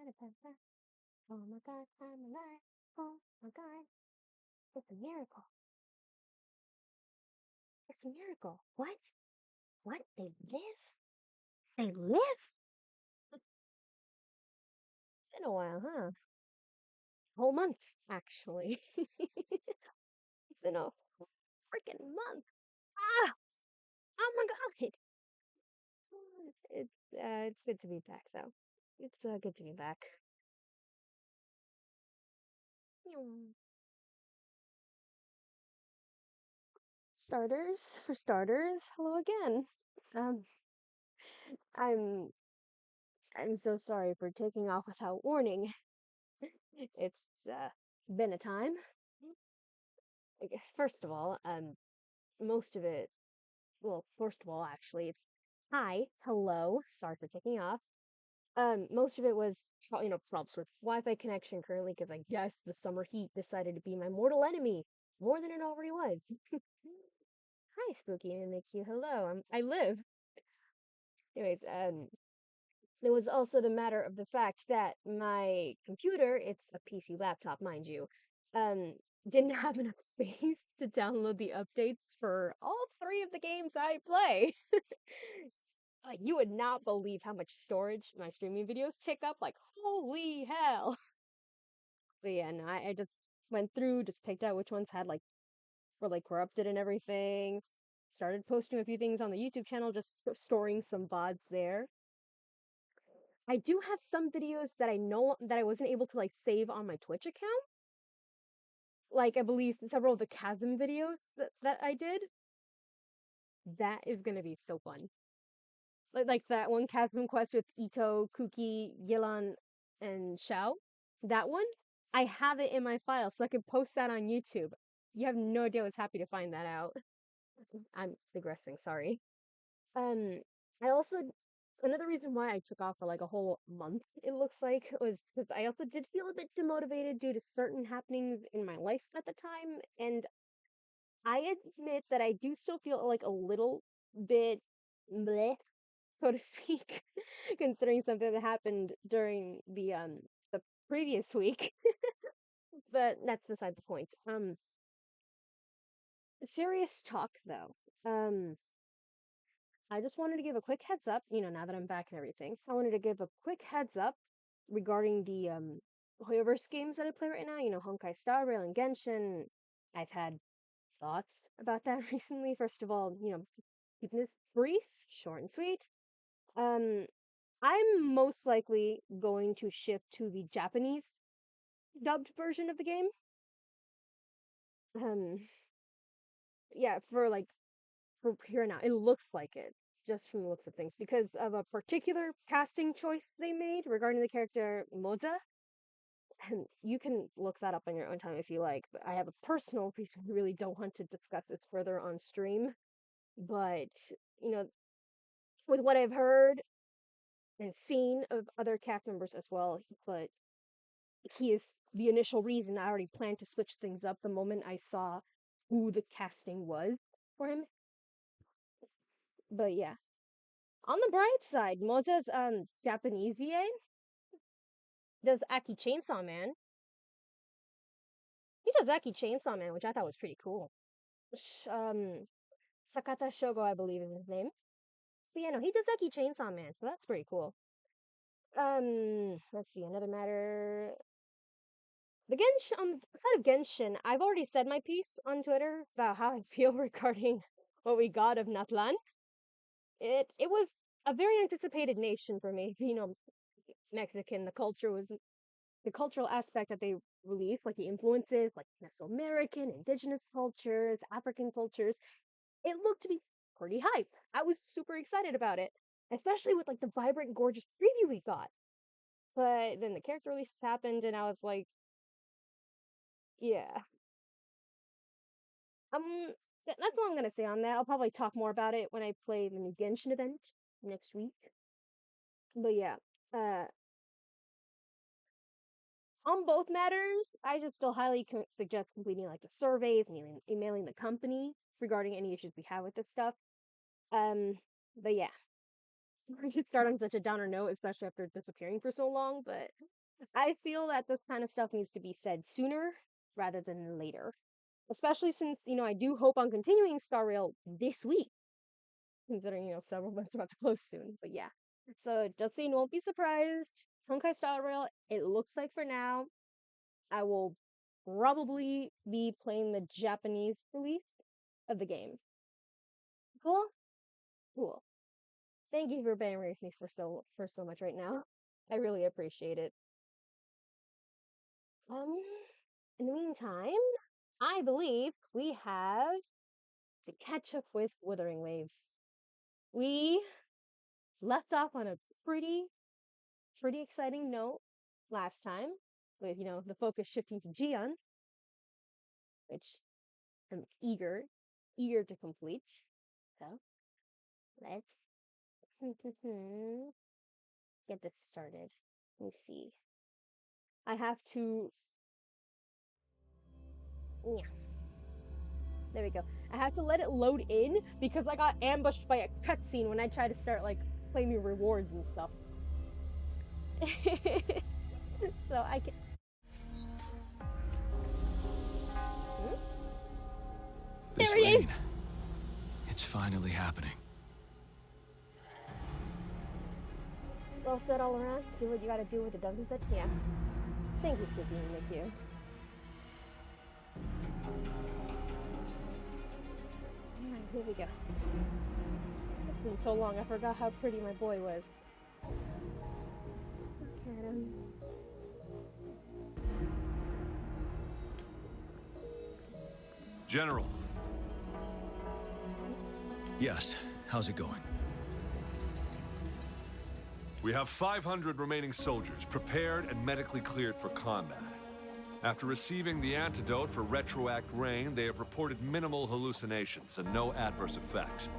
Oh my god, I'm alive. Oh my god, it's a miracle. It's a miracle. What? What? They live? They live? It's been a while, huh? Whole month, actually. It's been a freaking month. Ah! Oh my god! It's good to be back, though. It's good to be back. Hmm. Starters, for starters, hello again. Um, I'm I'm so sorry for taking off without warning. It's been a time. First of all, most of it, well, first of all, actually, it's hi, hello, sorry for taking off. Most of it was, problems with Wi-Fi connection currently, because I guess the summer heat decided to be my mortal enemy more than it already was. Hi, Spooky Mimikyu, hello, I live. Anyways, there was also the matter of the fact that my computer, it's a PC laptop, mind you, um, didn't have enough space to download the updates for all three of the games I play. Like, you would not believe how much storage my streaming videos take up. Like, holy hell. But yeah, no, I just went through, just picked out which ones had like were like corrupted and everything. Started posting a few things on the YouTube channel, just storing some VODs there. I do have some videos that I know that I wasn't able to like save on my Twitch account. Like I believe several of the Chasm videos that I did. That is gonna be so fun. Like that one Chasm quest with Ito, Kuki, Yilan, and Xiao. That one, I have it in my file, so I can post that on YouTube. You have no idea. I was happy to find that out. I'm digressing. Sorry. Um, I also another reason why I took off for like a whole month, it looks like, was because I also did feel a bit demotivated due to certain happenings in my life at the time, and I admit that I do still feel like a little bit bleh, so to speak, considering something that happened during the previous week. But that's beside the point. Serious talk though. I just wanted to give a quick heads up, now that I'm back and everything. I wanted to give a quick heads up regarding the Hoyoverse games that I play right now, Honkai Star Rail and Genshin. I've had thoughts about that recently. First of all, keeping this brief, short and sweet. Um, I'm most likely going to shift to the Japanese dubbed version of the game. Um, yeah, for here now, it looks like it, just from the looks of things, because of a particular casting choice they made regarding the character Moza. And you can look that up on your own time if you like, but I have a personal reason I really don't want to discuss this further on stream. But, you know, with what I've heard and seen of other cast members as well, but he is the initial reason I already planned to switch things up the moment I saw who the casting was for him. But yeah. On the bright side, Moza's Japanese VA does Aki Chainsaw Man. He does Aki Chainsaw Man, which I thought was pretty cool. Sakata Shogo, I believe is his name. But yeah, no, he does Aki Chainsaw Man, so that's pretty cool. Let's see, another matter. The Genshin, on the side of Genshin, I've already said my piece on Twitter about how I feel regarding what we got of Natlan. It was a very anticipated nation for me. Mexican, the cultural aspect that they released, like the influences, like Mesoamerican, indigenous cultures, African cultures. It looked to be pretty hype. I was super excited about it, especially with like the vibrant, gorgeous preview we got. But then the character releases happened, and I was like, yeah. That's all I'm gonna say on that. I'll probably talk more about it when I play the new Genshin event next week. But yeah, uh, on both matters, I just still highly suggest completing like the surveys and emailing the company regarding any issues we have with this stuff. Um, but yeah, sorry to start on such a downer note, especially after disappearing for so long, but I feel that this kind of stuff needs to be said sooner rather than later. Especially since, I do hope on continuing Star Rail this week, considering, several months are about to close soon. But yeah. So just so you won't be surprised, Honkai Star Rail, it looks like for now, I will probably be playing the Japanese release of the game. Cool? Cool. Thank you for bearing with me for so much right now. I really appreciate it. In the meantime, I believe we have to catch up with Wuthering Waves. We left off on a pretty exciting note last time, with the focus shifting to Jiyan, which I'm eager to complete. So let's get this started. Let me see. I have to. Yeah. There we go. I have to let it load in because I got ambushed by a cutscene when I tried to start claiming rewards and stuff. So I can. This rain. It's finally happening. Well said all around. Do what you gotta do with the dozen set. Yeah. Thank you for being with you. Alright, here we go. It's been so long, I forgot how pretty my boy was. Look at him. General. Yes, how's it going? We have 500 remaining soldiers prepared and medically cleared for combat. After receiving the antidote for retroact rain, they have reported minimal hallucinations and no adverse effects.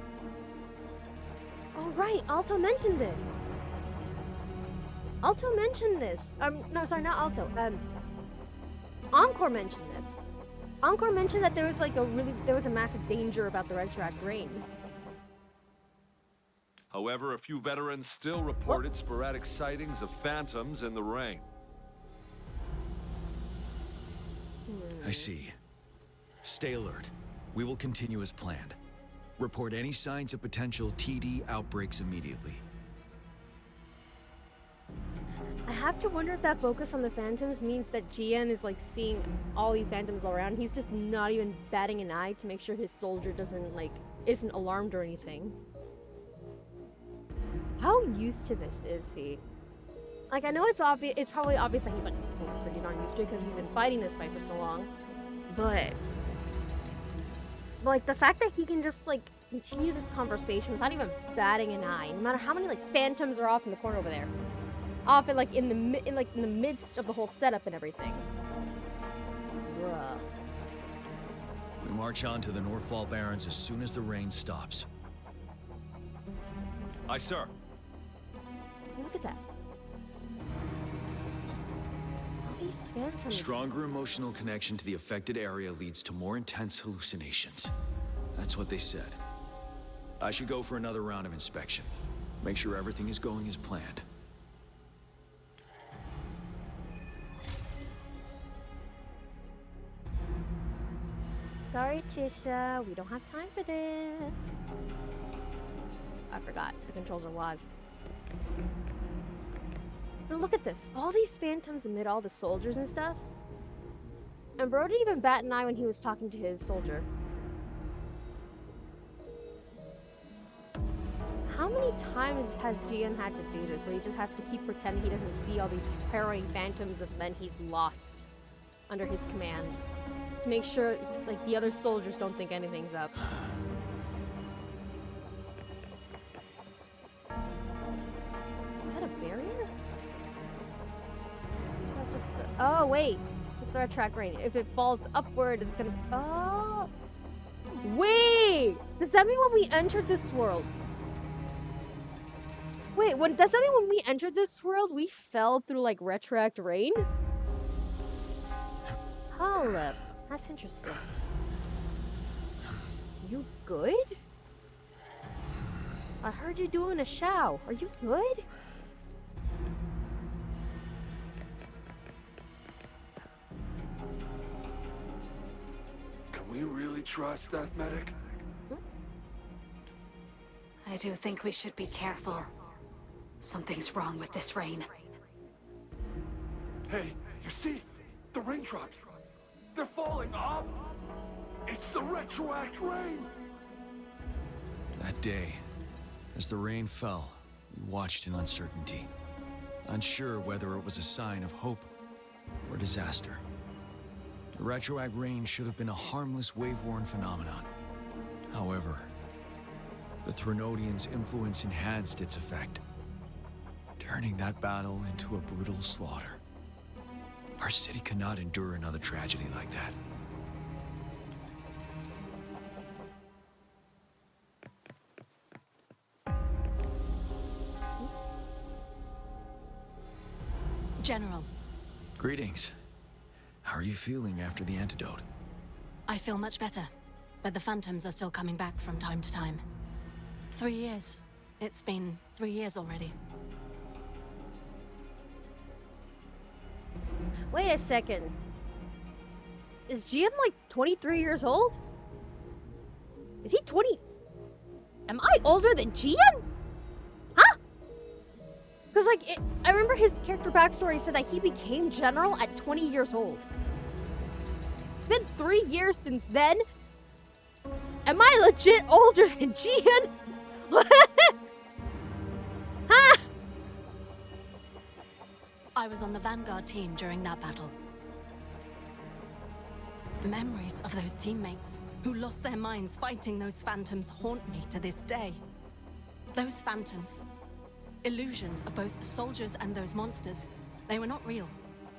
Oh right, Alto mentioned this. No, sorry, not Alto. Encore mentioned this. Encore mentioned that there was a massive danger about the retroact rain. However, a few veterans still reported sporadic sightings of phantoms in the rain. I see. Stay alert. We will continue as planned. Report any signs of potential TD outbreaks immediately. I have to wonder if that focus on the phantoms means that Jiyan is seeing all these phantoms all around. He's just not even batting an eye to make sure his soldier isn't alarmed or anything. How used to this is he? I know it's obvious. It's probably obvious that he's pretty darn used to it because he's been fighting this fight for so long. But the fact that he can just continue this conversation without even batting an eye, no matter how many phantoms are off in the corner over there, off in the midst of the whole setup and everything. Bruh. We march on to the Northfall Barrens as soon as the rain stops. Aye, sir. Look at that. All these phantoms. Stronger emotional connection to the affected area leads to more intense hallucinations. That's what they said. I should go for another round of inspection. Make sure everything is going as planned. Sorry, Tisha. We don't have time for this. I forgot. The controls are WASD. Now look at this. All these phantoms amid all the soldiers and stuff. And Bro didn't even bat an eye when he was talking to his soldier. How many times has Jiyan had to do this, where he just has to keep pretending he doesn't see all these harrowing phantoms of men he's lost under his command, to make sure, the other soldiers don't think anything's up. Is that a barrier? Oh, wait. It's the track rain. If it falls upward, it's gonna... Oh! Wait! Does that mean when we entered this world... Wait, does that mean when we entered this world, we fell through, retroact rain? Hold up. That's interesting. You good? I heard heard you doing a show. Are you good? Can we really trust that medic? I do think we should be careful. Something's wrong with this rain. Hey, you see? The raindrops. They're falling up. It's the retroact rain. That day, as the rain fell, we watched in uncertainty, unsure whether it was a sign of hope or disaster. The retroact rain should have been a harmless wave-worn phenomenon. However, the Threnodians' influence enhanced its effect, turning that battle into a brutal slaughter. Our city could not endure another tragedy like that. General, Greetings. How are you feeling after the antidote? I feel much better, but the phantoms are still coming back from time to time. 3 years. It's been 3 years already. Wait a second. Is Jiyan like 23 years old? Is he 20? Am I older than Jiyan? Huh? Because, like, I remember his character backstory said that he became general at 20 years old. It's been 3 years since then. Am I legit older than Jiyan? Huh? I was on the Vanguard team during that battle. The memories of those teammates who lost their minds fighting those phantoms haunt me to this day. Those phantoms, illusions of both the soldiers and those monsters, they were not real,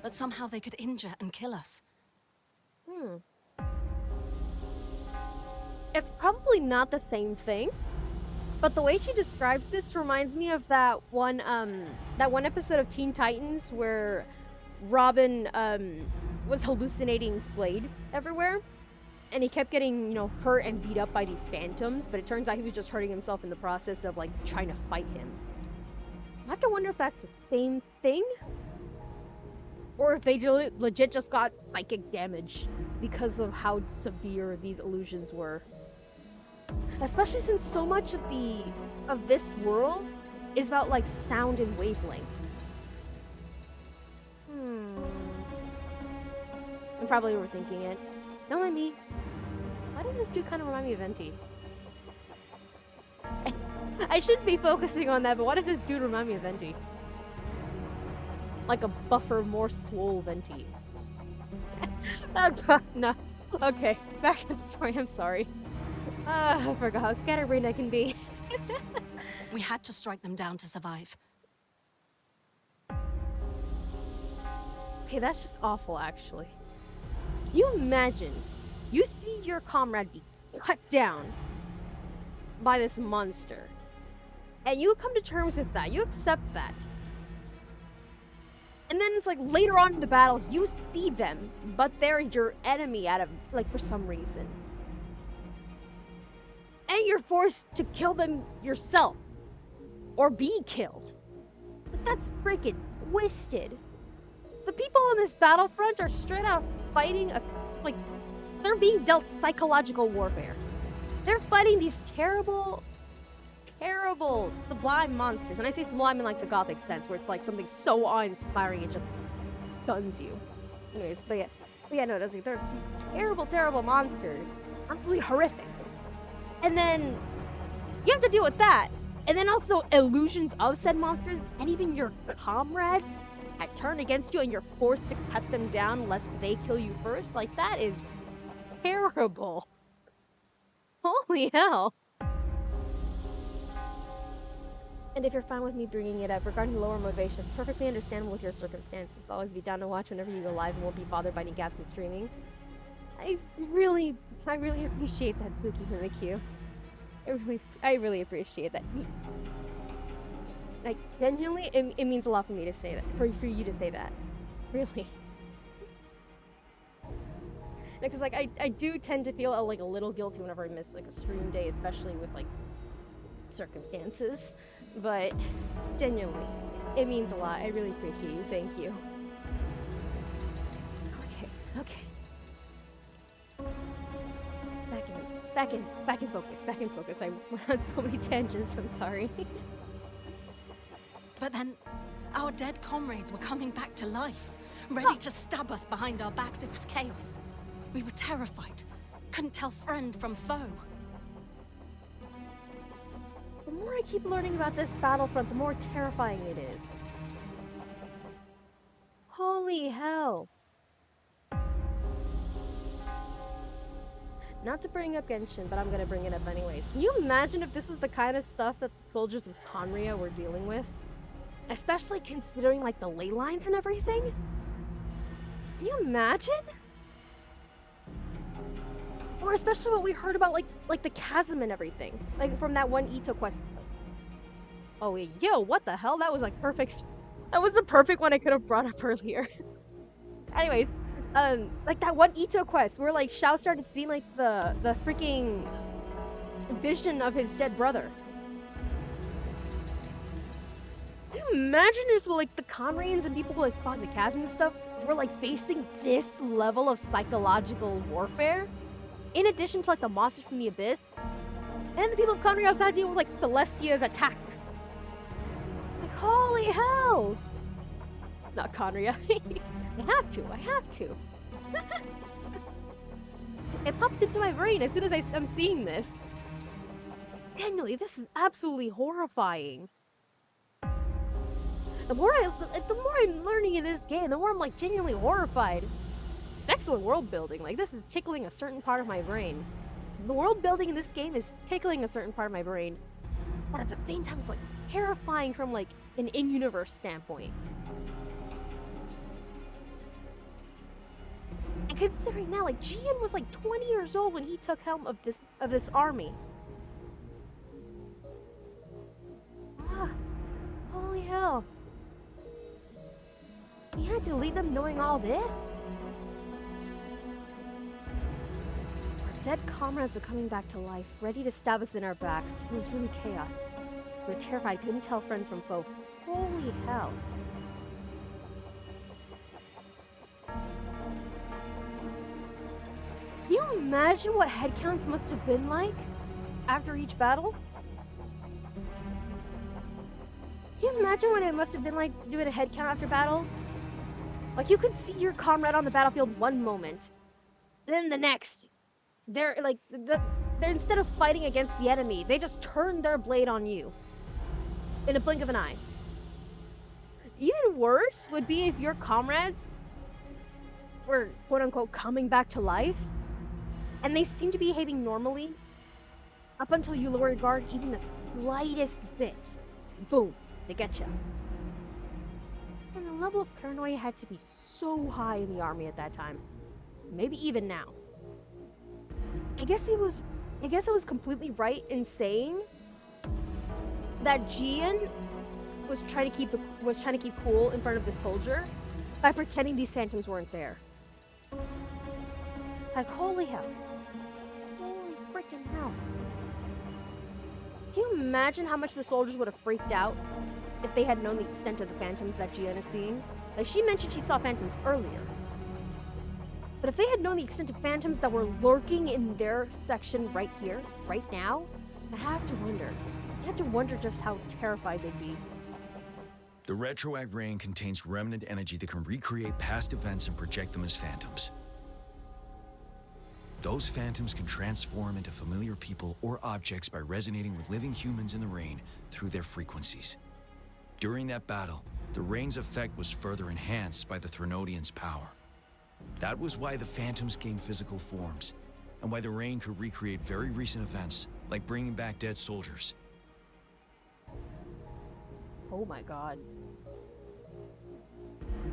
but somehow they could injure and kill us. It's probably not the same thing, but the way she describes this reminds me of that one episode of Teen Titans where Robin was hallucinating Slade everywhere, and he kept getting, you know, hurt and beat up by these phantoms, but it turns out he was just hurting himself in the process of, like, trying to fight him. I have to wonder if that's the same thing, or if they legit just got psychic damage because of how severe these illusions were. Especially since so much of this world is about, like, sound and wavelengths. I'm probably overthinking it. Don't mind me. Why does this dude kind of remind me of Venti? I shouldn't be focusing on that, but why does this dude remind me of Venti? Like a buffer, more swole Venti. No. Okay, back to the story, I'm sorry. I forgot how scatterbrained I can be. We had to strike them down to survive. Okay, that's just awful, actually. Can you imagine? You see your comrade be cut down by this monster, and you come to terms with that. You accept that. And then it's like later on in the battle, you see them, but they're your enemy for some reason. And you're forced to kill them yourself. Or be killed. But that's freaking twisted. The people on this battlefront are straight out fighting they're being dealt psychological warfare. They're fighting these terrible, terrible, sublime monsters. And I say sublime in, like, the gothic sense, where it's like something so awe-inspiring it just stuns you. Anyways, but yeah, no, they're terrible, terrible monsters. Absolutely horrific. And then you have to deal with that. And then also illusions of said monsters, and even your comrades that turn against you and you're forced to cut them down lest they kill you first. Like, that is terrible. Holy hell. And if you're fine with me bringing it up, regarding lower motivation, it's perfectly understandable with your circumstances. I'll always be down to watch whenever you go live and won't be bothered by any gaps in streaming. I really appreciate that, Suki Mimikyu. I really appreciate that. Like, genuinely, it means a lot for me to say that. For you to say that. Really. Because, like, I do tend to feel, like, a little guilty whenever I miss, like, a stream day, especially with, like, circumstances, but genuinely, it means a lot. I really appreciate you. Thank you. Okay. Back in focus. I went on so many tangents, I'm sorry. But then, our dead comrades were coming back to life, ready to stab us behind our backs. It was chaos. We were terrified. Couldn't tell friend from foe. The more I keep learning about this battlefront, the more terrifying it is. Holy hell. Not to bring up Genshin, but I'm gonna bring it up anyways. Can you imagine if this is the kind of stuff that the soldiers of Conria were dealing with? Especially considering, like, the ley lines and everything? Can you imagine? Or especially what we heard about, like the chasm and everything. Like, from that one Ito quest. Oh, yo, what the hell? That was, like, perfect. That was the perfect one I could have brought up earlier. Anyways, like that one Ito quest where, like, Shao started seeing, like, the freaking vision of his dead brother. Can you imagine if, like, the Conrians and people who, like, fought in the chasm and stuff were, like, facing this level of psychological warfare? In addition to, like, the monsters from the abyss? And the people of Conria also had to deal with, like, Celestia's attack. Like, holy hell! Not Conria. I have to. It popped into my brain as soon as I'm seeing this. Genuinely, this is absolutely horrifying. The more I'm learning in this game, the more I'm, like, genuinely horrified. It's excellent world building. Like, this is tickling a certain part of my brain. The world building in this game is tickling a certain part of my brain. But at the same time, it's, like, terrifying from, like, an in-universe standpoint. And considering now, like, Jiyan was, like, 20 years old when he took helm of this army. Ah, holy hell. He had to lead them knowing all this? Our dead comrades are coming back to life, ready to stab us in our backs. It was really chaos. We were terrified, couldn't tell friend from foe. Holy hell. Can you imagine what headcounts must have been like after each battle? Can you imagine what it must have been like doing a headcount after battle? Like, you could see your comrade on the battlefield one moment, then the next, they're like, they're instead of fighting against the enemy, they just turn their blade on you in a blink of an eye. Even worse would be if your comrades were, quote-unquote, coming back to life, and they seem to be behaving normally, up until you lower your guard even the slightest bit. Boom, they get you. And the level of paranoia had to be so high in the army at that time. Maybe even now. I guess I was completely right in saying that Jiyan was trying to keep cool in front of the soldier by pretending these phantoms weren't there. Like, holy hell. Holy freaking hell. Can you imagine how much the soldiers would have freaked out if they had known the extent of the phantoms that Jiyan is seeing? Like, she mentioned she saw phantoms earlier. But if they had known the extent of phantoms that were lurking in their section right here, right now, I have to wonder just how terrified they'd be. The retroact rain contains remnant energy that can recreate past events and project them as phantoms. Those phantoms can transform into familiar people or objects by resonating with living humans in the rain through their frequencies. During that battle, the rain's effect was further enhanced by the Threnodians' power. That was why the phantoms gained physical forms, and why the rain could recreate very recent events, like bringing back dead soldiers. Oh my god.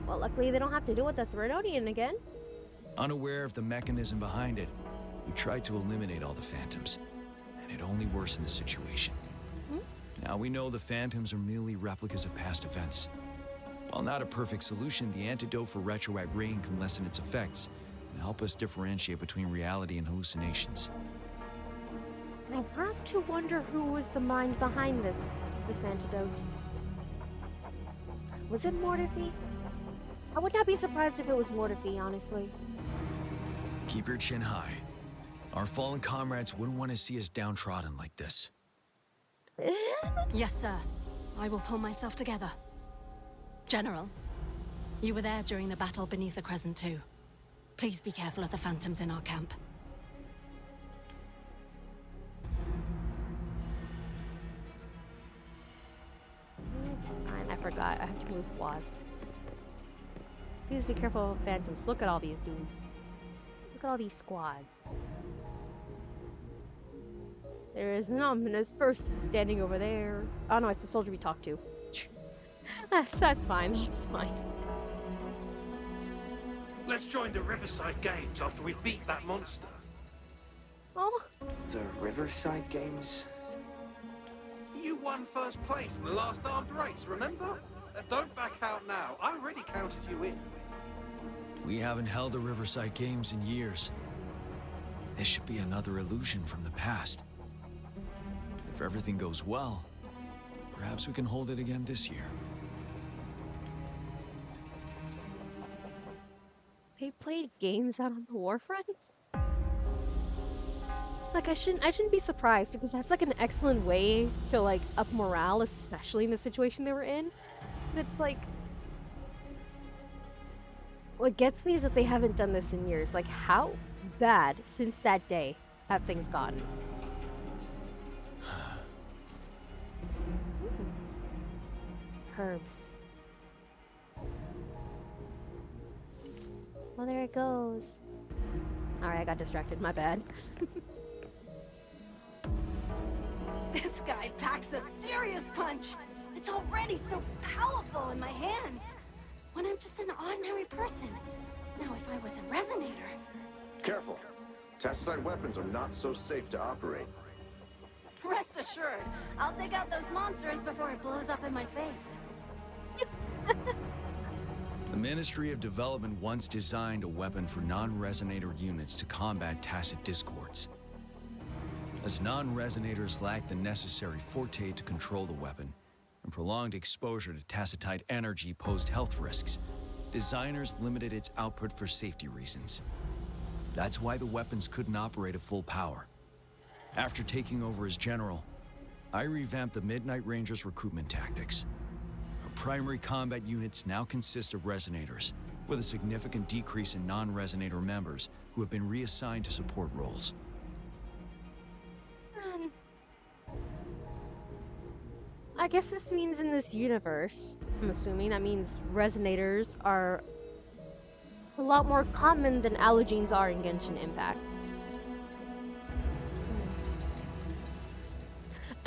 Well, luckily they don't have to deal with the Threnodian again. Unaware of the mechanism behind it, we tried to eliminate all the phantoms, and it only worsened the situation. Now we know the phantoms are merely replicas of past events. While not a perfect solution, the antidote for retroact rain can lessen its effects and help us differentiate between reality and hallucinations. I have to wonder who was the mind behind this antidote. Was it Mortifi? I would not be surprised if it was Mortifi, honestly. Keep your chin high. Our fallen comrades wouldn't want to see us downtrodden like this. Yes, sir. I will pull myself together. General, you were there during the battle beneath the Crescent too. Please be careful of the phantoms in our camp. Fine, I forgot. I have to move WAS. Please be careful of phantoms. Look at all these dudes. Look at all these squads. There is an ominous person standing over there. Oh no, it's the soldier we talked to. That's fine, that's fine. Let's join the Riverside Games after we beat that monster. Oh, The Riverside Games? You won first place in the last armed race, remember? Don't back out now. I already counted you in. We haven't held the Riverside Games in years. This should be another illusion from the past. If everything goes well, perhaps we can hold it again this year. they played games out on the warfront? Like, I shouldn't be surprised, because that's like an excellent way to like up morale, especially in the situation they were in. And it's like, what gets me is that they haven't done this in years. Like, how bad since that day have things gotten? Herbs. Oh, there it goes. Alright, I got distracted, my bad. This guy packs a serious punch. It's already so powerful in my hands. When I'm just an ordinary person. Now, if I was a resonator... Careful. Tacitite weapons are not so safe to operate. Rest assured, I'll take out those monsters before it blows up in my face. The Ministry of Development once designed a weapon for non-resonator units to combat tacit discords. As non-resonators lack the necessary forte to control the weapon, and prolonged exposure to tacitite energy posed health risks, designers limited its output for safety reasons. That's why the weapons couldn't operate at full power. After taking over as general, I revamped the Midnight Rangers' recruitment tactics. Our primary combat units now consist of resonators, with a significant decrease in non-resonator members who have been reassigned to support roles. I guess this means in this universe, I'm assuming, that means resonators are a lot more common than allogenes are in Genshin Impact.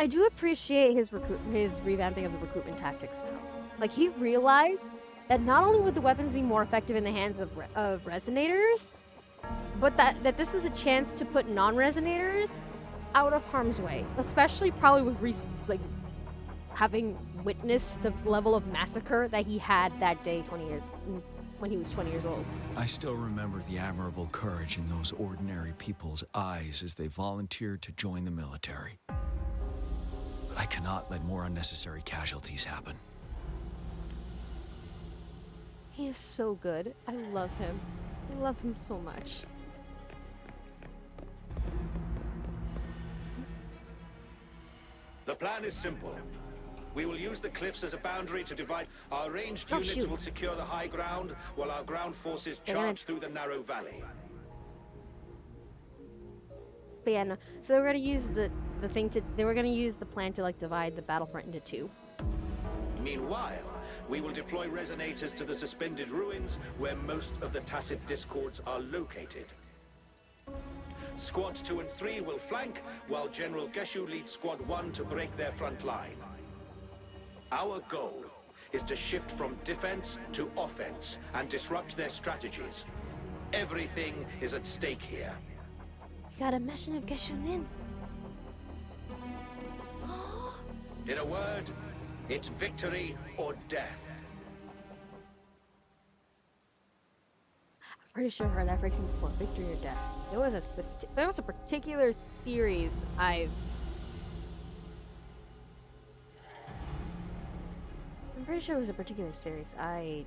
I do appreciate his revamping of the recruitment tactics though. Like, he realized that not only would the weapons be more effective in the hands of resonators, but that this is a chance to put non-resonators out of harm's way, especially probably with having witnessed the level of massacre that he had that day when he was 20 years old. I still remember the admirable courage in those ordinary people's eyes as they volunteered to join the military. But I cannot let more unnecessary casualties happen. He is so good. I love him. I love him so much. The plan is simple. We will use the cliffs as a boundary to divide. Our ranged units shoot. will secure the high ground, while our ground forces charge through the narrow valley. But yeah, no. So they were gonna use they were gonna use the plan to like divide the battlefront into two. Meanwhile, we will deploy resonators to the suspended ruins where most of the tacit discords are located. Squad 2 and 3 will flank, while General Geshu leads Squad 1 to break their front line. Our goal is to shift from defense to offense and disrupt their strategies. Everything is at stake here. We got a mission of Geshunin. In a word, it's victory or death. Pretty sure I heard that phrasing before. Victory or death. There was a particular series I'm pretty sure it was a particular series I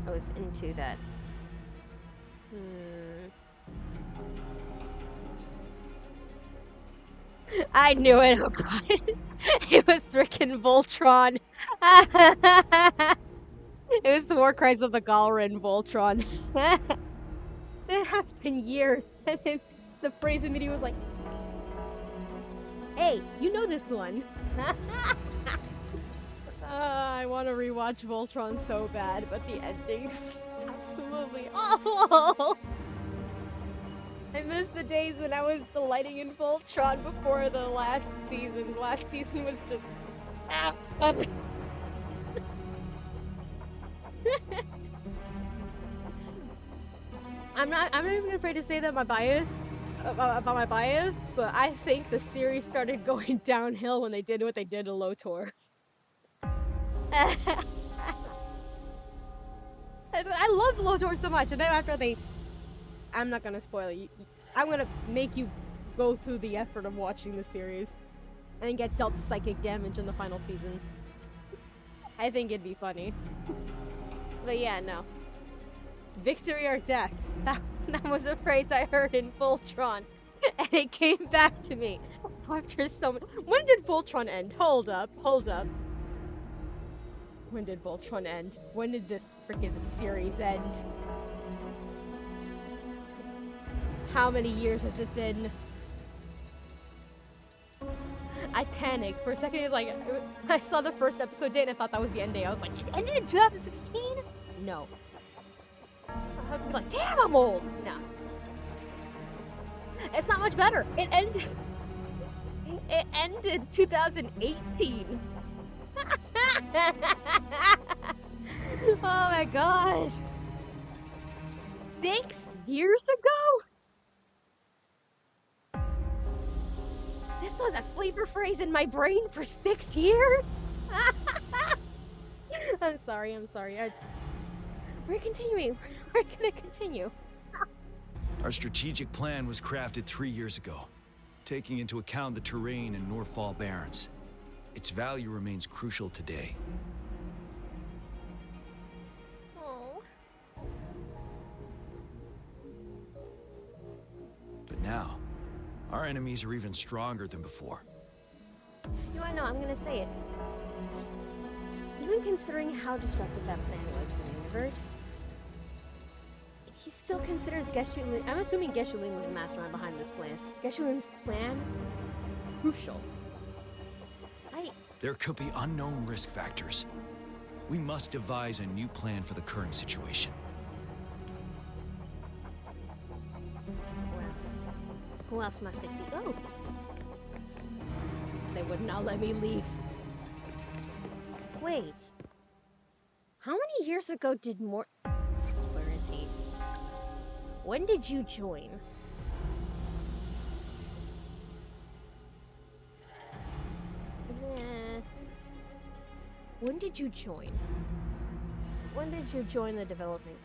was into that. I knew it. Oh god. It was frickin' Voltron. It was the War Cries of the Galran Voltron. It has been years. And then the phrase immediately was like, hey, you know this one. I want to rewatch Voltron so bad, but the ending is absolutely awful. I miss the days when I was delighting in Voltron before the last season. The last season was just... I'm not even afraid to say that my bias about my bias, but I think the series started going downhill when they did what they did to Lotor. I loved Lotor so much, and then after I'm not gonna spoil it. I'm gonna make you go through the effort of watching the series and get dealt psychic damage in the final season. I think it'd be funny. But yeah, no. Victory or death. That was a phrase I heard in Voltron, and it came back to me after so many... When did Voltron end? Hold up. When did Voltron end? When did this freaking series end? How many years has it been? I panicked. For a second, it was like... I saw the first episode date and I thought that was the end date. I was like, it ended in 2016? No. I was like, damn, I'm old! No. It's not much better. It ended 2018. Oh my gosh. 6 years ago? This was a sleeper phrase in my brain for 6 years? I'm sorry. We're continuing. We're gonna continue. Our strategic plan was crafted 3 years ago, taking into account the terrain in Northfall Barrens. Its value remains crucial today. Oh. But now, our enemies are even stronger than before. You wanna know, I'm gonna say it. Even considering how destructive that plan was for the universe, he still considers Geshu-Lin... I'm assuming Geshu-Lin was the mastermind behind this plan. Geshu-Lin's plan? Crucial. There could be unknown risk factors. We must devise a new plan for the current situation. Well, who else must I see? Oh! They would not let me leave. Wait. How many years ago did Where is he? When did you join? When did you join? When did you join the development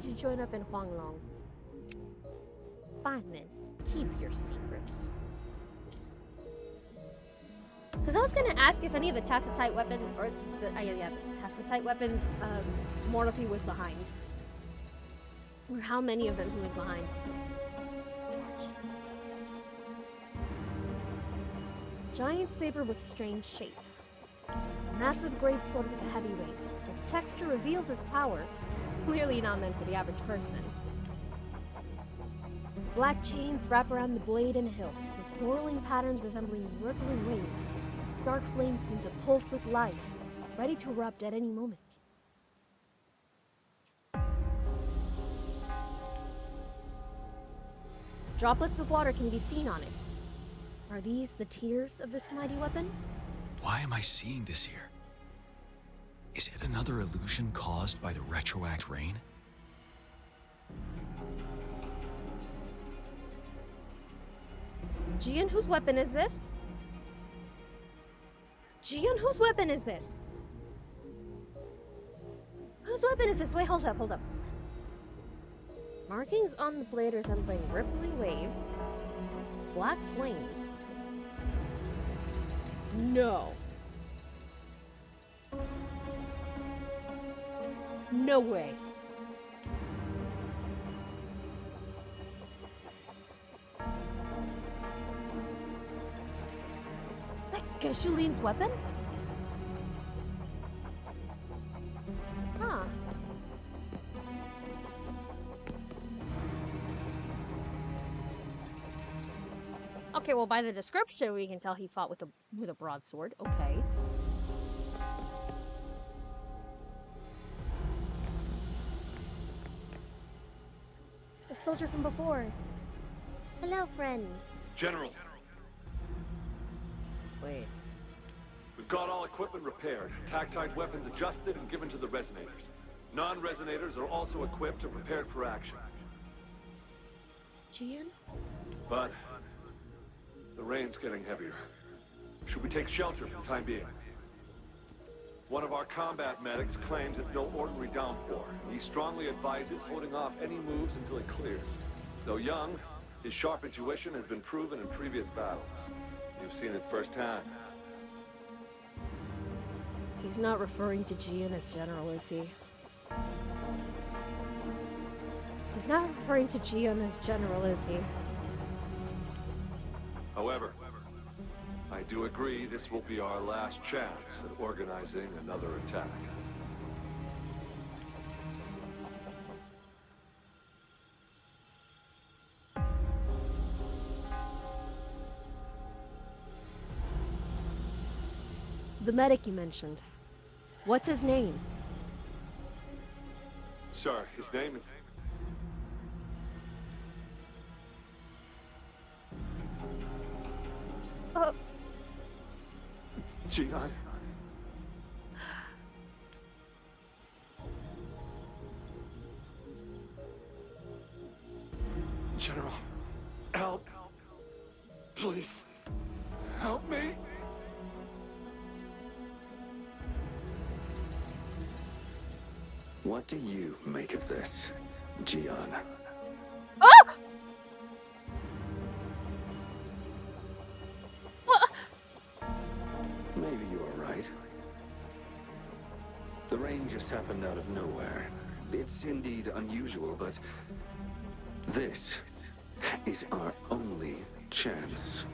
Did you join up in Huanglong? Fine then. Keep your secrets. Because I was gonna ask if any of the Tacitite weapon, or the Tacitite weapon, Morphe was behind. Or how many of them he was behind. Giant saber with strange shape. Massive greatsword with a heavy weight. Its texture reveals its power. Clearly not meant for the average person. Black chains wrap around the blade and hilt, with swirling patterns resembling rippling waves. Dark flames seem to pulse with life, ready to erupt at any moment. Droplets of water can be seen on it. Are these the tears of this mighty weapon? Why am I seeing this here? Is it another illusion caused by the retroact rain? Jiyan, whose weapon is this? Jiyan, whose weapon is this? Whose weapon is this? Wait, hold up, hold up. Markings on the blade resembling rippling waves. Black flames. No. No way. Is that Geshulin's weapon? Huh. Okay, well, by the description, we can tell he fought with a broadsword. Okay. The soldier from before. Hello, friend. General, Wait. we've got all equipment repaired, tactite weapons adjusted and given to the resonators. Non-resonators are also equipped and prepared for action. Jiyan? But the rain's getting heavier. Should we take shelter for the time being? One of our combat medics claims it's no ordinary downpour. He strongly advises holding off any moves until it clears. Though young, his sharp intuition has been proven in previous battles. You've seen it firsthand. He's not referring to Jiyan as general, is he? He's not referring to Jiyan as general, is he? However, I do agree this will be our last chance at organizing another attack. The medic you mentioned. What's his name? Sir, his name is... Jiyan. General, help. Please, help me. What do you make of this, Jiyan? Oh! Maybe you are right. The rain just happened out of nowhere. It's indeed unusual, but this is our only chance.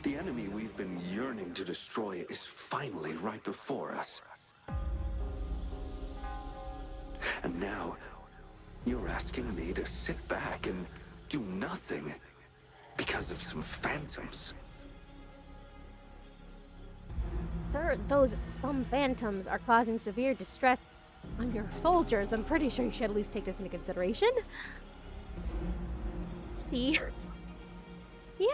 The enemy we've been yearning to destroy is finally right before us. And now, you're asking me to sit back and do nothing because of some phantoms. Sir, those some phantoms are causing severe distress on your soldiers. I'm pretty sure you should at least take this into consideration. See? Yeah.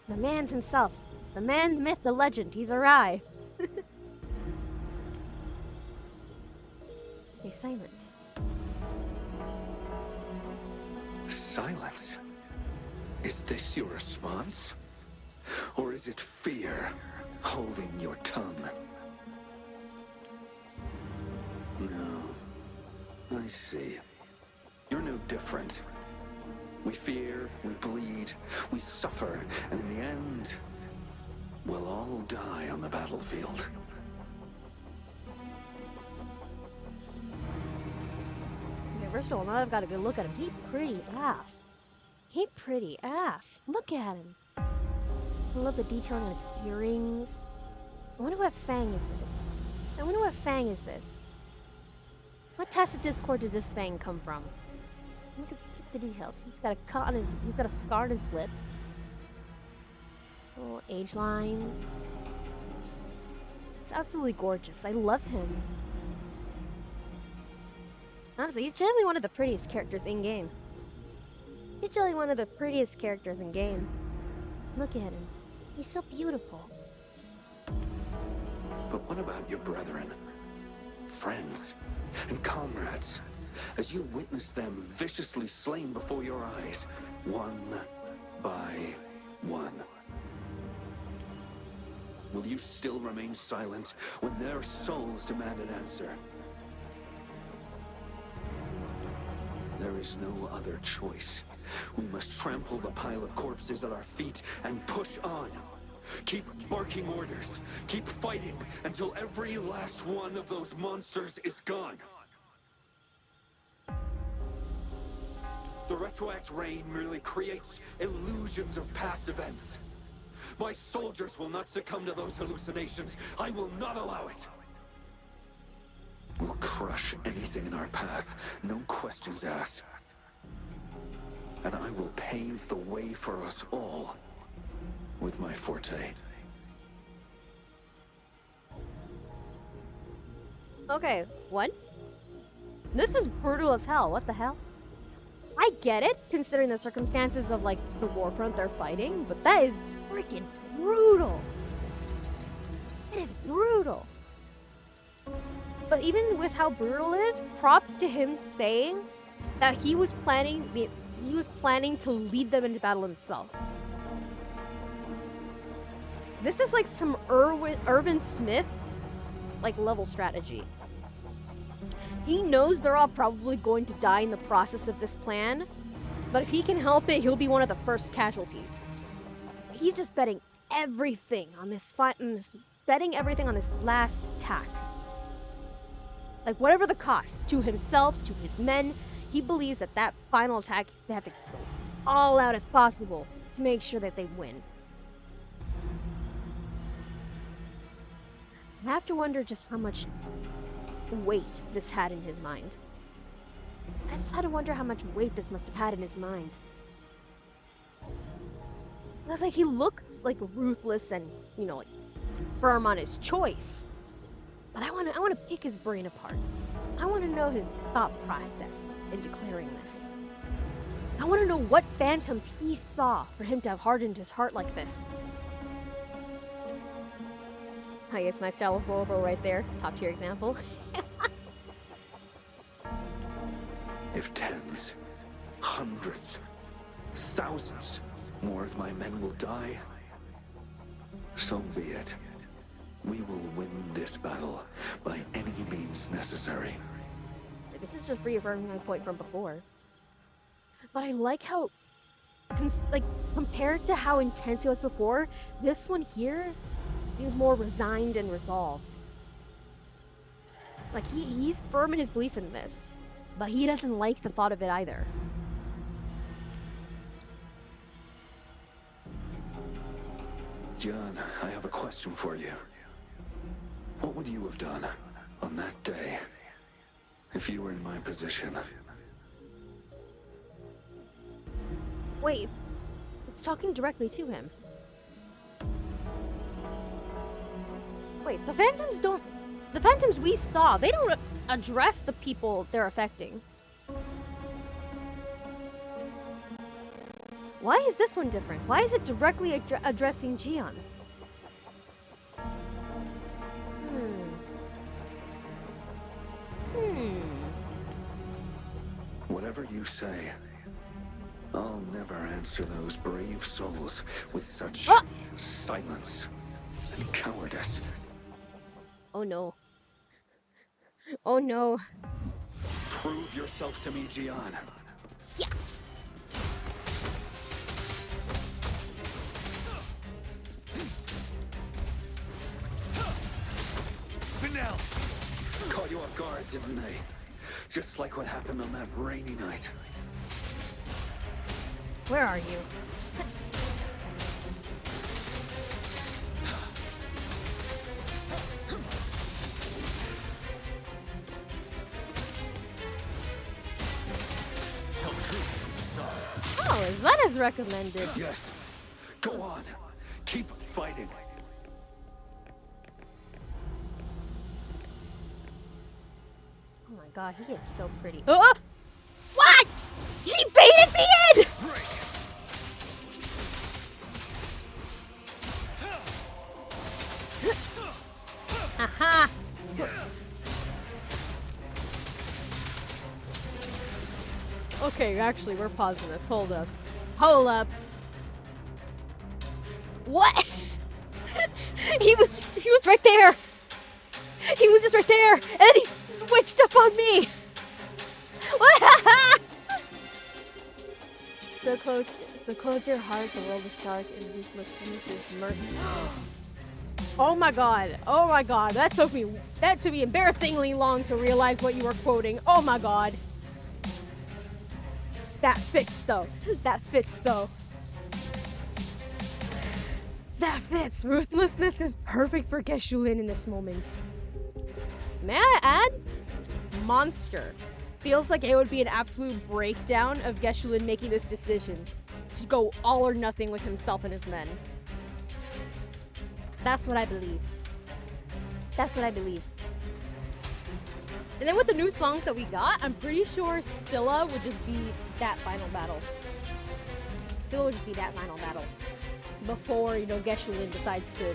The man's himself. The man, the myth, the legend. He's arrived. Stay silent. Silence? Is this your response? Or is it fear holding your tongue? No. I see. You're no different. We fear, we bleed, we suffer, and in the end, we'll all die on the battlefield. Okay, first of all, now I've got a good look at him. He pretty AF. He pretty AF. Look at him. I love the detailing on his earrings. I wonder what Fang is this? What tacit discord did this Fang come from? Look at the details. He's got a cut on his. He's got a scar on his lip. Little age lines. He's absolutely gorgeous. I love him. Honestly, he's generally one of the prettiest characters in game. He's generally one of the prettiest characters in game. Look at him. He's so beautiful. But what about your brethren, friends, and comrades? As you witness them viciously slain before your eyes, one by one. will you still remain silent when their souls demand an answer? There is no other choice. We must trample the pile of corpses at our feet and push on. Keep barking orders. Keep fighting until every last one of those monsters is gone. The retroact rain merely creates illusions of past events. My soldiers will not succumb to those hallucinations. I will not allow it. We'll crush anything in our path, no questions asked. And I will pave the way for us all with my forte. Okay, what? This is brutal as hell. What the hell? I get it, considering the circumstances of, like, the warfront they're fighting, but that is freaking brutal. It is brutal. But even with how brutal it is, props to him saying that he was planning to lead them into battle himself. This is like some Irvin Smith, like, level strategy. He knows they're all probably going to die in the process of this plan, but if he can help it, he'll be one of the first casualties. He's just betting everything on this betting everything on this last attack. Like, whatever the cost, to himself, to his men, he believes that that final attack, they have to go all out as possible to make sure that they win. I have to wonder just how much weight this had in his mind. I just had to wonder how much weight this must have had in his mind. It's like he looks like ruthless and, you know, like firm on his choice. But I want to pick his brain apart. I want to know his thought process in declaring this. I want to know what phantoms he saw for him to have hardened his heart like this. I guess my style of Rover right there, top tier example. If tens, hundreds, thousands more of my men will die, so be it. We will win this battle by any means necessary. This is just reaffirming my point from before. But I like how, compared to how intense he was before, this one here seems more resigned and resolved. Like, he's firm in his belief in this, but he doesn't like the thought of it either. Jiyan, I have a question for you. What would you have done on that day if you were in my position? Wait, it's talking directly to him. Wait, the Phantoms we saw, they don't address the people they're affecting. Why is this one different? Why is it directly addressing Jiyan? Whatever you say, I'll never answer those brave souls with such silence and cowardice. Oh no. Oh no. Prove yourself to me, Jiyan. Yeah. Finale. Caught you off guard, didn't they? Just like what happened on that rainy night. Where are you? Tell truth. Oh, is that as recommended? Yes. Go on. Keep fighting. Oh my god, he is so pretty. Oh! What? He baited me in! Haha! Okay, actually, we're pausing this. Hold up. Hold up. What? He was right there. He was just right there, and then he switched up on me. So close your heart. The world is dark, and ruthlessness is mercy. Oh my god! Oh my god! That took me embarrassingly long to realize what you were quoting. Oh my god! That fits though. That fits though. That fits. Ruthlessness is perfect for Geshu-Lin in this moment. May I add? Monster. Feels like it would be an absolute breakdown of Geshu-Lin making this decision to go all or nothing with himself and his men. That's what I believe. That's what I believe. And then with the new songs that we got, I'm pretty sure Scylla would just be that final battle. Scylla would just be that final battle. Before, you know, Geshu-Lin decides to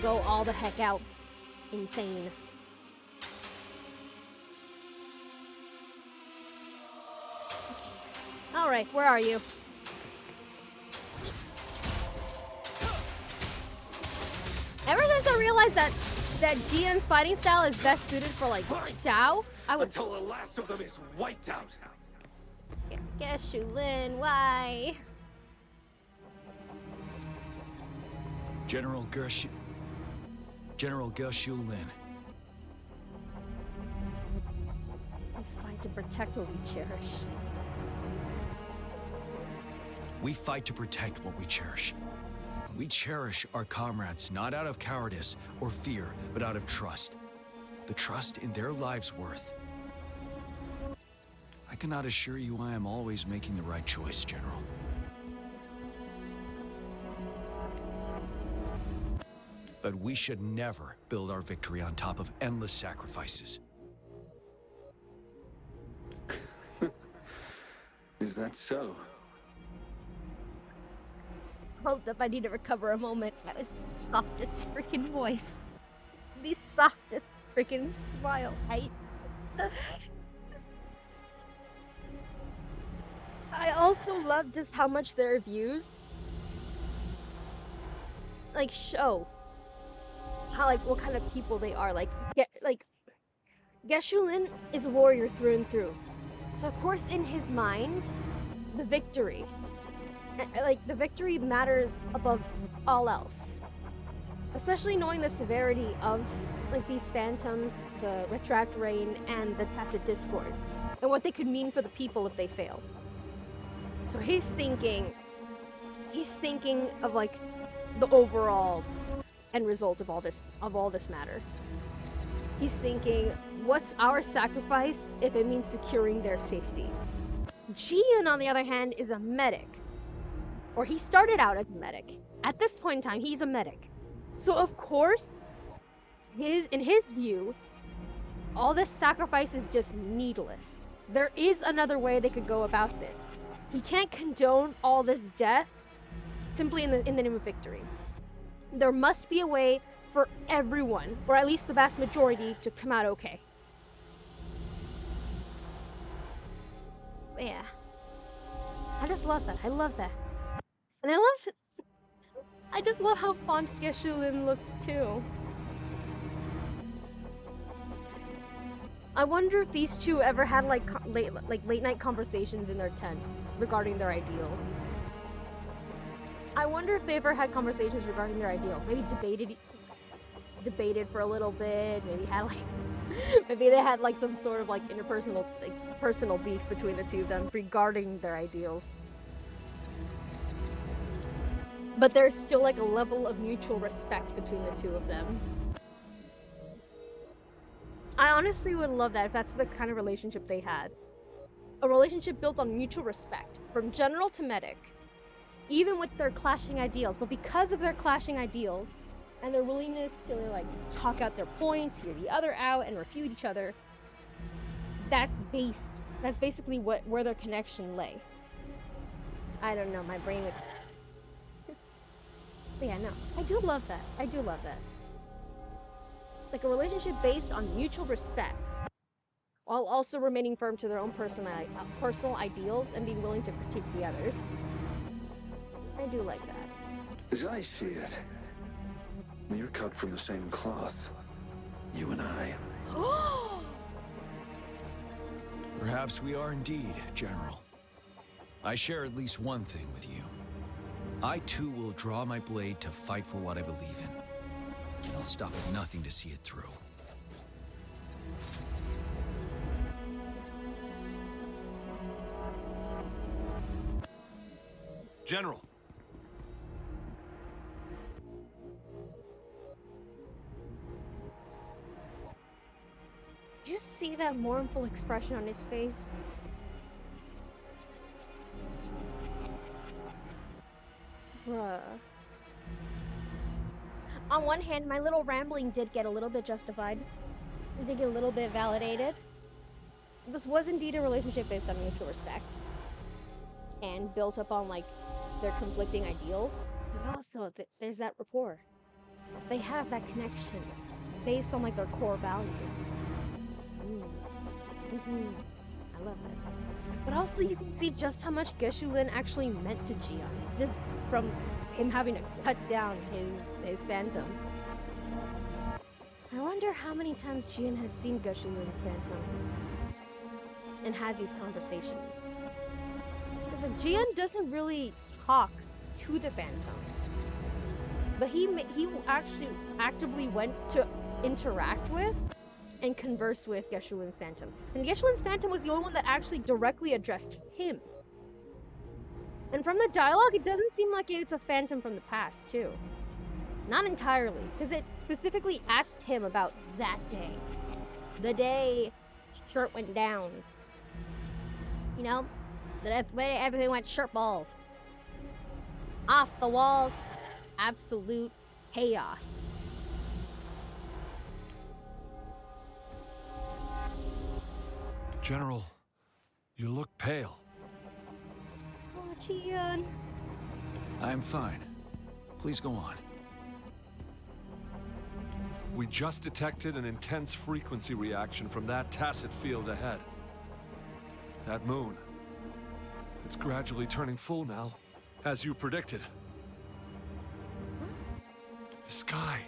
go all the heck out insane. Alright, where are you? Ever since I realized that Jiyan's fighting style is best suited for like Xiao, I would Until the last of them is wiped out. Geshu-Lin, why? General Geshu-Lin. We fight to protect what we cherish. We fight to protect what we cherish. We cherish our comrades not out of cowardice or fear, but out of trust. The trust in their lives' worth. I cannot assure you I am always making the right choice, General. But we should never build our victory on top of endless sacrifices. Is that so? Hold up, I need to recover a moment. That was the softest freaking voice. The softest freaking smile. I also love just how much their reviews like show how like what kind of people they are. Like Geshu-Lin is a warrior through and through. So of course in his mind, the victory matters above all else. Especially knowing the severity of like these phantoms, the retroact rain, and the tacit discords, and what they could mean for the people if they fail. So he's thinking of like the overall end result of all this matter. He's thinking, what's our sacrifice if it means securing their safety? Jiyan, on the other hand, is a medic. Or he started out as a medic. At this point in time, he's a medic. So of course, in his view, all this sacrifice is just needless. There is another way they could go about this. He can't condone all this death simply in the name of victory. There must be a way for everyone, or at least the vast majority, to come out okay. But yeah. I just love that. I love that. And I just love how fond Geshu-Lin looks too. I wonder if these two ever had like late night conversations in their tent regarding their ideals. I wonder if they ever had conversations regarding their ideals. Maybe debated for a little bit. Maybe had like maybe they had like some sort of like interpersonal personal beef between the two of them regarding their ideals. But there's still like a level of mutual respect between the two of them. I honestly would love that if that's the kind of relationship they had. A relationship built on mutual respect, from general to medic. Even with their clashing ideals, but because of their clashing ideals, and their willingness to like talk out their points, hear the other out, and refute each other, that's basically where their connection lay. I don't know, my brain would... But yeah, no, I do love that. I do love that. Like a relationship based on mutual respect, while also remaining firm to their own personal ideals and being willing to critique the others. I do like that. As I see it, we're cut from the same cloth. You and I. Perhaps we are indeed, General. I share at least one thing with you. I too will draw my blade to fight for what I believe in. And I'll stop at nothing to see it through. General. Did you see that mournful expression on his face? Bruh. On one hand, my little rambling did get a little bit justified. I did get a little bit validated. This was indeed a relationship based on mutual respect. And built up on, like, their conflicting ideals. But also, there's that rapport. They have that connection based on, like, their core values. I love this. But also, you can see just how much Geshu-Lin actually meant to Jiyan. Just from him having to cut down his phantom. I wonder how many times Jiyan has seen Geshu-Lin's phantom. And had these conversations. Because like, Jiyan doesn't really talk to the phantoms. But he actually actively went to interact with and converse with Geshu-Lin's phantom. And Geshu-Lin's phantom was the only one that actually directly addressed him. And from the dialogue, it doesn't seem like it's a phantom from the past, too. Not entirely, because it specifically asks him about that day. The day shirt went down. You know? The way everything went shirt balls. Off the walls. Absolute chaos. General, you look pale. Oh, Jiyan. I'm fine. Please go on. We just detected an intense frequency reaction from that tacit field ahead. That moon. It's gradually turning full now, as you predicted. The sky.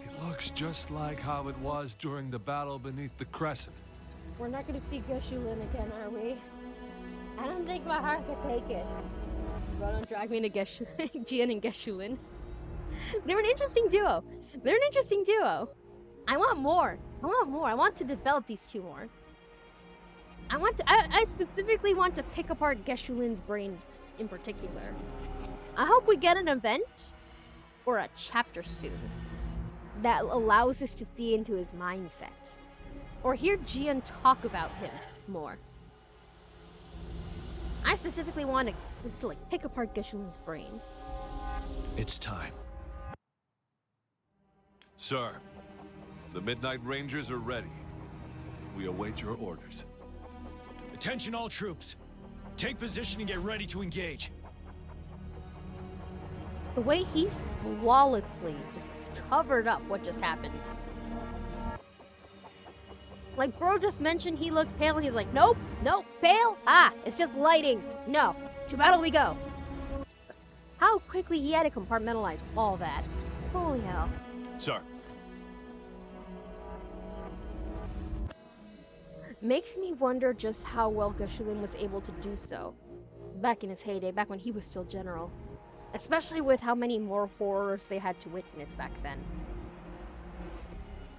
It looks just like how it was during the battle beneath the crescent. We're not gonna see Geshu-Lin again, are we? I don't think my heart could take it. Bro, don't drag me into Jiyan and Geshu-Lin. They're an interesting duo. I want more. I want to develop these two more. I specifically want to pick apart Geshu-Lin's brain in particular. I hope we get an event or a chapter soon that allows us to see into his mindset. Or hear Jiyan talk about him more. I specifically want to like pick apart Geshu-Lin's brain. It's time. Sir, the Midnight Rangers are ready. We await your orders. Attention all troops. Take position and get ready to engage. The way he flawlessly just covered up what just happened. Like, bro just mentioned he looked pale, and he's like, nope, pale? Ah, it's just lighting. No, to battle we go. How quickly he had to compartmentalize all that. Holy hell. Sir. Makes me wonder just how well Geshu-Lin was able to do so. Back in his heyday, back when he was still general. Especially with how many more horrors they had to witness back then.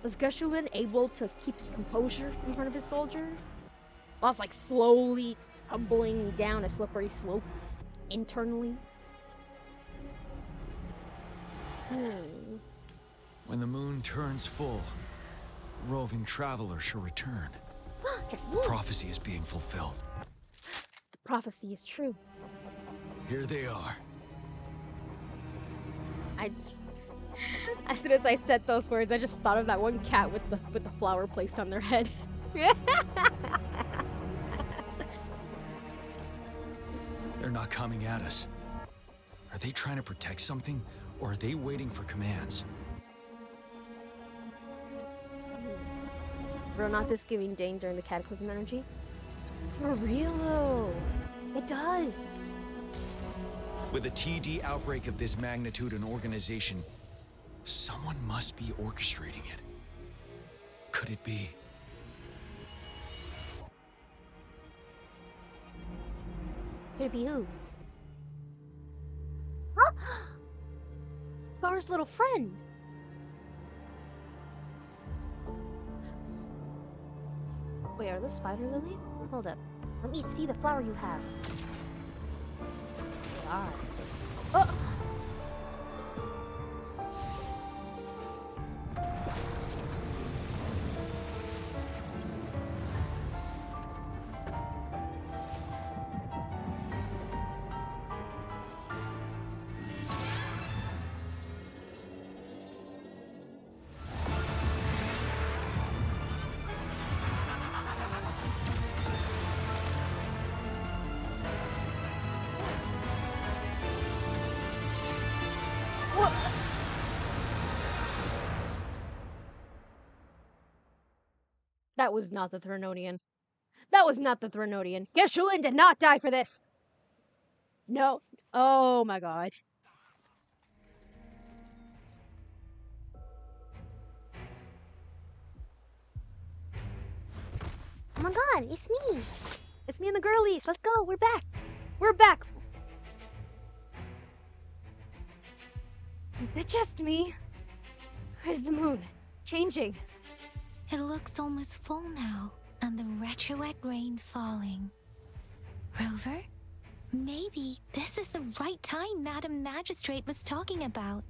Was Geshu-Lin able to keep his composure in front of his soldiers? While it's like slowly tumbling down a slippery slope internally? When the moon turns full, a roving traveler shall return. The prophecy is being fulfilled. The prophecy is true. Here they are. As soon as I said those words, I just thought of that one cat with the flower placed on their head. They're not coming at us. Are they trying to protect something, or are they waiting for commands? Bro, not this giving Dane during the Cataclysm energy? For real though. It does. With a TD outbreak of this magnitude and organization, someone must be orchestrating it. Could it be? Could it be who? Huh? Scar's little friend. Wait, are those spider lilies? Hold up. Let me see the flower you have. They are. Oh! That was not the Threnodian. That was not the Threnodian. Geshu-Lin did not die for this. No. Oh my god. Oh my god, it's me. It's me and the girlies. Let's go. We're back. We're back. Is it just me? Where's the moon? Changing. It looks almost full now, and the retroact rain falling. Rover? Maybe this is the right time Madam Magistrate was talking about.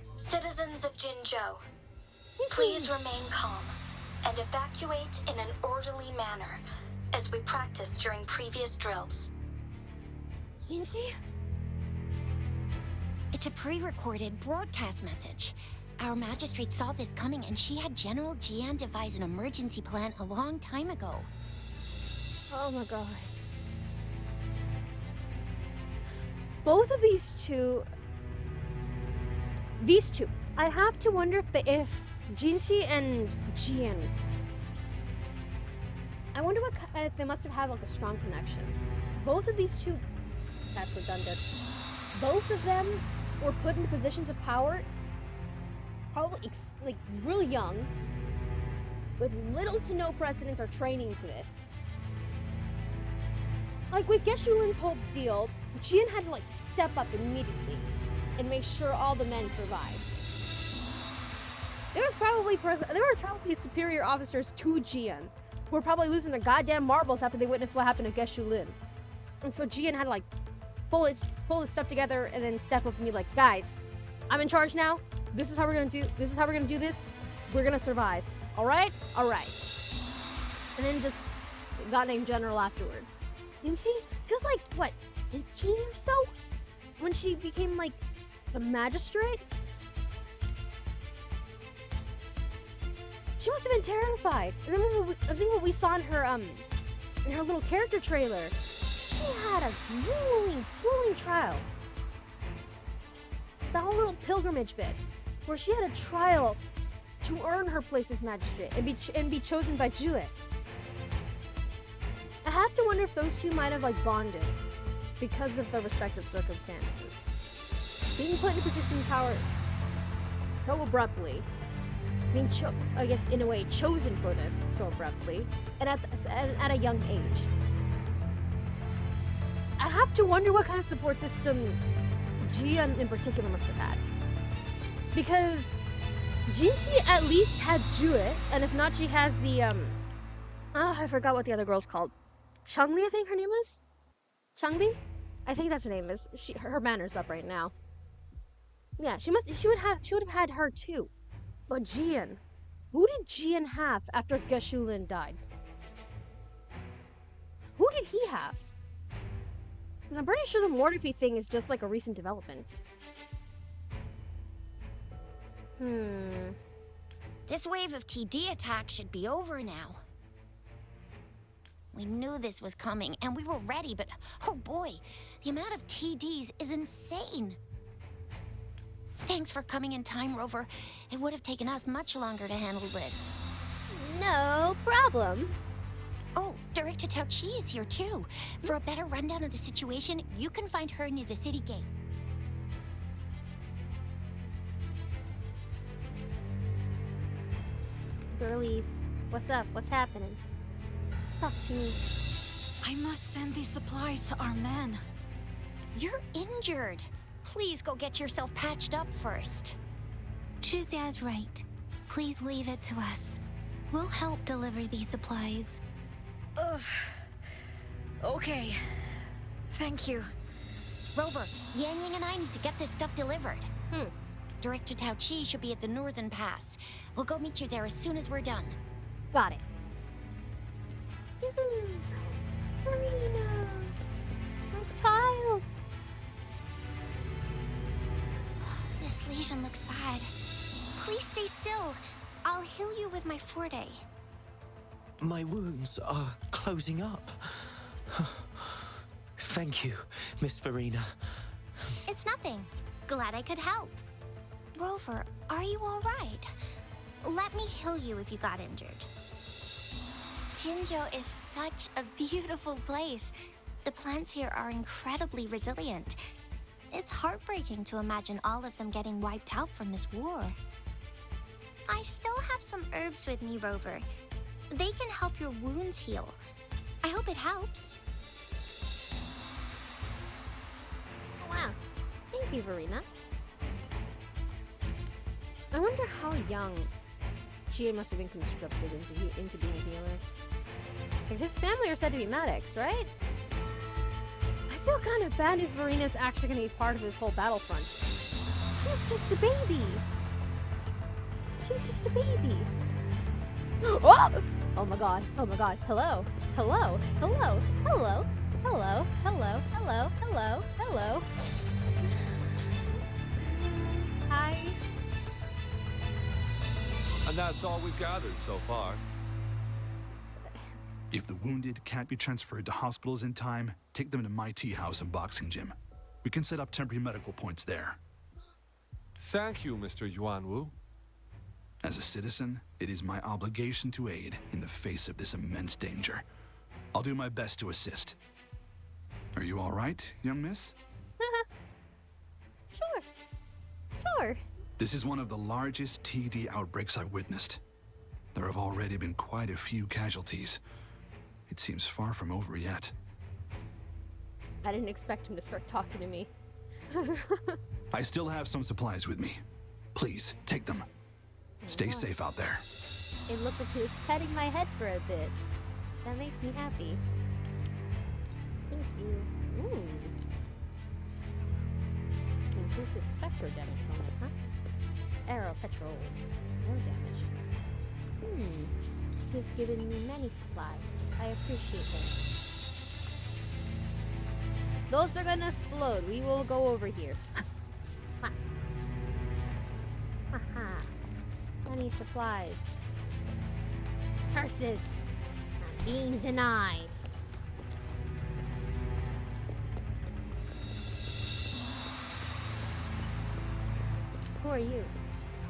Citizens of Jinzhou, please remain calm and evacuate in an orderly manner as we practiced during previous drills. Jinxie? It's a pre-recorded broadcast message. Our magistrate saw this coming and she had General Jiyan devise an emergency plan a long time ago. Oh my god. Both of these two, I have to wonder if Jinxie and Jiyan, I wonder if they must have had like a strong connection. Both of these two, that's redundant. Both of them were put into positions of power, probably like really young, with little to no precedence or training to this. Like with Geshu-Lin's whole deal, Jiyan had to like step up immediately and make sure all the men survived. There were probably superior officers to Jiyan who were probably losing their goddamn marbles after they witnessed what happened to Geshu-Lin. And so Jiyan had to like pull his stuff together and then step up and be like, guys, I'm in charge now. This is how we're gonna do this. We're gonna survive. Alright? Alright. And then just got named General afterwards. You see? She was like, what, 15 or so? When she became like the magistrate? She must have been terrified. I think what we saw in her little character trailer, she had a grueling trial. The whole little pilgrimage bit, where she had a trial to earn her place as magistrate and be chosen by Jiyan. I have to wonder if those two might have like bonded because of their respective circumstances. Being put in a position of power so abruptly, being I guess in a way chosen for this so abruptly, and at a young age. I have to wonder what kind of support system Jiyan in particular must have had. Because Jinxie at least had Jiyan, and if not, she has the I forgot what the other girl's called. Changli, I think her name is? Changli? I think that's her name is. Her banner's up right now. Yeah, she would have had her too. But Jiyan, who did Jiyan have after Geshu-Lin died? Who did he have? Because I'm pretty sure the Mortepi thing is just like a recent development. This wave of TD attacks should be over now. We knew this was coming, and we were ready, but oh boy, the amount of TDs is insane. Thanks for coming in time, Rover. It would have taken us much longer to handle this. No problem. Oh, Director Tao Chi is here too. For a better rundown of the situation, you can find her near the city gate. Girlies, what's up? What's happening? Talk to me. I must send these supplies to our men. You're injured. Please go get yourself patched up first. Shizuya's right. Please leave it to us. We'll help deliver these supplies. Ugh. Okay. Thank you. Rover, Yangyang and I need to get this stuff delivered. Director Tao Chi should be at the Northern Pass. We'll go meet you there as soon as we're done. Got it. Marina! My child! This lesion looks bad. Please stay still. I'll heal you with my forte. My wounds are closing up. Thank you, Miss Verena. It's nothing. Glad I could help. Rover, are you all right? Let me heal you if you got injured. Jinzhou is such a beautiful place. The plants here are incredibly resilient. It's heartbreaking to imagine all of them getting wiped out from this war. I still have some herbs with me, Rover. They can help your wounds heal. I hope it helps. Wow. Thank you, Verena. I wonder how young Jiyan must have been constructed into being a healer. Like, his family are said to be medics, right? I feel kind of bad if Verena's actually going to be part of this whole battlefront. She's just a baby. She's just a baby. Oh! Oh my god. Oh my god. Hello. Hello. Hello. Hello. Hello. Hello. Hello. Hello. Hello. Hi. And that's all we've gathered so far. If the wounded can't be transferred to hospitals in time, take them to my tea house and boxing gym. We can set up temporary medical points there. Thank you, Mr. Yuanwu. As a citizen, it is my obligation to aid in the face of this immense danger. I'll do my best to assist. Are you all right, young miss? Sure. Sure. This is one of the largest TD outbreaks I've witnessed. There have already been quite a few casualties. It seems far from over yet. I didn't expect him to start talking to me. I still have some supplies with me. Please, take them. Stay safe out there. It looked like he was petting my head for a bit. That makes me happy. Thank you. Ooh. Inclusive spectral damage bonus, huh? Arrow petrol. No damage. He's given me many supplies. I appreciate it. Those are gonna explode. We will go over here. Ha. Haha. Many supplies. Curses. I'm being denied. Who are you?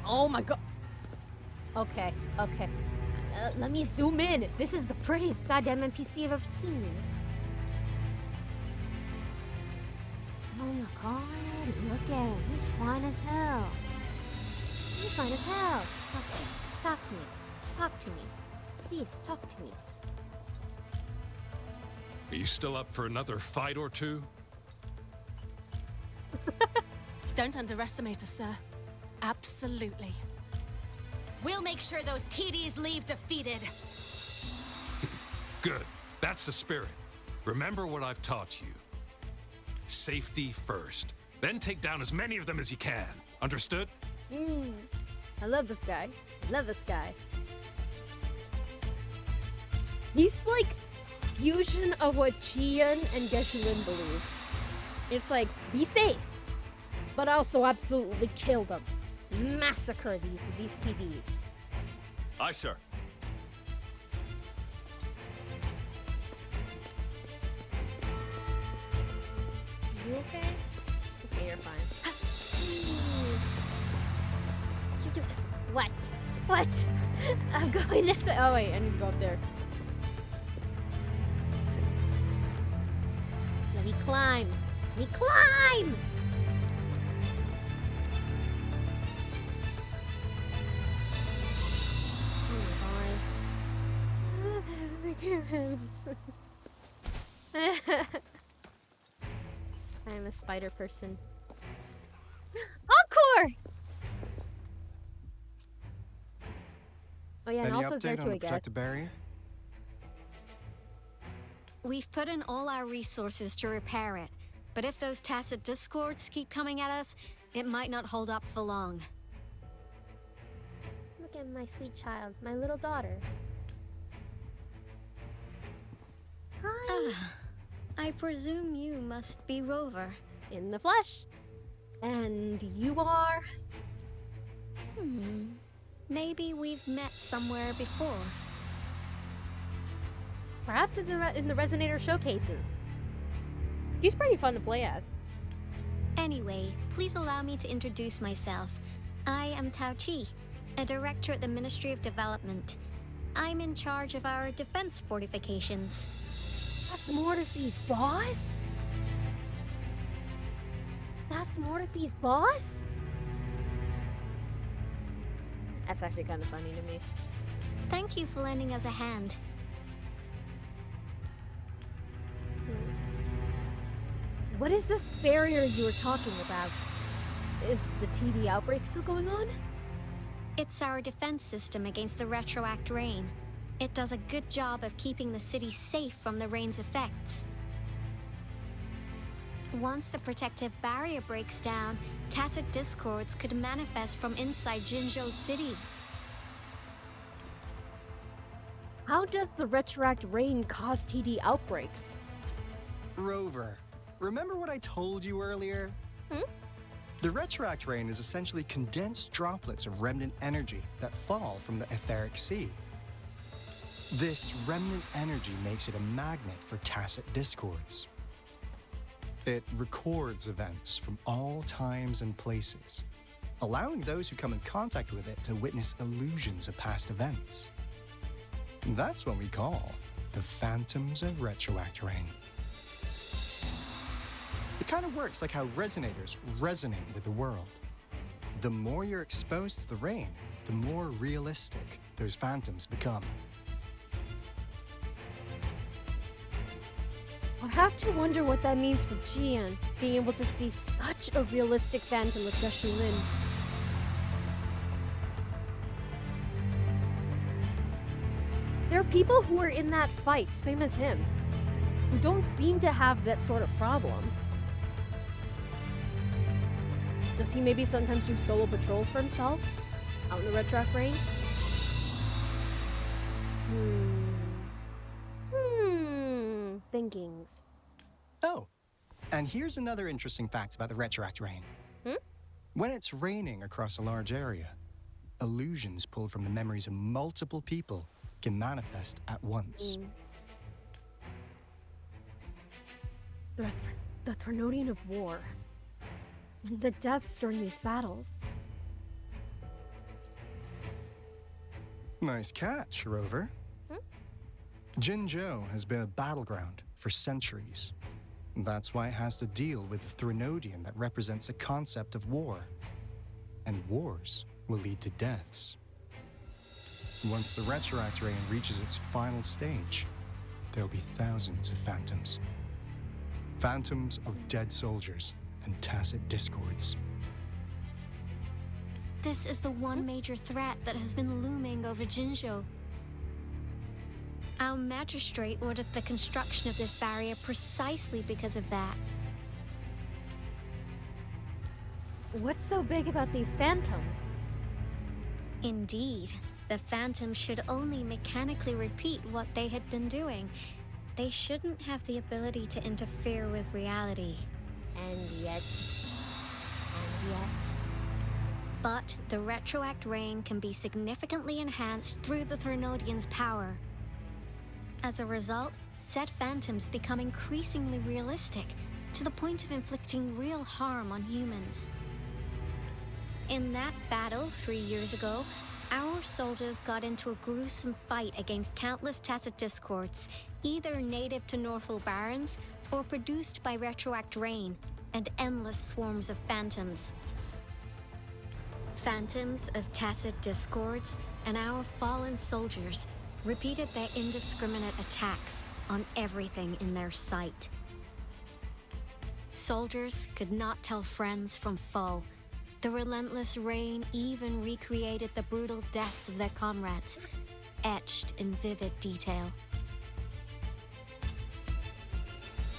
Oh my god. Okay, okay. Let me zoom in. This is the prettiest goddamn NPC I've ever seen. Oh my god, look at him. He's fine as hell. He's fine as hell. Talk to me. Talk to me. Please, talk to me. Are you still up for another fight or two? Don't underestimate us, sir. Absolutely. We'll make sure those TDs leave defeated. Good. That's the spirit. Remember what I've taught you. Safety first. Then take down as many of them as you can. Understood? I love this guy. I love this guy. He's like fusion of what Jiyan and Geshu-Lin believe. It's like, be safe, but also absolutely kill them. Massacre these TVs. Aye, sir. You okay? Okay, you're fine. What? What? I'm going this way. Oh wait, I need to go up there. climb. Me climb! Oh my god. I'm a spider person. Encore! Oh yeah, and Any also update on the I guess. protective barrier? We've put in all our resources to repair it, but if those tacit discords keep coming at us, it might not hold up for long. Look at my sweet child, my little daughter. Hi! I presume you must be Rover. In the flesh. And you are? Maybe we've met somewhere before. Perhaps in the Resonator showcases. He's pretty fun to play as. Anyway, please allow me to introduce myself. I am Tao Chi, a director at the Ministry of Development. I'm in charge of our defense fortifications. That's Mortefi's boss? That's Mortefi's boss? That's actually kind of funny to me. Thank you for lending us a hand. What is this barrier you were talking about? Is the TD outbreak still going on? It's our defense system against the retroact rain. It does a good job of keeping the city safe from the rain's effects. Once the protective barrier breaks down, tacit discords could manifest from inside Jinzhou City. How does the retroact rain cause TD outbreaks? Rover, remember what I told you earlier? The retroact rain is essentially condensed droplets of remnant energy that fall from the etheric sea. This remnant energy makes it a magnet for tacit discords. It records events from all times and places, allowing those who come in contact with it to witness illusions of past events. That's what we call the phantoms of retroact rain. It kind of works like how resonators resonate with the world. The more you're exposed to the rain, the more realistic those phantoms become. I have to wonder what that means for Jiyan, being able to see such a realistic phantom with Geshu Lin. There are people who are in that fight, same as him, who don't seem to have that sort of problem. Does he maybe sometimes do solo patrols for himself? Out in the retroact rain? Thinkings. Oh, and here's another interesting fact about the retroact rain. When it's raining across a large area, illusions pulled from the memories of multiple people can manifest at once. The Trinodian of War. And the deaths during these battles. Nice catch, Rover. Jinzhou has been a battleground for centuries. That's why it has to deal with the Trinodian that represents the concept of war. And wars will lead to deaths. Once the retroact rain reaches its final stage, there'll be thousands of phantoms. Phantoms of dead soldiers and tacit discords. This is the one major threat that has been looming over Jinzhou. Our magistrate ordered the construction of this barrier precisely because of that. What's so big about these phantoms? Indeed, the phantoms should only mechanically repeat what they had been doing. They shouldn't have the ability to interfere with reality. And yet... But the retroact rain can be significantly enhanced through the Trinodian's power. As a result, said phantoms become increasingly realistic, to the point of inflicting real harm on humans. In that battle 3 years ago, our soldiers got into a gruesome fight against countless tacit discords, either native to Northwell Barrens or produced by retroact rain and endless swarms of phantoms. Phantoms of tacit discords and our fallen soldiers repeated their indiscriminate attacks on everything in their sight. Soldiers could not tell friends from foe. The relentless rain even recreated the brutal deaths of their comrades, etched in vivid detail.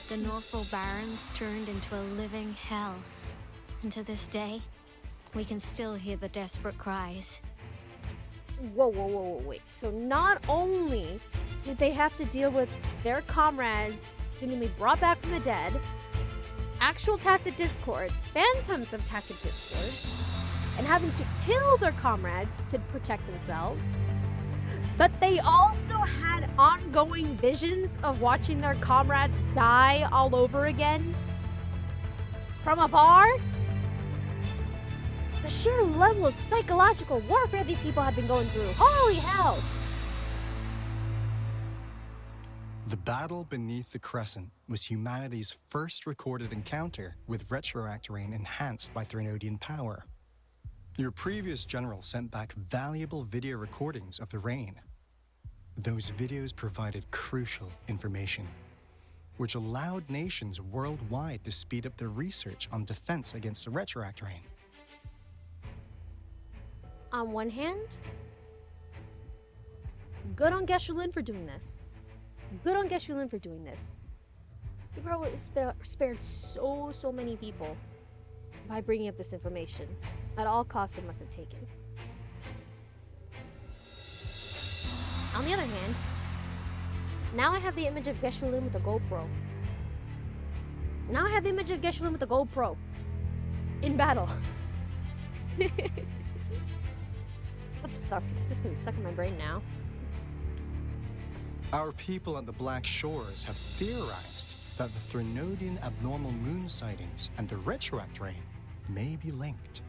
The Norfolk Barrens turned into a living hell, and to this day, we can still hear the desperate cries. Whoa, wait. So not only did they have to deal with their comrades seemingly brought back from the dead, actual tacit discord, phantoms of tacit discord, and having to kill their comrades to protect themselves, but they also had ongoing visions of watching their comrades die all over again from afar. The sheer level of psychological warfare these people have been going through. Holy hell! The battle beneath the Crescent was humanity's first recorded encounter with retroact rain enhanced by Threnodian power. Your previous general sent back valuable video recordings of the rain. Those videos provided crucial information, which allowed nations worldwide to speed up their research on defense against the retroact rain. On one hand, good on Geshu-Lin for doing this. Good on Geshu-Lin for doing this. He probably spared so many people by bringing up this information. At all costs, it must have taken. On the other hand, now I have the image of Geshu-Lin with a GoPro. Now I have the image of Geshu-Lin with a GoPro in battle. Sorry, it's just gonna be stuck in my brain now. Our people at the Black Shores have theorized that the Threnodian abnormal moon sightings and the retroact rain may be linked.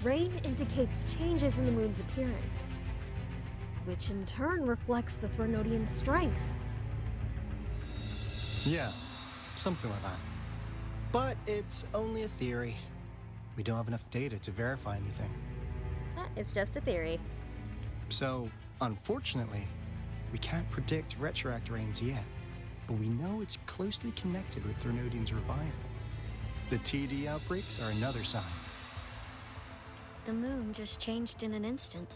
Rain indicates changes in the moon's appearance, which in turn reflects the Threnodian strength. Yeah, something like that. But it's only a theory. We don't have enough data to verify anything. It's just a theory. So, unfortunately, we can't predict retroact rains yet, but we know it's closely connected with Threnodian's revival. The TD outbreaks are another sign. The moon just changed in an instant.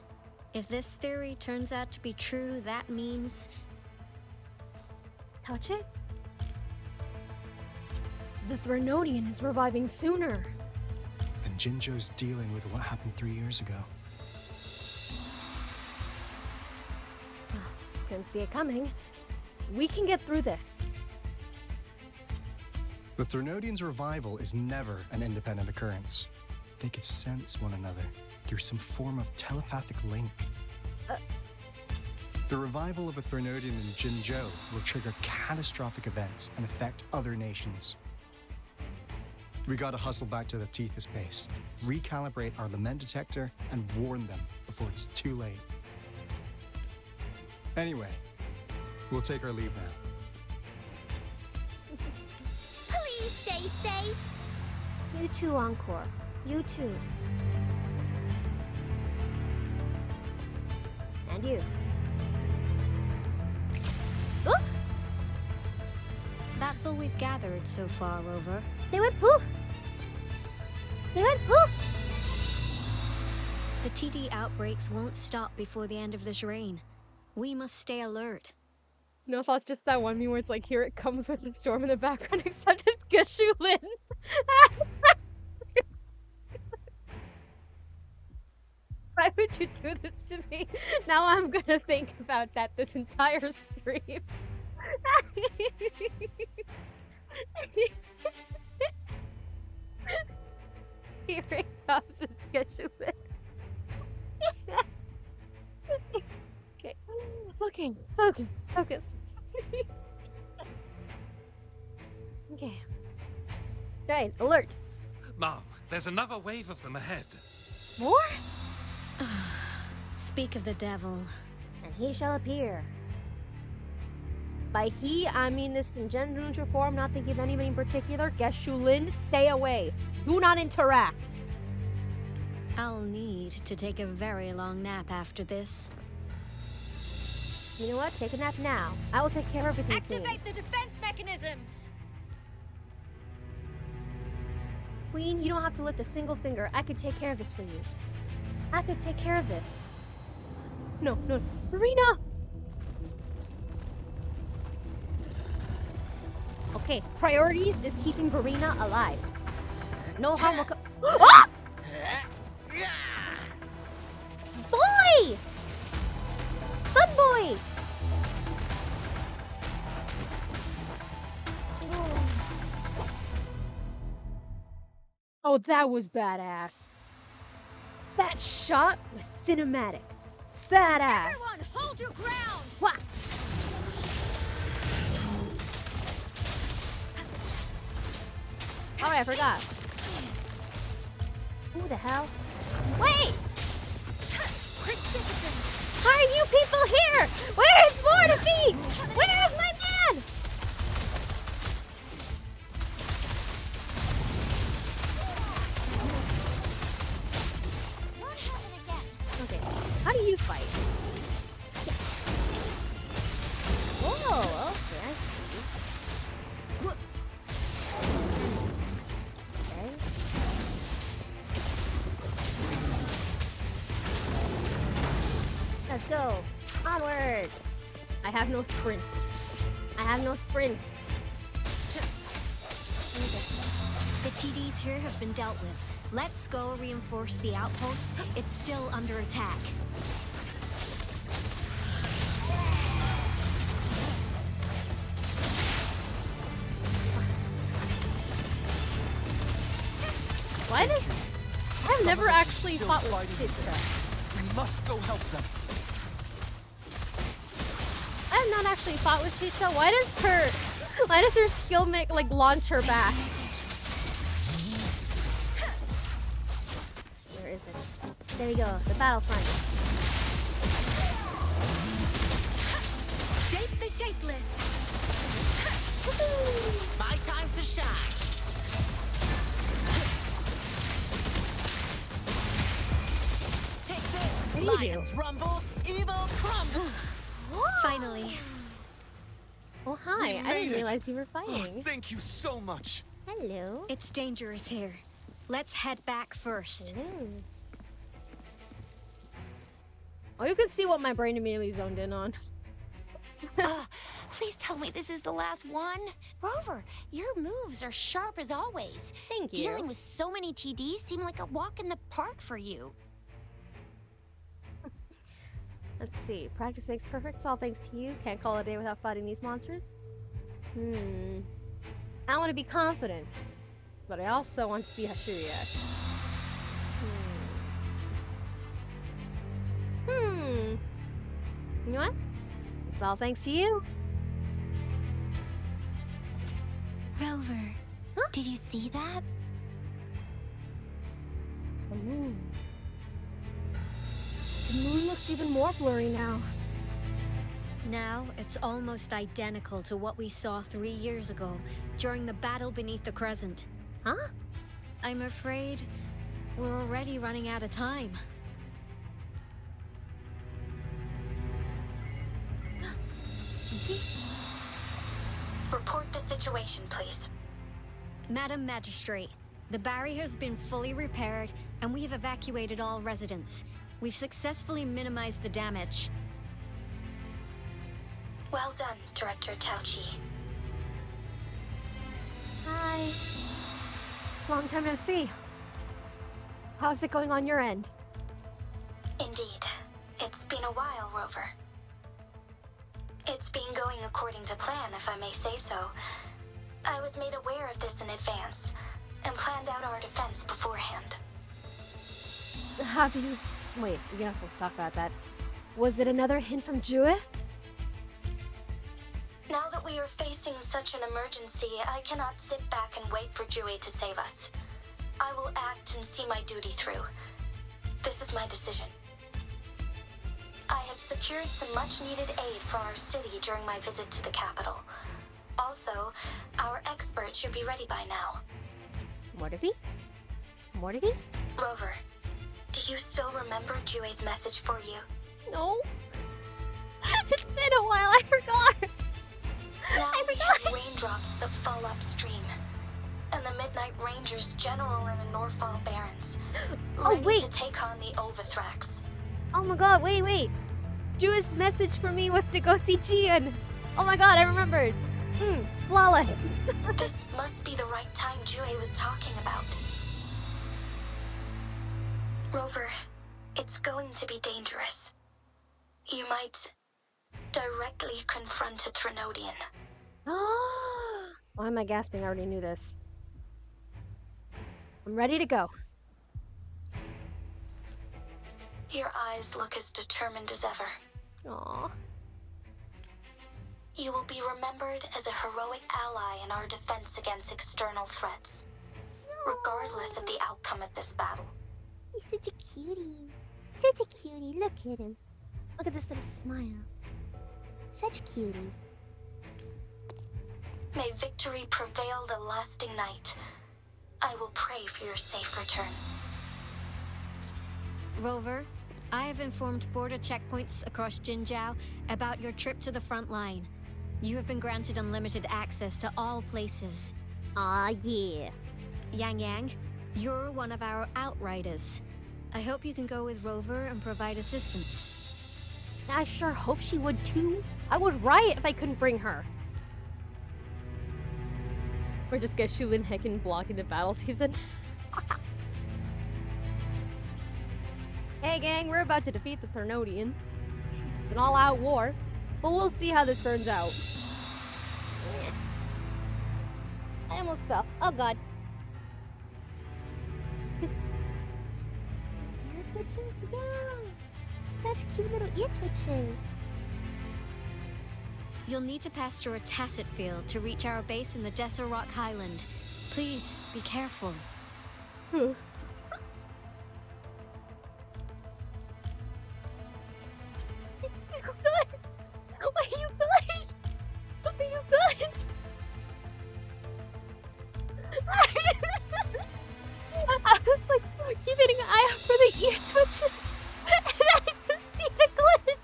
If this theory turns out to be true, that means... Touch it? The Threnodian is reviving sooner. And Jinzhou's dealing with what happened 3 years ago. Couldn't see it coming. We can get through this. The Threnodian's revival is never an independent occurrence. They could sense one another through some form of telepathic link. The revival of a Threnodian in Jinzhou will trigger catastrophic events and affect other nations. We gotta hustle back to the Tethys base, recalibrate our lament detector, and warn them before it's too late. Anyway, we'll take our leave now. Please stay safe! You too, Encore. You too. And you. Oop! That's all we've gathered so far, Rover. They went poof! They went poof! The TD outbreaks won't stop before the end of this rain. We must stay alert. No, if it's just that one meme where it's like, here it comes with the storm in the background, except it's Geshu-Lin. Why would you do this to me? Now I'm gonna think about that this entire stream. Here it comes, it's Geshu-Lin. Okay, looking, focus. Okay. Right, alert. Mom, there's another wave of them ahead. More? Speak of the devil. And he shall appear. By he, I mean this in gender neutral form, not thinking of anybody in particular. Geshulin, stay away. Do not interact. I'll need to take a very long nap after this. You know what? Take a nap now. I will take care of everything. Activate the defense mechanisms! Queen, you don't have to lift a single finger. I could take care of this for you. I could take care of this. No, no. Marina! Okay, priorities is keeping Verena alive. No harm will come. Ah! Boy! Sun boy! Oh, that was badass. That shot was cinematic. Badass. Everyone, hold your ground! What? Alright, I forgot. Who the hell? Wait! How are you people here? Where is more to feed? Where is my man? What happened again? Okay, how do you fight? Yeah. Oh, okay, I see. Okay. Let's go. Onward. I have no sprint. I have no sprint. The TDs here have been dealt with. Let's go reinforce the outpost. It's still under attack. Why does... I've never actually fought with Chisha. We must go help them. I have not actually fought with Chisha. Why does her skill make, like, launch her back? Where is it? There we go, the battlefront. Shape the shapeless! My time to shine. Take this, lions rumble, evil crumble. Finally. Oh, hi. I didn't realize you were fighting. Oh, thank you so much. Hello. It's dangerous here. Let's head back first. Hello. Oh, you can see what my brain immediately zoned in on. Please tell me this is the last one. Rover, your moves are sharp as always. Thank you. Dealing with so many TDs seemed like a walk in the park for you. Let's see. Practice makes perfect. It's all thanks to you. Can't call a day without fighting these monsters. I want to be confident, but I also want to see how she reacts. You know what? It's all thanks to you. Rover, huh? Did you see that? The moon. The moon looks even more blurry now. Now, it's almost identical to what we saw 3 years ago, during the battle beneath the Crescent. Huh? I'm afraid we're already running out of time. Report the situation, please. Madam Magistrate, the barrier has been fully repaired, and we have evacuated all residents. We've successfully minimized the damage. Well done, Director Tauchi. Hi. Long time no see. How's it going on your end? Indeed. It's been a while, Rover. It's been going according to plan, if I may say so. I was made aware of this in advance, and planned out our defense beforehand. Have you... Wait, you're not supposed to talk about that. Was it another hint from Jue? Now that we are facing such an emergency, I cannot sit back and wait for Jue to save us. I will act and see my duty through. This is my decision. I have secured some much-needed aid for our city during my visit to the capital. Also, our expert should be ready by now. Mortivi? Mortivi? Rover, do you still remember Jue's message for you? No. It's been a while, I forgot. Now we have raindrops that fall upstream. And the Midnight Rangers General and the Norfall Barons. Ready to take on the Overthrax. Oh my god, wait. Jue's message for me was to go see Jiyan. Oh my god, I remembered. Flawless. This must be the right time Jue was talking about. Rover, it's going to be dangerous. You might directly confront a Trinodian. Why am I gasping? I already knew this. I'm ready to go. Your eyes look as determined as ever. Aww. You will be remembered as a heroic ally in our defense against external threats, regardless of the outcome of this battle. He's such a cutie. Such a cutie. Look at him. Look at this little smile. Such a cutie. May victory prevail the lasting night. I will pray for your safe return. Rover, I have informed border checkpoints across Jinjiao about your trip to the front line. You have been granted unlimited access to all places. Aw, yeah. Yangyang, you're one of our outriders. I hope you can go with Rover and provide assistance. I sure hope she would too. I would riot if I couldn't bring her. Or just get Shulin Hecken blocking the battle season. Hey gang, we're about to defeat the Trinodian. It's an all-out war, but we'll see how this turns out. I almost fell. Oh god. Ear twitches? Yeah! Such cute little ear twitches. You'll need to pass through a tacet field to reach our base in the Desert Rock Highland. Please, be careful. Hmm. Are you good? Are you good? I was like keeping an eye out for the ear twitches, and I just see a glitch.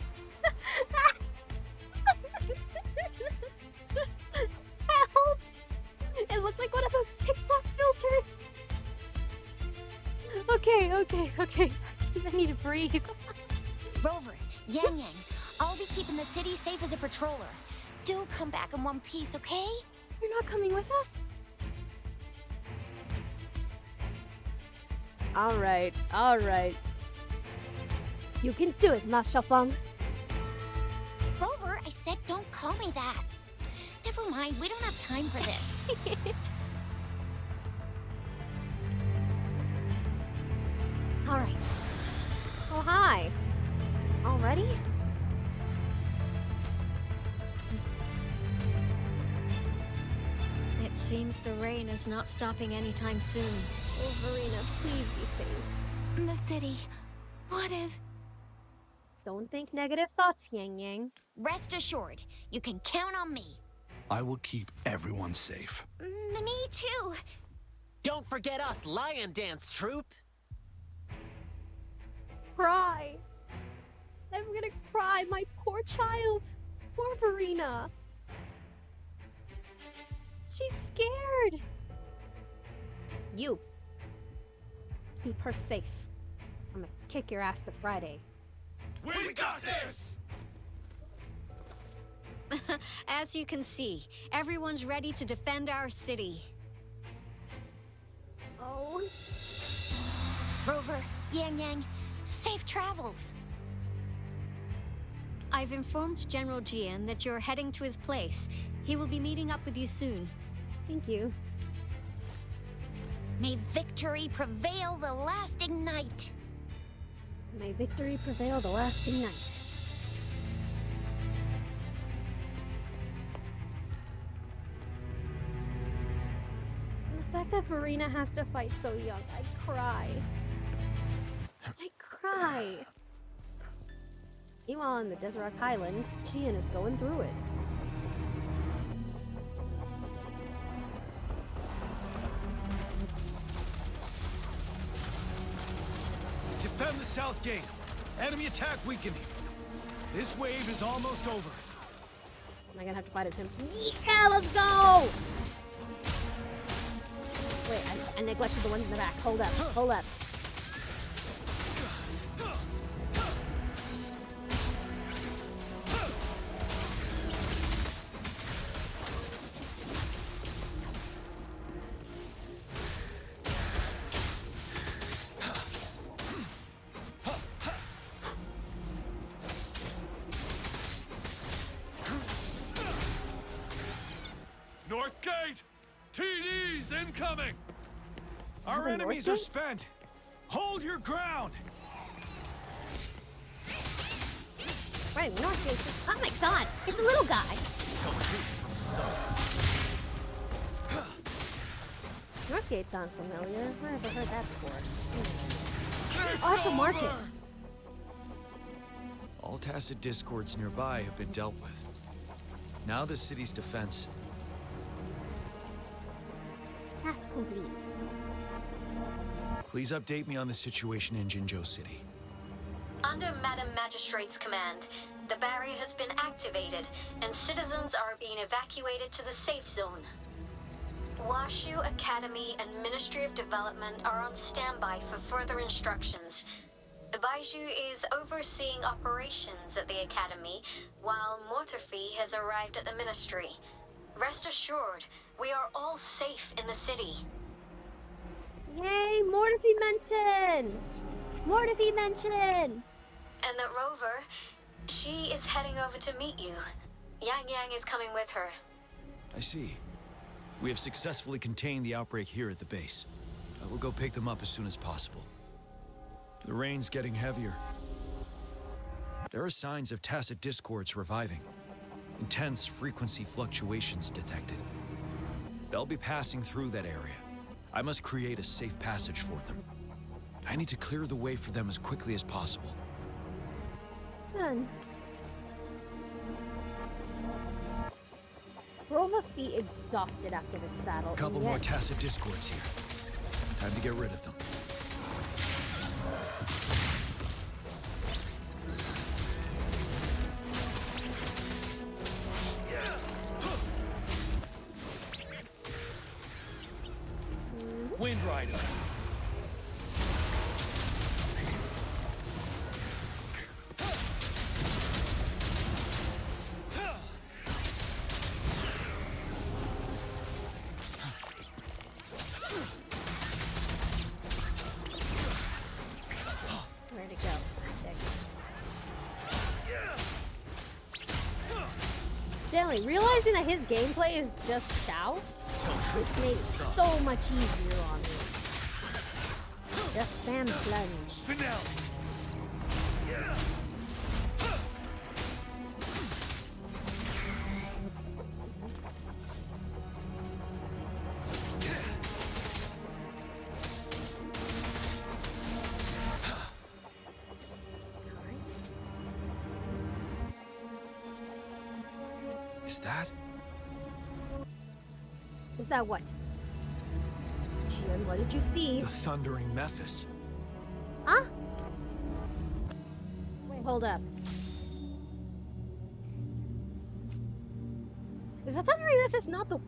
Help! It looked like one of those TikTok filters. Okay. I need to breathe. Rover, Yangyang, I'll be keeping the city safe as a patroller. Do come back in one piece, okay? You're not coming with us? Alright. You can do it, Ma Xiaofeng. Rover, I said don't call me that. Never mind, we don't have time for this. Alright. Oh, hi. Already? It seems the rain is not stopping anytime soon. Oh, Verena, please be safe. The city. What if... Don't think negative thoughts, Yangyang. Rest assured, you can count on me. I will keep everyone safe. Me too. Don't forget us, Lion Dance Troupe. Cry. I'm gonna cry, my poor child. Poor Verena. She's scared. You. Keep her safe. I'm gonna kick your ass to Friday. We got this! As you can see, everyone's ready to defend our city. Oh. Rover, Yangyang, safe travels. I've informed General Jiyan that you're heading to his place. He will be meeting up with you soon. Thank you. May victory prevail the lasting night. May victory prevail the lasting night. And the fact that Verena has to fight so young, I cry. I cry. Meanwhile, on the Desert Highland, Jiyan is going through it. Defend the south gate. Enemy attack weakening. This wave is almost over. Am I gonna have to fight as him? Yeah, let's go! Wait, I neglected the ones in the back. Hold up, hold up. North Gate! TDs incoming! Our enemies are spent. Hold your ground. Right, North Gate. Oh my god, it's a little guy. North Gate sounds familiar. Where have I heard that before? Oh, that's a market. All tacit discords nearby have been dealt with. Now the city's defense. Task complete. Please update me on the situation in Jinzhou City. Under Madam Magistrate's command, the barrier has been activated, and citizens are being evacuated to the safe zone. Washu Academy and Ministry of Development are on standby for further instructions. Baiju is overseeing operations at the Academy, while Mortarfi has arrived at the Ministry. Rest assured, we are all safe in the city. Yay, Mortarfi mention! Mortarfi mention! And that Rover, she is heading over to meet you. Yangyang is coming with her. I see. We have successfully contained the outbreak here at the base. I will go pick them up as soon as possible. The rain's getting heavier. There are signs of tacit discords reviving. Intense frequency fluctuations detected. They'll be passing through that area. I must create a safe passage for them. I need to clear the way for them as quickly as possible. Done. Bro must be exhausted after this battle. A couple more tacit discords here. Time to get rid of them. Wind Rider. Where'd it go? Stanley, realizing that his gameplay is just Shao, it makes so much easier on me. Just spam plunge. Finale. Is that? Is that what? Jiyan, what did you see? The thundering Mephis. Huh? Wait, hold up. Is the thundering Mephis not the...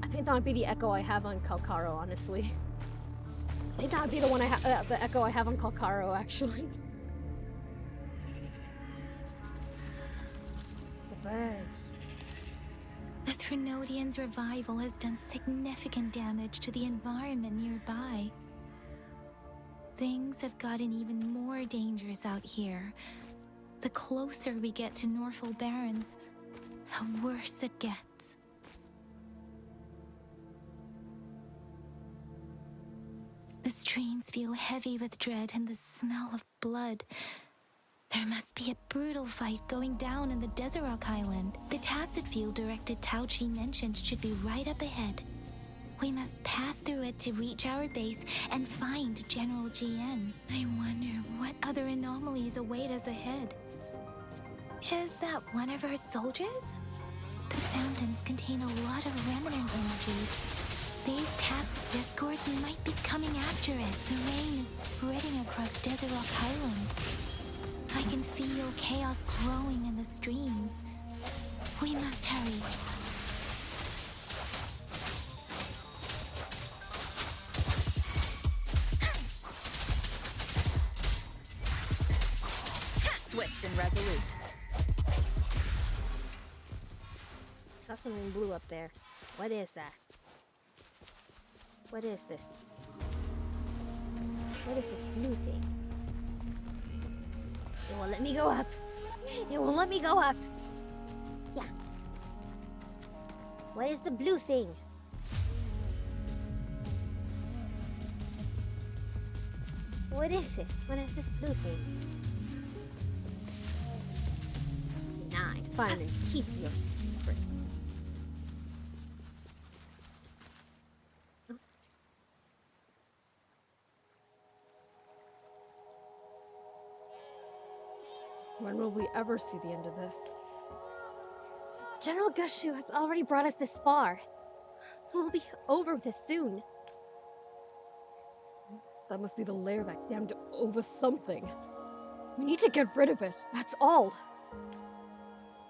I think that would be the echo I have on Kalkaro, honestly. I think that would be the one I have, the echo I have on Kalkaro, actually. The birds. The Threnodians' revival has done significant damage to the environment nearby. Things have gotten even more dangerous out here. The closer we get to Norfolk Barrens, the worse it gets. The streams feel heavy with dread and the smell of blood. There must be a brutal fight going down in the Desert Island. The tacit field director Tao Chi mentioned should be right up ahead. We must pass through it to reach our base and find General Jiyan. I wonder what other anomalies await us ahead. Is that one of our soldiers? The fountains contain a lot of remnant energy. These tacit discords might be coming after it. The rain is spreading across Desert Rock Highland. I can feel chaos growing in the streams. We must hurry. Swift and resolute. Saw something blue up there. What is that? What is this? What is this blue thing? It won't let me go up. It won't let me go up. Yeah. What is the blue thing? What is it? What is this blue thing? 9. Find and keep your secret. When will we ever see the end of this? General Gushu has already brought us this far. We'll be over this soon. That must be the lair that damned over something. We need to get rid of it, that's all.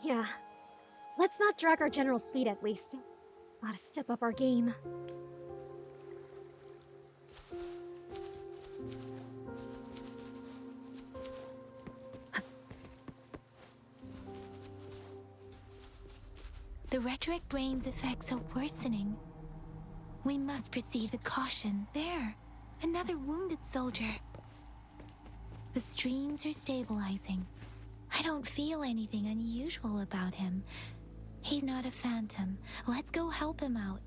Yeah. Let's not drag our general's feet at least. Gotta step up our game. The retroact rain's effects are worsening. We must proceed with caution. There, another wounded soldier. The streams are stabilizing. I don't feel anything unusual about him. He's not a phantom. Let's go help him out.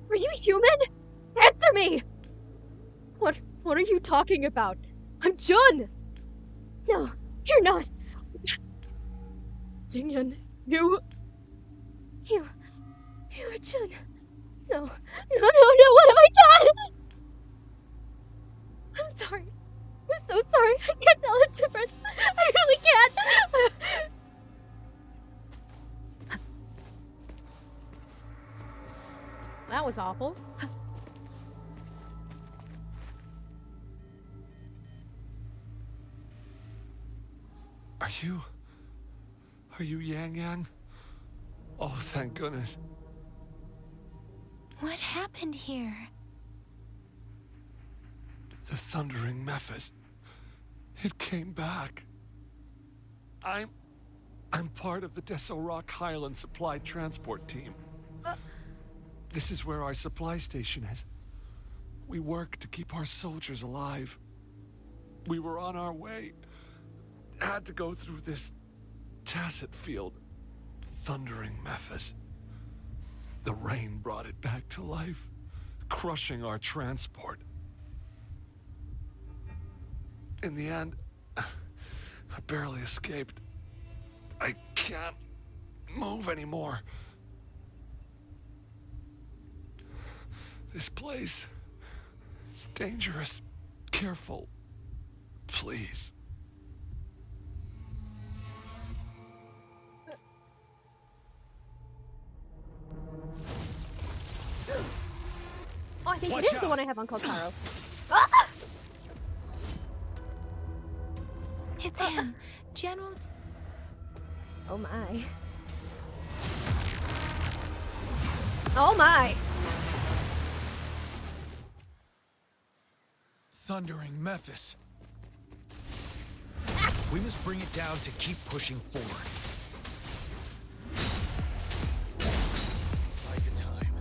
Are you human? Answer me! What are you talking about? I'm Jun! No, you're not! Jiyan, You are Jun. No, what have I done? I'm sorry. I'm so sorry. I can't tell the difference. I really can't. That was awful. Are you Yangyang? Oh, thank goodness. What happened here? The Thundering Mephis. It came back. I'm part of the Desert Rock Highland Supply Transport Team. This is where our supply station is. We work to keep our soldiers alive. We were on our way. Had to go through this tacit field. Thundering Mephis. The rain brought it back to life, crushing our transport. In the end, I barely escaped. I can't move anymore. This place is dangerous. Careful. Please. Oh, I think Watch it is out. the one I have on Kokaro. It's him, General. Oh my. Oh my. Thundering Mephis. We must bring it down to keep pushing forward. Like a time.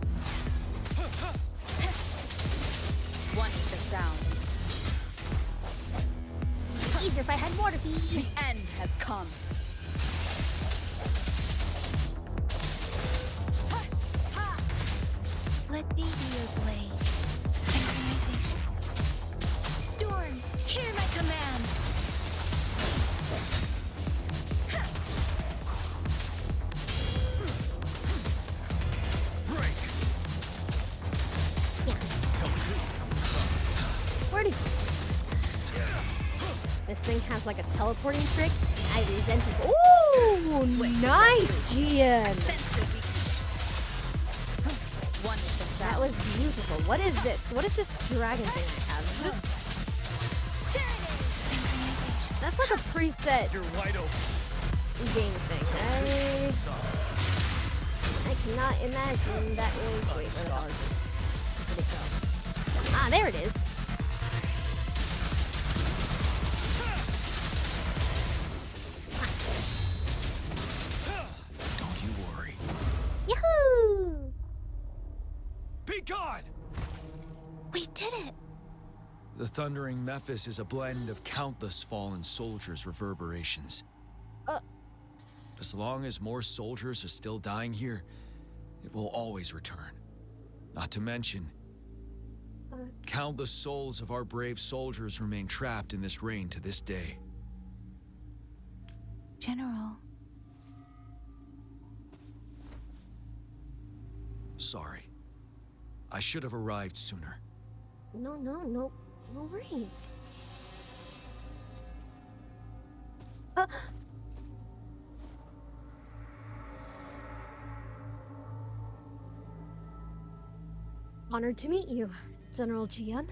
Watch the sounds. Easier if I had more to feed. The end has come. Let me be your blade. has like a teleporting trick. I resent it. Ooh, nice, Jiyan. That was beautiful. What is this? What is this dragon thing I have? Is this... That's like a preset. You're wide open. Game thing. I cannot imagine that is. Wait, where the hell is it? Where'd it go? Ah, there it is. Don't you worry. Yahoo! Be gone! We did it! The thundering Memphis is a blend of countless fallen soldiers' reverberations. As long as more soldiers are still dying here, it will always return. Not to mention, countless souls of our brave soldiers remain trapped in this rain to this day. General. Sorry. I should have arrived sooner. No worries. Honored to meet you, General Jiyan.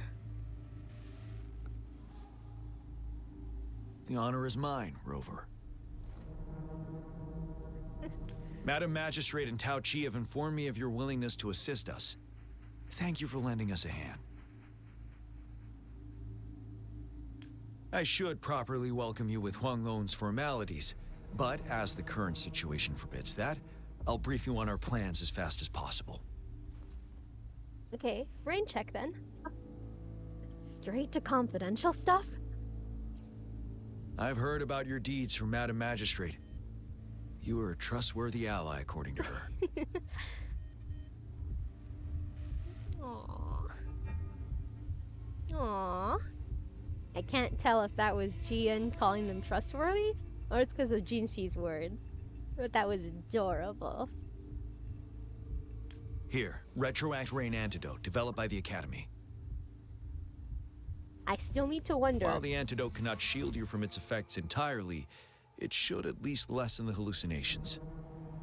The honor is mine, Rover. Madam Magistrate and Tao Chi have informed me of your willingness to assist us. Thank you for lending us a hand. I should properly welcome you with Huang Lon's formalities, but as the current situation forbids that, I'll brief you on our plans as fast as possible. Okay, brain check then. Straight to confidential stuff? I've heard about your deeds from Madam Magistrate. You are a trustworthy ally, according to her. Aww. Aww. I can't tell if that was Jiyan calling them trustworthy, or it's because of Jinxi's words. But that was adorable. Here, Retroact Rain Antidote, developed by the Academy. I still need to wonder. While the antidote cannot shield you from its effects entirely, it should at least lessen the hallucinations.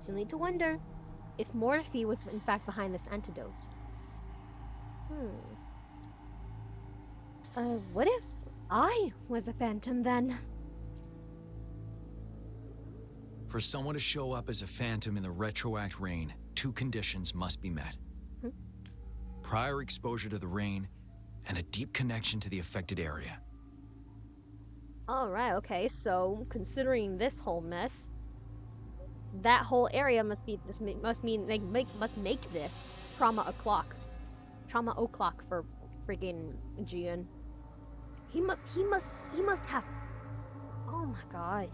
Still need to wonder if Morphe was in fact behind this antidote. What if I was a phantom then? For someone to show up as a phantom in the Retroact Rain, 2 conditions must be met. Prior exposure to the rain, and a deep connection to the affected area. Alright, okay, so considering this whole mess, that whole area must make this trauma o'clock. Trauma o'clock for freaking Jiyan. He must have. Oh my god.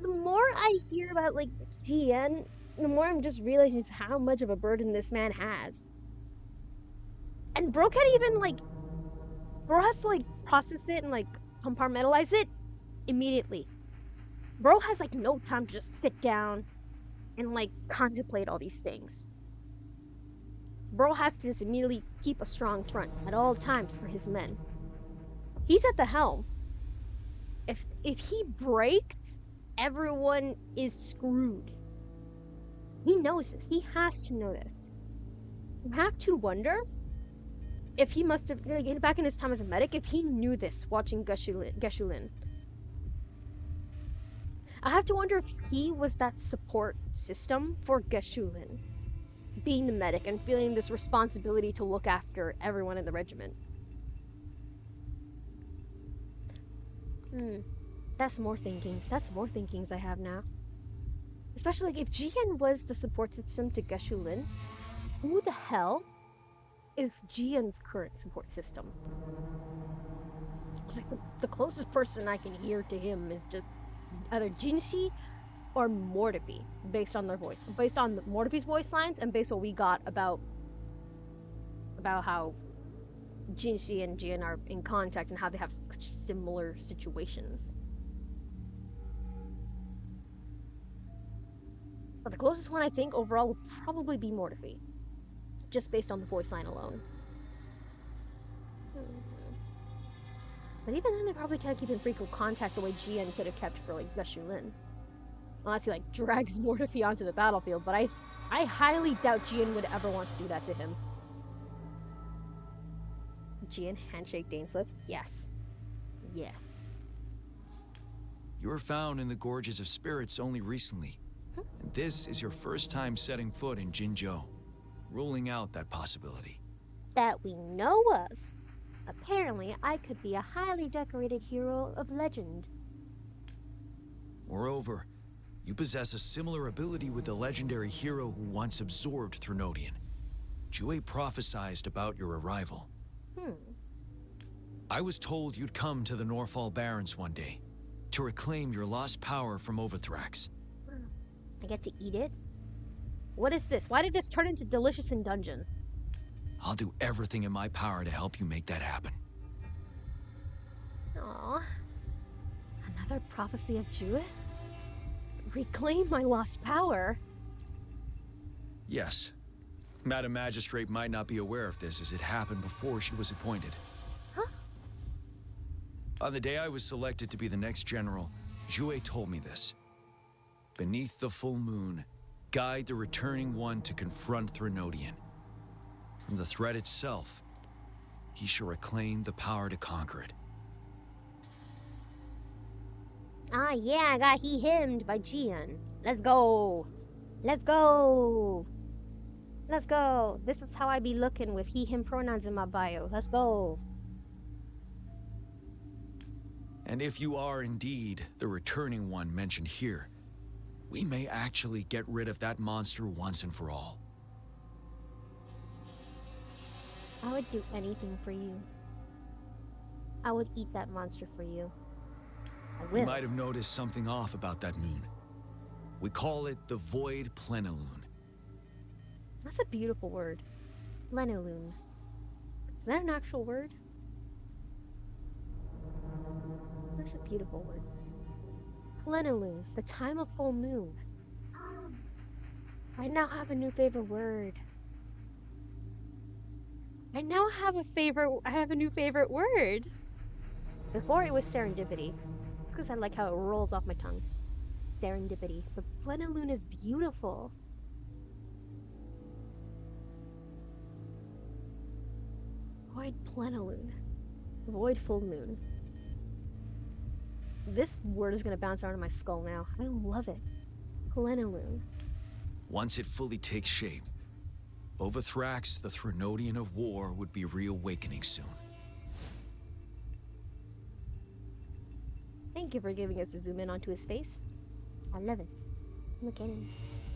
The more I hear about like Jiyan, the more I'm just realizing how much of a burden this man has. And bro can't even like, bro has to like process it and like compartmentalize it immediately. Bro has like no time to just sit down and like contemplate all these things. Bro has to just immediately keep a strong front at all times for his men. He's at the helm. If he breaks, everyone is screwed. He knows this. He has to know this. You have to wonder if he must have, like, back in his time as a medic, if he knew this watching Geshulin. I have to wonder if he was that support system for Geshulin, being the medic and feeling this responsibility to look after everyone in the regiment. That's more thinkings I have now. Especially like if Jiyan was the support system to Geshulin, who the hell is Jiyan's current support system? It's like the closest person I can hear to him is just either Jinxi or Mortepe, based on their voice. Based on Mortepe's voice lines and based on what we got about how Jinxi and Jiyan are in contact and how they have such similar situations. But the closest one I think overall would probably be Mortepe, just based on the voice line alone. But even then, they probably can't keep in frequent contact the way Jiyan could have kept for, like, Gushulin. Unless he, like, drags Mortefi onto the battlefield, but I highly doubt Jiyan would ever want to do that to him. Jiyan, handshake, Daneslip? Yes. Yeah. You were found in the Gorges of Spirits only recently, and this is your first time setting foot in Jinzhou, ruling out that possibility. That we know of. Apparently, I could be a highly decorated hero of legend. Moreover, you possess a similar ability with the legendary hero who once absorbed Threnodian. Jue prophesized about your arrival. I was told you'd come to the Norfall Barrens one day, to reclaim your lost power from Overthrax. I get to eat it? What is this? Why did this turn into Delicious in Dungeon? I'll do everything in my power to help you make that happen. Aww. Another prophecy of Jewett? Reclaim my lost power? Yes. Madam Magistrate might not be aware of this as it happened before she was appointed. Huh? On the day I was selected to be the next general, Jue told me this. Beneath the full moon, guide the returning one to confront Threnodian. From the threat itself, he shall reclaim the power to conquer it. Ah, yeah, I got he-himmed by Jiyan. Let's go. Let's go. Let's go. This is how I be looking with he-him pronouns in my bio. Let's go. And if you are indeed the returning one mentioned here, we may actually get rid of that monster once and for all. I would do anything for you. I would eat that monster for you. I will. You might have noticed something off about that moon. We call it the Void Plenilune. That's a beautiful word. Plenilune. Is that an actual word? That's a beautiful word. Plenilune, the time of full moon. I now have a new favorite word. I have a new favorite word. Before it was serendipity, because I like how it rolls off my tongue. Serendipity. But plenilune is beautiful. Void plenilune. Void full moon. This word is gonna bounce around in my skull now. I love it. Plenilune. Once it fully takes shape, Overthrax, the Threnodian of War, would be reawakening soon. Thank you for giving us a zoom in onto his face. I love it. Look at him.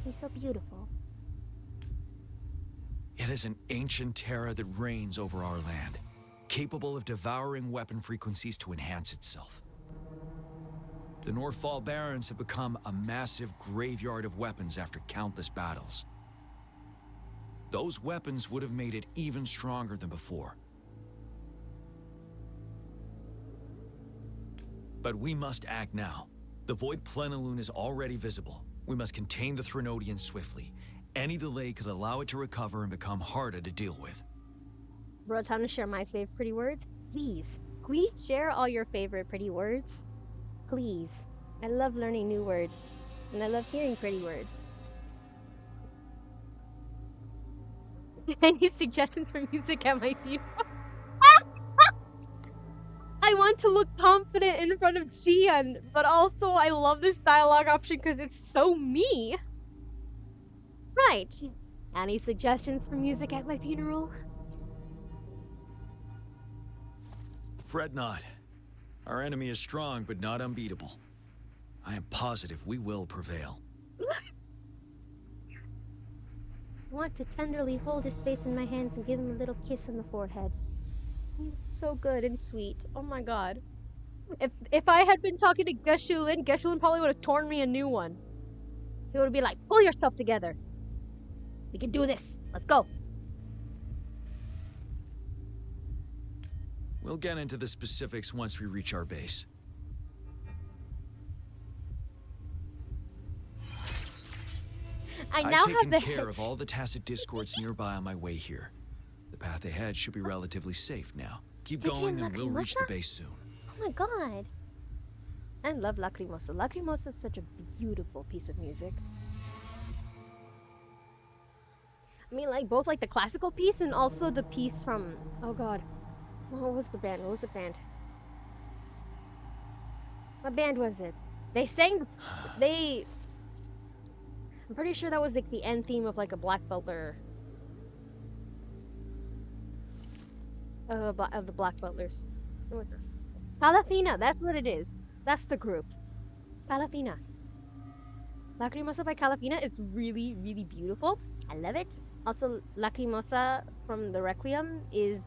He's so beautiful. It is an ancient terror that reigns over our land, capable of devouring weapon frequencies to enhance itself. The Norfall Barrens have become a massive graveyard of weapons after countless battles. Those weapons would have made it even stronger than before. But we must act now. The Void Plenilune is already visible. We must contain the Threnodian swiftly. Any delay could allow it to recover and become harder to deal with. Bro, time to share my favorite pretty words? Please share all your favorite pretty words. Please. I love learning new words. And I love hearing pretty words. Any suggestions for music at my funeral? I want to look confident in front of Jiyan, but also I love this dialogue option because it's so me. Right. Any suggestions for music at my funeral? Fret not. Our enemy is strong, but not unbeatable. I am positive we will prevail. I want to tenderly hold his face in my hands and give him a little kiss on the forehead. It's so good and sweet. Oh my god. If I had been talking to Gushulin probably would have torn me a new one. He would be like, pull yourself together. We can do this. Let's go. We'll get into the specifics once we reach our base. I've taken care of all the tacit discords nearby on my way here. The path ahead should be relatively safe now. Keep going and we'll reach the base soon. my god. I love Lacrimosa. Lacrimosa is such a beautiful piece of music. I mean, like, both, like, the classical piece and also the piece from... Oh, God. What was the band? What was the band? What band was it? They sang... They... I'm pretty sure that was, like, the end theme of, like, a Black Butler... of the Black Butlers. Calafina, that's what it is. That's the group. Calafina. Lacrimosa by Calafina is really, really beautiful. I love it. Also, Lacrimosa from the Requiem is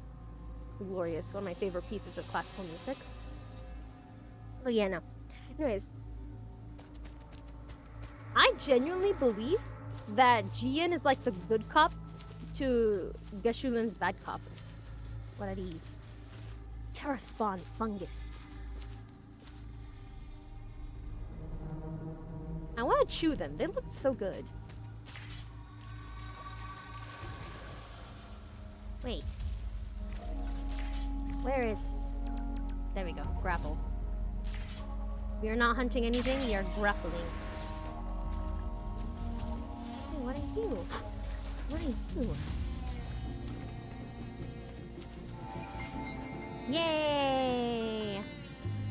glorious. One of my favorite pieces of classical music. Oh yeah, no. Anyways, I genuinely believe that Jiyan is like the good cop to Geshulin's bad cop. What are these? Terra spawn fungus. I want to chew them. They look so good. Wait. Where is... There we go. Grapple. We are not hunting anything. We are grappling. Hey, what are you? What are you? Yay!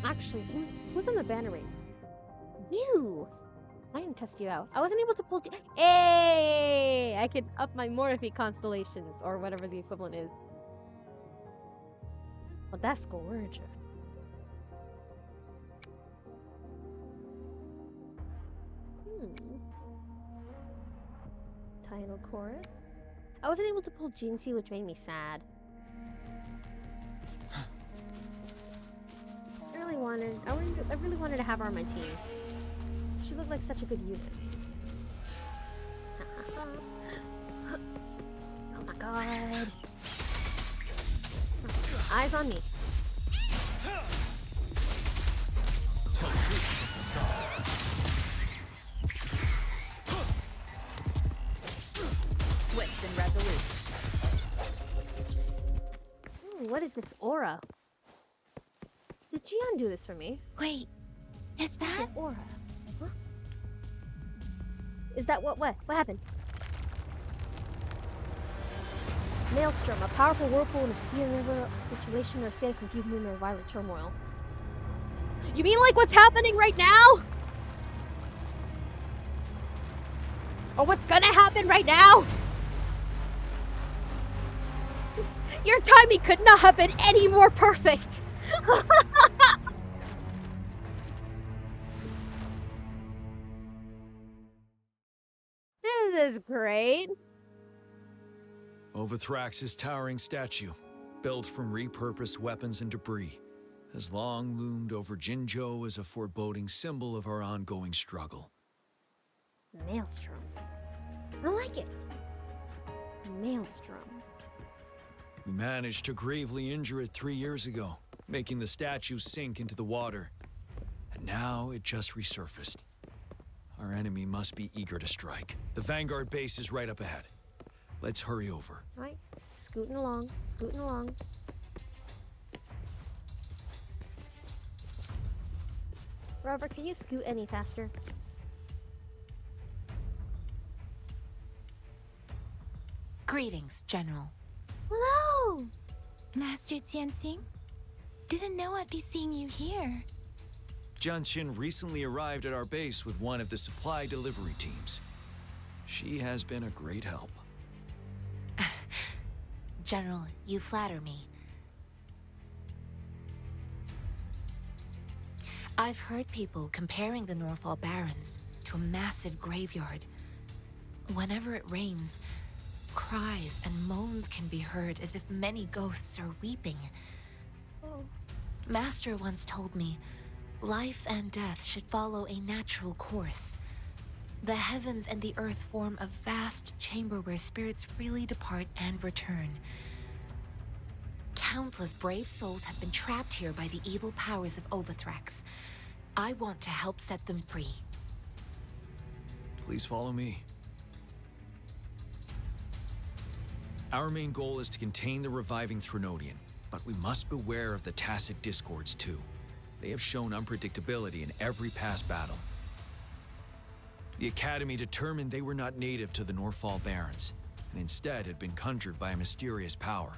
Actually, who's on the banner ring? You! I didn't test you out. I wasn't able to pull... Hey! I could up my Morphe constellations, or whatever the equivalent is. Well, that's gorgeous. Title chorus. I wasn't able to pull Jinxie, which made me sad. I really wanted to have her on my team. She looked like such a good unit. Oh my god. Eyes on me. Swift and resolute. Ooh, what is this aura? Did Jiyan do this for me? Wait, is that an aura? Huh? Is that what happened? Maelstrom, a powerful whirlpool in a sea and river situation or state of confused movement or violent turmoil. You mean like what's happening right now? Or what's gonna happen right now? Your timing could not have been any more perfect. This is great. Overthrax's towering statue, built from repurposed weapons and debris, has long loomed over Jinzhou as a foreboding symbol of our ongoing struggle. Maelstrom. I like it. Maelstrom. We managed to gravely injure it 3 years ago, making the statue sink into the water. And now it just resurfaced. Our enemy must be eager to strike. The Vanguard base is right up ahead. Let's hurry over. Alright, scooting along, scooting along. Rover, can you scoot any faster? Greetings, General. Hello! Master Jianxing? Didn't know I'd be seeing you here. Jianqin recently arrived at our base with one of the supply delivery teams. She has been a great help. General, you flatter me. I've heard people comparing the Norfall Barrens to a massive graveyard. Whenever it rains, cries and moans can be heard as if many ghosts are weeping. Oh. Master once told me, life and death should follow a natural course. The heavens and the earth form a vast chamber where spirits freely depart and return. Countless brave souls have been trapped here by the evil powers of Overthrax. I want to help set them free. Please follow me. Our main goal is to contain the reviving Threnodian, but we must beware of the tacit discords too. they have shown unpredictability in every past battle. The Academy determined they were not native to the Norfall Barrens, and instead had been conjured by a mysterious power.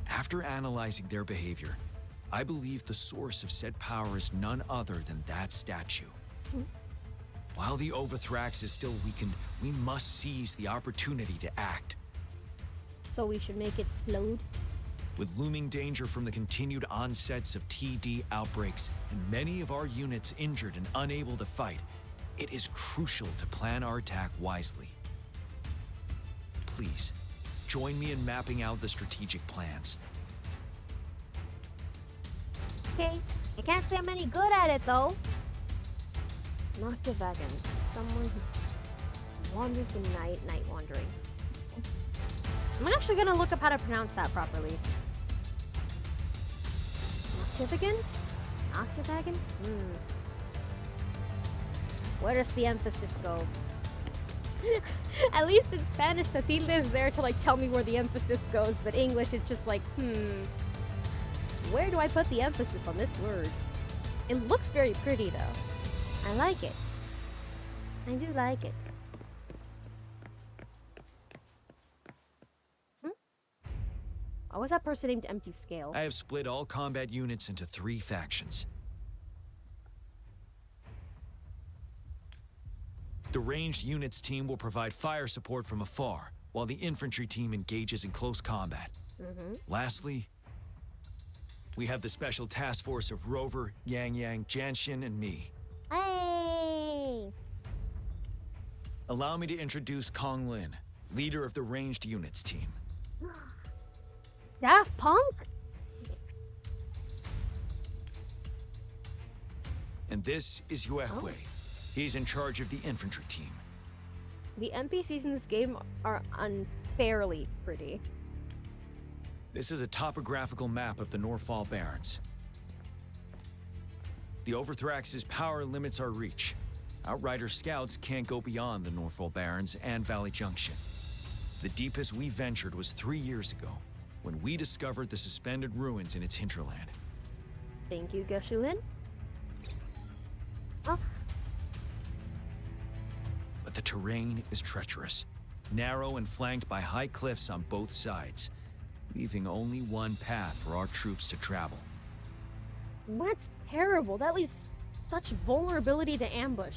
After analyzing their behavior, I believe the source of said power is none other than that statue. While the Overthrax is still weakened, we must seize the opportunity to act. So we should make it explode? With looming danger from the continued onsets of TD outbreaks and many of our units injured and unable to fight, it is crucial to plan our attack wisely. Please, join me in mapping out the strategic plans. Okay, I can't say I'm any good at it though. Noctivagan, someone who wanders the night wandering. I'm actually gonna look up how to pronounce that properly. Noctivagan? Noctivagan? Where does the emphasis go? At least in Spanish, the tilde is there to like tell me where the emphasis goes, but English it's just like, where do I put the emphasis on this word? It looks very pretty though. I like it. I do like it. Why was that person named Empty Scale? I have split all combat units into 3 factions. The ranged units team will provide fire support from afar, while the infantry team engages in close combat. Lastly, we have the special task force of Rover, Yangyang, Jiyan, and me. Hey! Allow me to introduce Kong Lin, leader of the ranged units team. Daft Punk? And this is Yue Hui. He's in charge of the infantry team. The NPCs in this game are unfairly pretty. This is a topographical map of the Norfall Barrens. The Overthrax's power limits our reach. Outrider scouts can't go beyond the Norfall Barrens and Valley Junction. The deepest we ventured was 3 years ago, when we discovered the suspended ruins in its hinterland. Thank you, Geshulin. Oh. But the terrain is treacherous, narrow and flanked by high cliffs on both sides, leaving only one path for our troops to travel. That's terrible. That leaves such vulnerability to ambush.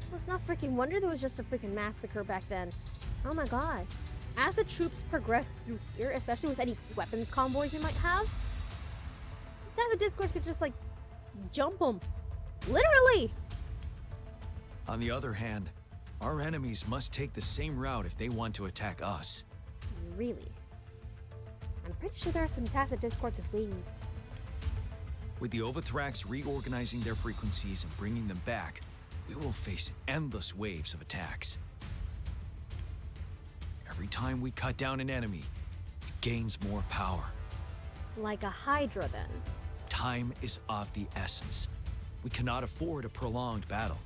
Well, it's not freaking wonder there was just a freaking massacre back then. Oh my god. As the troops progress through here, especially with any weapons convoys they might have, the Discord could just like jump them. Literally! On the other hand, our enemies must take the same route if they want to attack us. Really? I'm pretty sure there are some tacit discords with wings. With the Overthrax reorganizing their frequencies and bringing them back, we will face endless waves of attacks. Every time we cut down an enemy, it gains more power. Like a Hydra, then? Time is of the essence. We cannot afford a prolonged battle.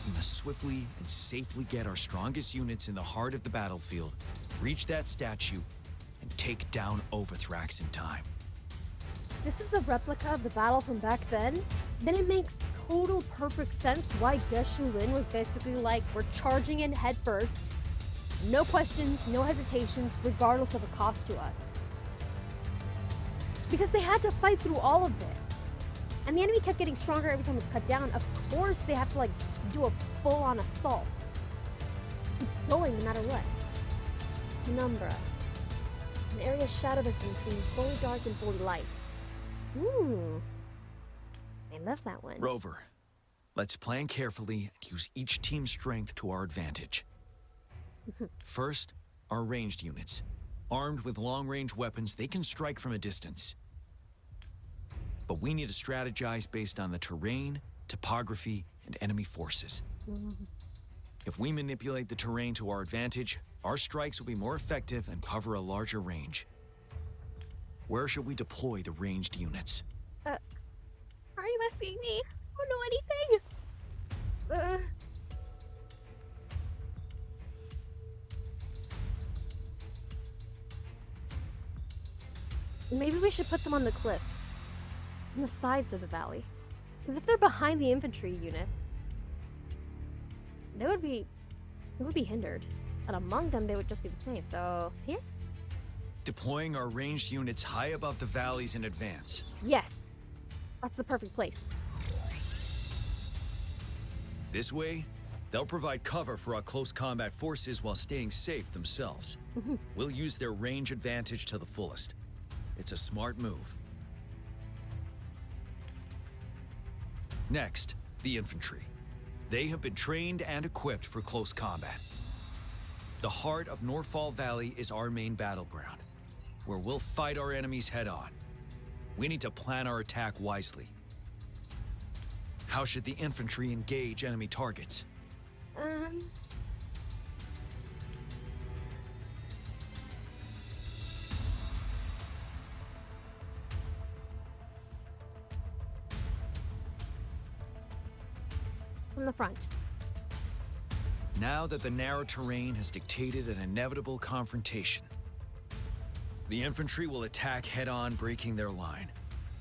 We must swiftly and safely get our strongest units in the heart of the battlefield, reach that statue, and take down Overthrax in time. This is a replica of the battle from back then? Then it makes total perfect sense why Geshulin was basically like, we're charging in head first. No questions, no hesitations, regardless of the cost to us. Because they had to fight through all of this. And the enemy kept getting stronger every time it was cut down. Of course they have to like do a full-on assault. Keep going no matter what. Penumbra. An area shadowed between fully dark and fully light. Ooh. I love that one. Rover, let's plan carefully and use each team's strength to our advantage. First, our ranged units. Armed with long-range weapons, they can strike from a distance. But we need to strategize based on the terrain, topography, and enemy forces. If we manipulate the terrain to our advantage, our strikes will be more effective and cover a larger range. Where should we deploy the ranged units? Are you asking me? I don't know anything. Maybe we should put them on the cliffs, on the sides of the valley. Because if they're behind the infantry units, they would be hindered. And among them, they would just be the same. So, here? Deploying our ranged units high above the valleys in advance. Yes. That's the perfect place. This way, they'll provide cover for our close combat forces while staying safe themselves. We'll use their range advantage to the fullest. It's a smart move. Next, the infantry. They have been trained and equipped for close combat. The heart of Norfall Valley is our main battleground, where we'll fight our enemies head-on. We need to plan our attack wisely. How should the infantry engage enemy targets? From the front. Now that the narrow terrain has dictated an inevitable confrontation, the infantry will attack head-on, breaking their line.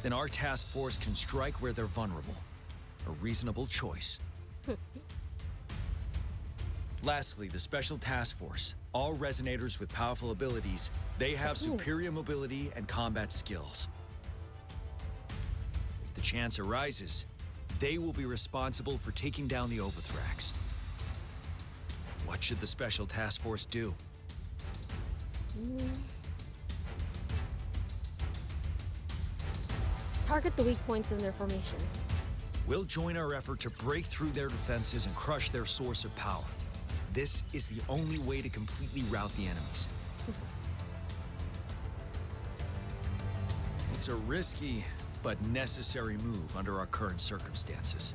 Then our task force can strike where they're vulnerable. A reasonable choice. Lastly, the Special Task Force. All resonators with powerful abilities, they have superior mobility and combat skills. If the chance arises, they will be responsible for taking down the Overthrax. What should the Special Task Force do? Target the weak points in their formation. We'll join our effort to break through their defenses and crush their source of power. This is the only way to completely rout the enemies. It's a risky but necessary move under our current circumstances.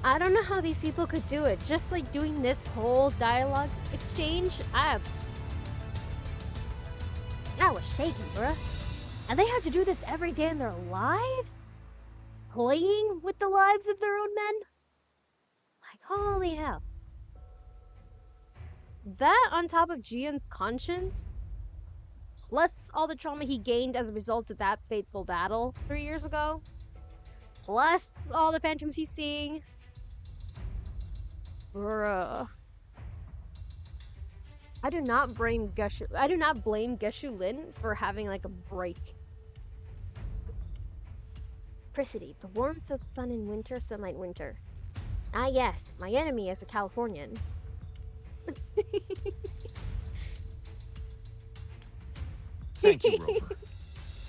I don't know how these people could do it. Just like doing this whole dialogue exchange, I was shaking, bruh. And they have to do this every day in their lives? Playing with the lives of their own men? Like, holy hell. That on top of Jiyan's conscience, plus all the trauma he gained as a result of that fateful battle 3 years ago, plus all the phantoms he's seeing. Bruh. I do not blame Geshu Lin for having like a break. Pricity, the warmth of sun in winter, sunlight in winter. Ah yes, my enemy is a Californian. Thank you, Rover.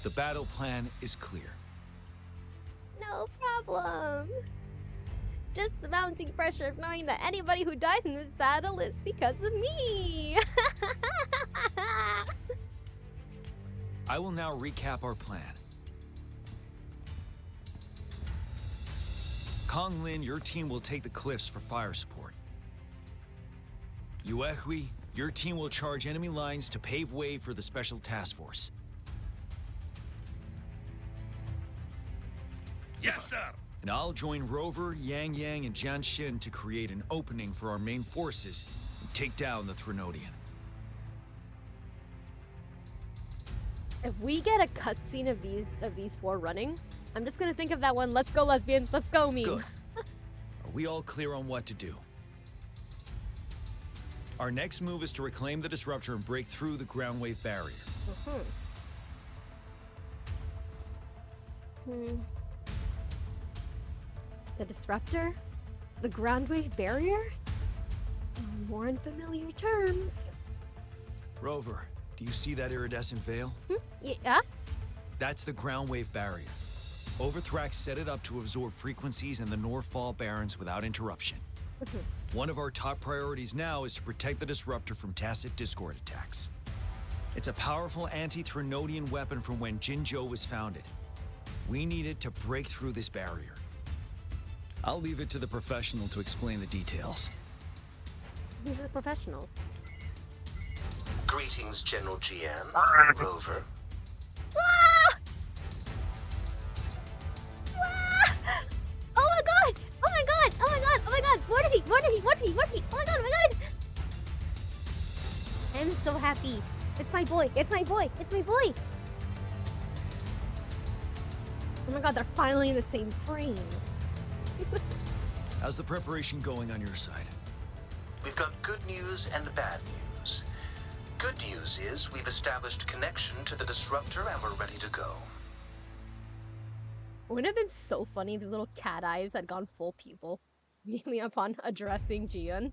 The battle plan is clear. No problem. Just the mounting pressure of knowing that anybody who dies in this battle is because of me. I will now recap our plan. Kong Lin, your team will take the cliffs for fire support. Yuehui, your team will charge enemy lines to pave way for the Special Task Force. Yes, sir! And I'll join Rover, Yangyang, and Jiyan to create an opening for our main forces and take down the Threnodian. If we get a cutscene of these four running, I'm just gonna think of that one, let's go lesbians, let's go meme. Good. Are we all clear on what to do? Our next move is to reclaim the disruptor and break through the ground wave barrier. The disruptor? The ground wave barrier? More unfamiliar terms. Rover, do you see that iridescent veil? Yeah? That's the ground wave barrier. Overthrax set it up to absorb frequencies in the Norfall Barrens without interruption. One of our top priorities now is to protect the disruptor from tacit Discord attacks. It's a powerful anti-Threnodian weapon from when Jinzhou was founded. We need it to break through this barrier. I'll leave it to the professional to explain the details. Who's a professional? Greetings, General Jiyan, Rover. Oh my god! Oh my god! Oh my god! Oh my god! What is he? What is he? What is he? What is he? Oh my god! Oh my god! I'm so happy. It's my boy. It's my boy. It's my boy. Oh my god, they're finally in the same frame. How's the preparation going on your side? We've got good news and bad news. Good news is we've established connection to the disruptor and we're ready to go. Wouldn't it have been so funny if the little cat eyes had gone full pupil immediately upon addressing Jiyan?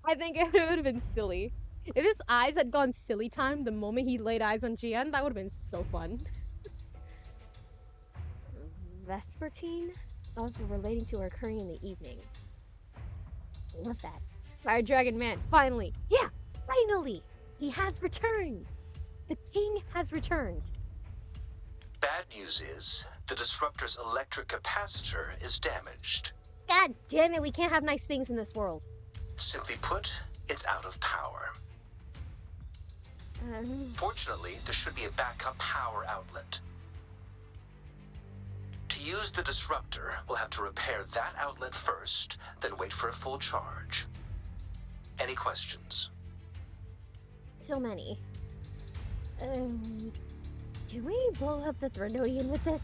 I think it would have been silly. If his eyes had gone silly time the moment he laid eyes on Jiyan, that would have been so fun. Vespertine? Also relating to her occurring in the evening. Love that. Fire Dragon Man, finally! Yeah! Finally! He has returned! The king has returned. Bad news is the disruptor's electric capacitor is damaged. God damn it, we can't have nice things in this world. Simply put, it's out of power. Fortunately, there should be a backup power outlet. To use the disruptor, we'll have to repair that outlet first, then wait for a full charge. Any questions? So many. Can we blow up the Threnodian with this?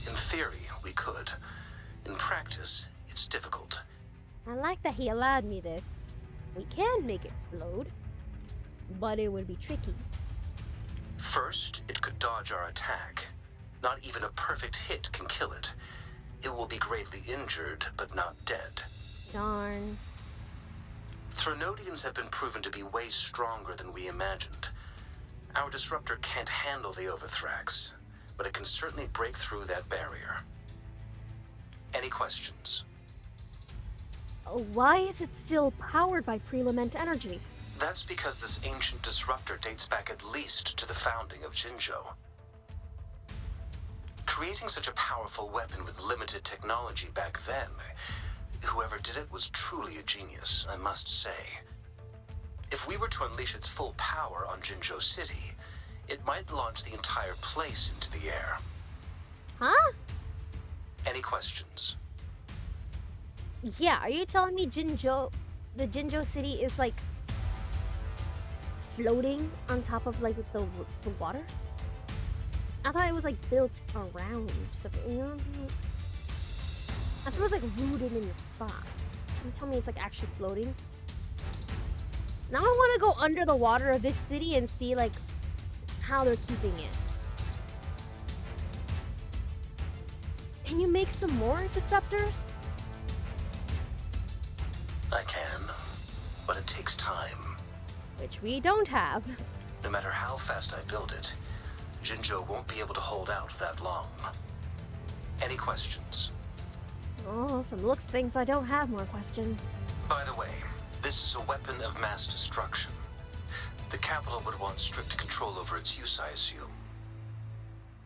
In theory, we could. In practice, it's difficult. I like that he allowed me this. We can make it explode, but it would be tricky. First, it could dodge our attack. Not even a perfect hit can kill it. It will be gravely injured, but not dead. Darn. Threnodians have been proven to be way stronger than we imagined. Our disruptor can't handle the Overthrax, but it can certainly break through that barrier. Any questions? Why is it still powered by pre-lament energy? That's because this ancient disruptor dates back at least to the founding of Jinzhou. Creating such a powerful weapon with limited technology back then, whoever did it was truly a genius, I must say. If we were to unleash its full power on Jinzhou City, it might launch the entire place into the air. Huh? Any questions? Yeah, are you telling me the Jinzhou City is like floating on top of like the water? I thought it was like built around something, you know? I thought it was like rooted in the spot. You tell me it's like actually floating? Now I want to go under the water of this city and see like how they're keeping it. Can you make some more disruptors? I can, but it takes time. Which we don't have. No matter how fast I build it, Jinzhou won't be able to hold out that long. Any questions? Oh, from the looks of things, I don't have more questions. By the way, this is a weapon of mass destruction. The capital would want strict control over its use, I assume.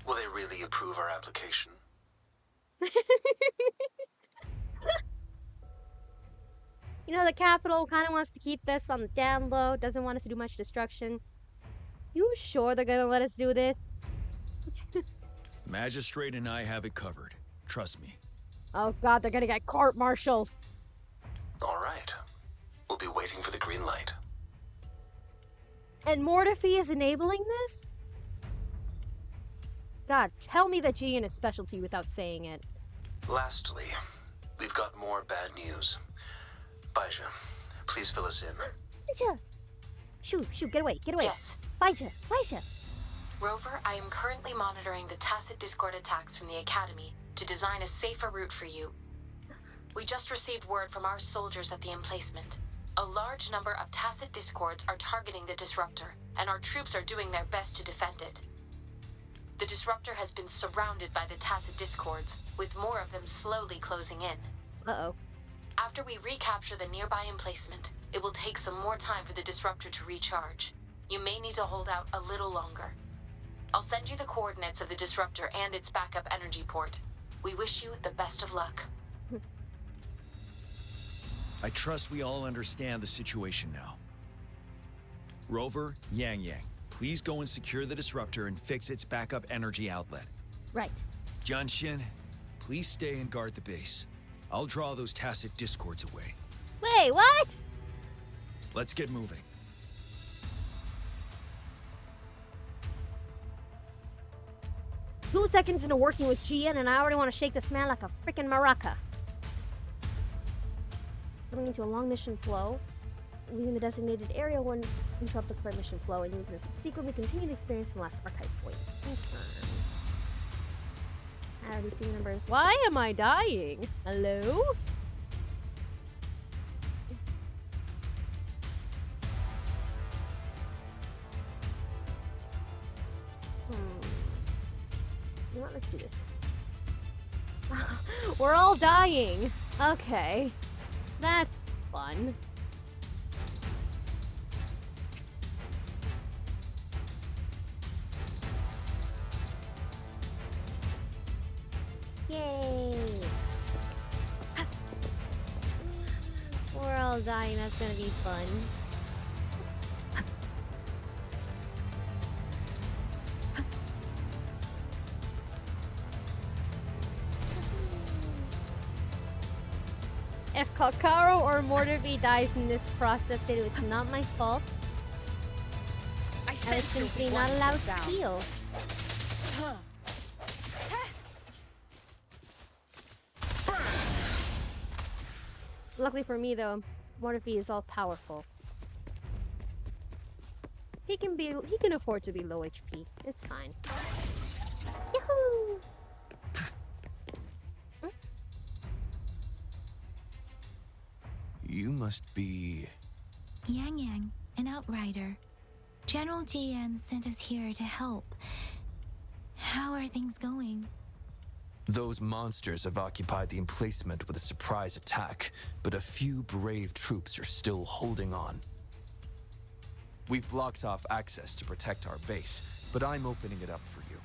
Will they really approve our application? You know, the capital kind of wants to keep this on the down low, doesn't want us to do much destruction. You sure they're gonna let us do this? Magistrate and I have it covered. Trust me. Oh god, they're gonna get court-martialed. All right. We'll be waiting for the green light. And Mortefi is enabling this? God, tell me that Jiyan is special to you without saying it. Lastly, we've got more bad news. Baija, please fill us in. Baija! Shoot, get away. Yes. Baija. Rover, I am currently monitoring the tacit discord attacks from the Academy to design a safer route for you. We just received word from our soldiers at the emplacement. A large number of tacit discords are targeting the disruptor, and our troops are doing their best to defend it. The disruptor has been surrounded by the tacit discords, with more of them slowly closing in. Uh-oh. After we recapture the nearby emplacement, it will take some more time for the disruptor to recharge. You may need to hold out a little longer. I'll send you the coordinates of the disruptor and its backup energy port. We wish you the best of luck. I trust we all understand the situation now. Rover, Yangyang, please go and secure the disruptor and fix its backup energy outlet. Right. Jiyan, please stay and guard the base. I'll draw those tacit discords away. Wait, what? Let's get moving. 2 seconds into working with Jiyan and I already want to shake this man like a freaking maraca. Coming into a long mission flow. Leaving the designated area will interrupt the current mission flow and you can subsequently continue the experience from last archive point. I already see the numbers. Why am I dying? Hello? You know what? Let's do this. We're all dying. Okay. That's fun. Yay! We're all dying, that's gonna be fun. If Kakaro or Mortarby dies in this process, then it's not my fault. I was simply not allowed to heal. Luckily for me, though, Mortarby is all powerful. He can afford to be low HP. It's fine. Yahoo! You must be... Yangyang, an outrider. General Jiyan sent us here to help. How are things going? Those monsters have occupied the emplacement with a surprise attack, but a few brave troops are still holding on. We've blocked off access to protect our base, but I'm opening it up for you.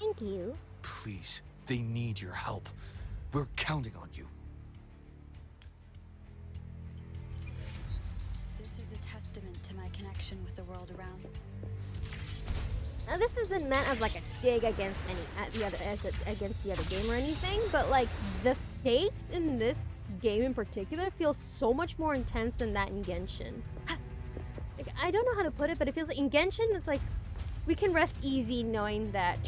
Thank you. Please, they need your help. We're counting on you. This is a testament to my connection with the world around. Now this isn't meant as like a dig against against the other game or anything, but like the stakes in this game in particular feel so much more intense than that in Genshin. Like, I don't know how to put it, but it feels like in Genshin it's like we can rest easy knowing that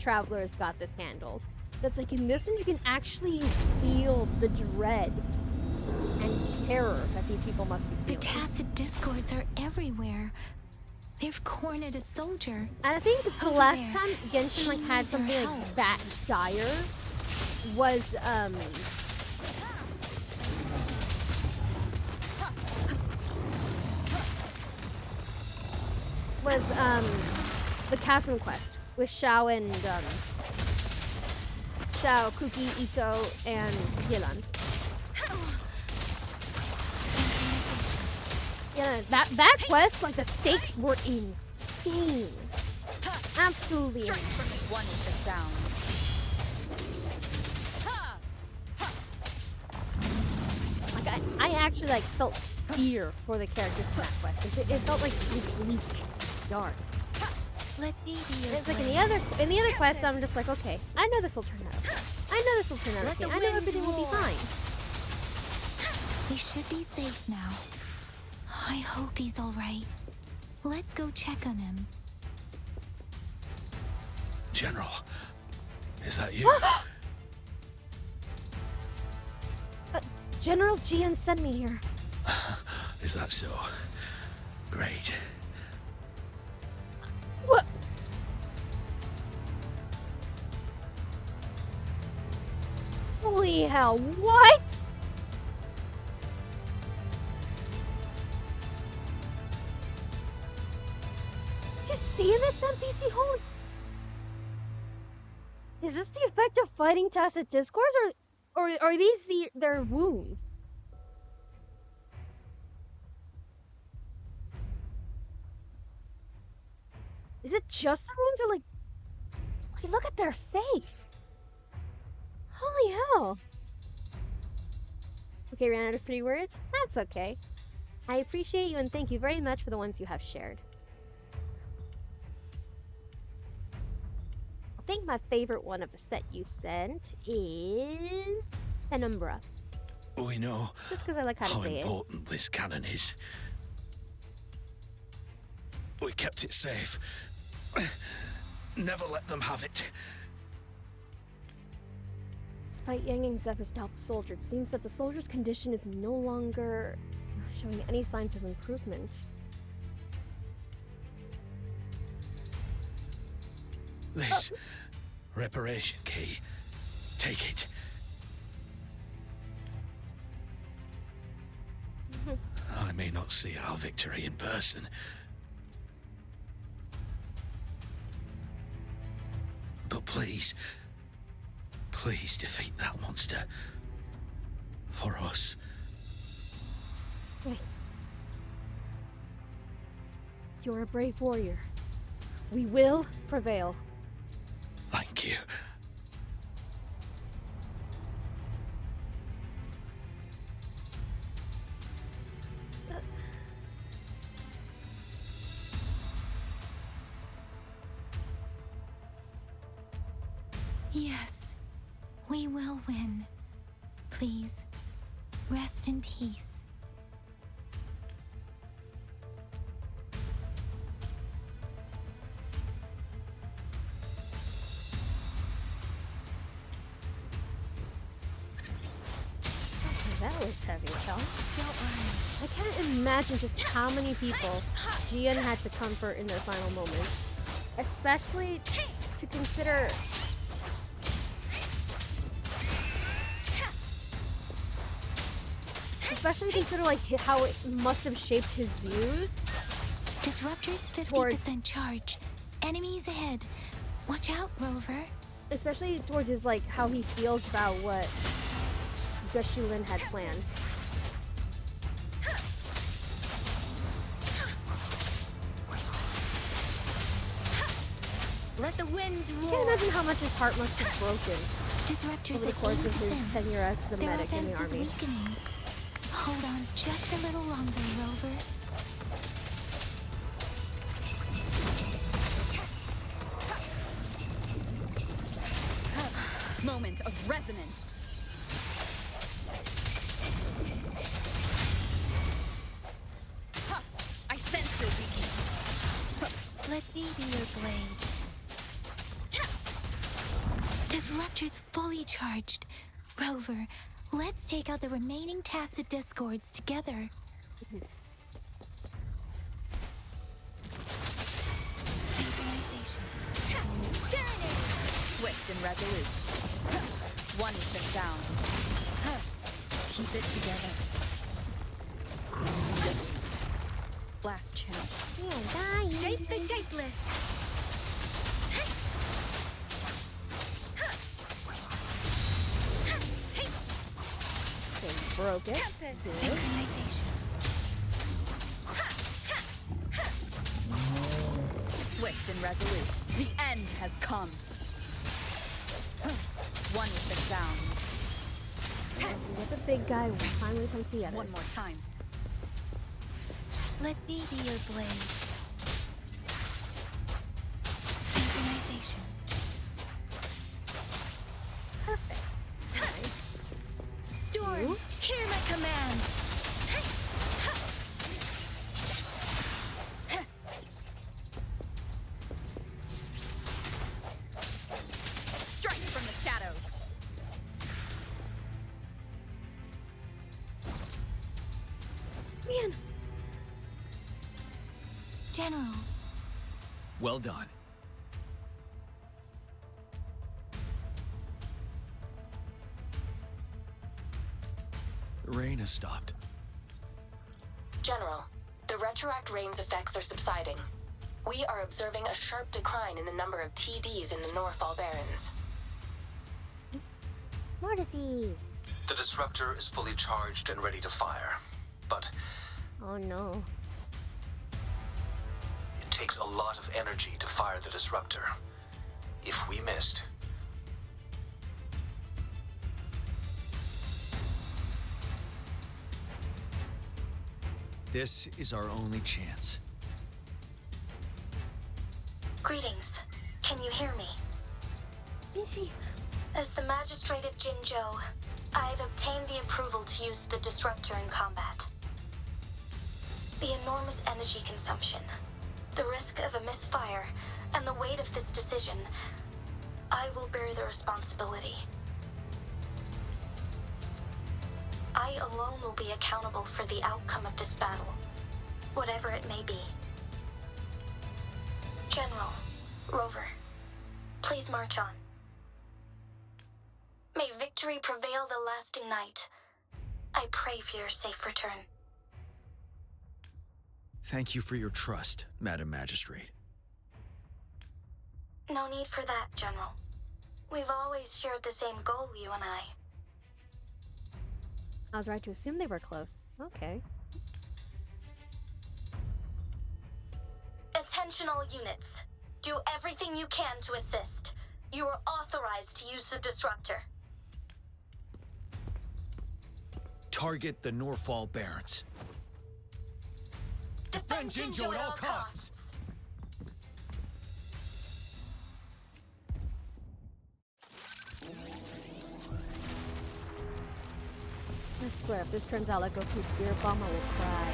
Traveler's got this handled. But it's like in this one you can actually feel the dread and terror that these people must be feeling. The tacit discords are everywhere. They've cornered a soldier. And I think the last time Genshin like had something like that dire was the Catherine quest with Xiao and Xiao, Kuki, Ito, and Yilan. Yeah, that quest, like the stakes were insane. Absolutely insane. From this one with the sounds. Like I actually like felt fear for the characters in that quest. It felt like bleak, dark. Let me be your It's like in the other quests, I'm just like, okay, I know this will turn out okay. I know this will turn out okay. I know everything will be fine. We should be safe now. I hope he's all right. Let's go check on him. General, is that you? General Jiyan sent me here. Is that so? Great. What? Holy hell, what? You see this NPC? Holy... Is this the effect of fighting tacit discourse, or are these their wounds? Is it just the wounds, or like... Okay, look at their face! Holy hell! Okay, ran out of pretty words? That's okay. I appreciate you and thank you very much for the ones you have shared. I think my favorite one of the set you sent is... Penumbra. We know just because I like how to say important this cannon is. We kept it safe. Never let them have it. Despite Yangyang's efforts to help the soldier, it seems that the soldier's condition is no longer showing any signs of improvement. This reparation key. Take it. I may not see our victory in person, but please defeat that monster. For us. You're a brave warrior. We will prevail. Thank you. Yes, we will win. Please, rest in peace. That was heavy, y'all. Don't worry. I can't imagine just how many people Jiyan had to comfort in their final moments. Especially to consider... Especially consider like how it must have shaped his views. Disruptor's 50% charge. Enemies ahead. Watch out, Rover. Especially towards his like how he feels about what Gushulin had planned. Let the winds roar. I can't imagine how much his heart must have broken Disruptor's over the course of his tenure as the Their medic in the offense is army. weakening. Hold on just a little longer, Rover. Moment of resonance. I sense your weakness. Let me be your blade. Disruptor's fully charged. Rover, let's take out the remaining tacit discords together. Swift and resolute. One with the sound. Keep it together. Last chance. Shape the shapeless. Okay, broke it. Synchronization. Swift and resolute. The end has come. One with the sound. Let the big guy finally come together. One more time. Let me be your blade. Synchronization. Perfect. Storm, hear my command. Strike from the shadows. Man. General. Well done. The rain has stopped. General, the retroact rain's effects are subsiding. We are observing a sharp decline in the number of TDs in the Norfall Barrens. Mortifi! The disruptor is fully charged and ready to fire, but Oh no. it takes a lot of energy to fire the disruptor. If we missed, This is our only chance. Greetings. Can you hear me? As the Magistrate of Jinzhou, I've obtained the approval to use the disruptor in combat. The enormous energy consumption, the risk of a misfire, and the weight of this decision, I will bear the responsibility. I alone will be accountable for the outcome of this battle, whatever it may be. General, Rover, please march on. May victory prevail the lasting night. I pray for your safe return. Thank you for your trust, Madam Magistrate. No need for that, General. We've always shared the same goal, you and I. I was right to assume they were close. Okay. Attention all units. Do everything you can to assist. You are authorized to use the disruptor. Target the Norfall Barrens. Defend Jinjo at all costs. I swear, if this turns out like Goku's Spirit Bomb, I will cry.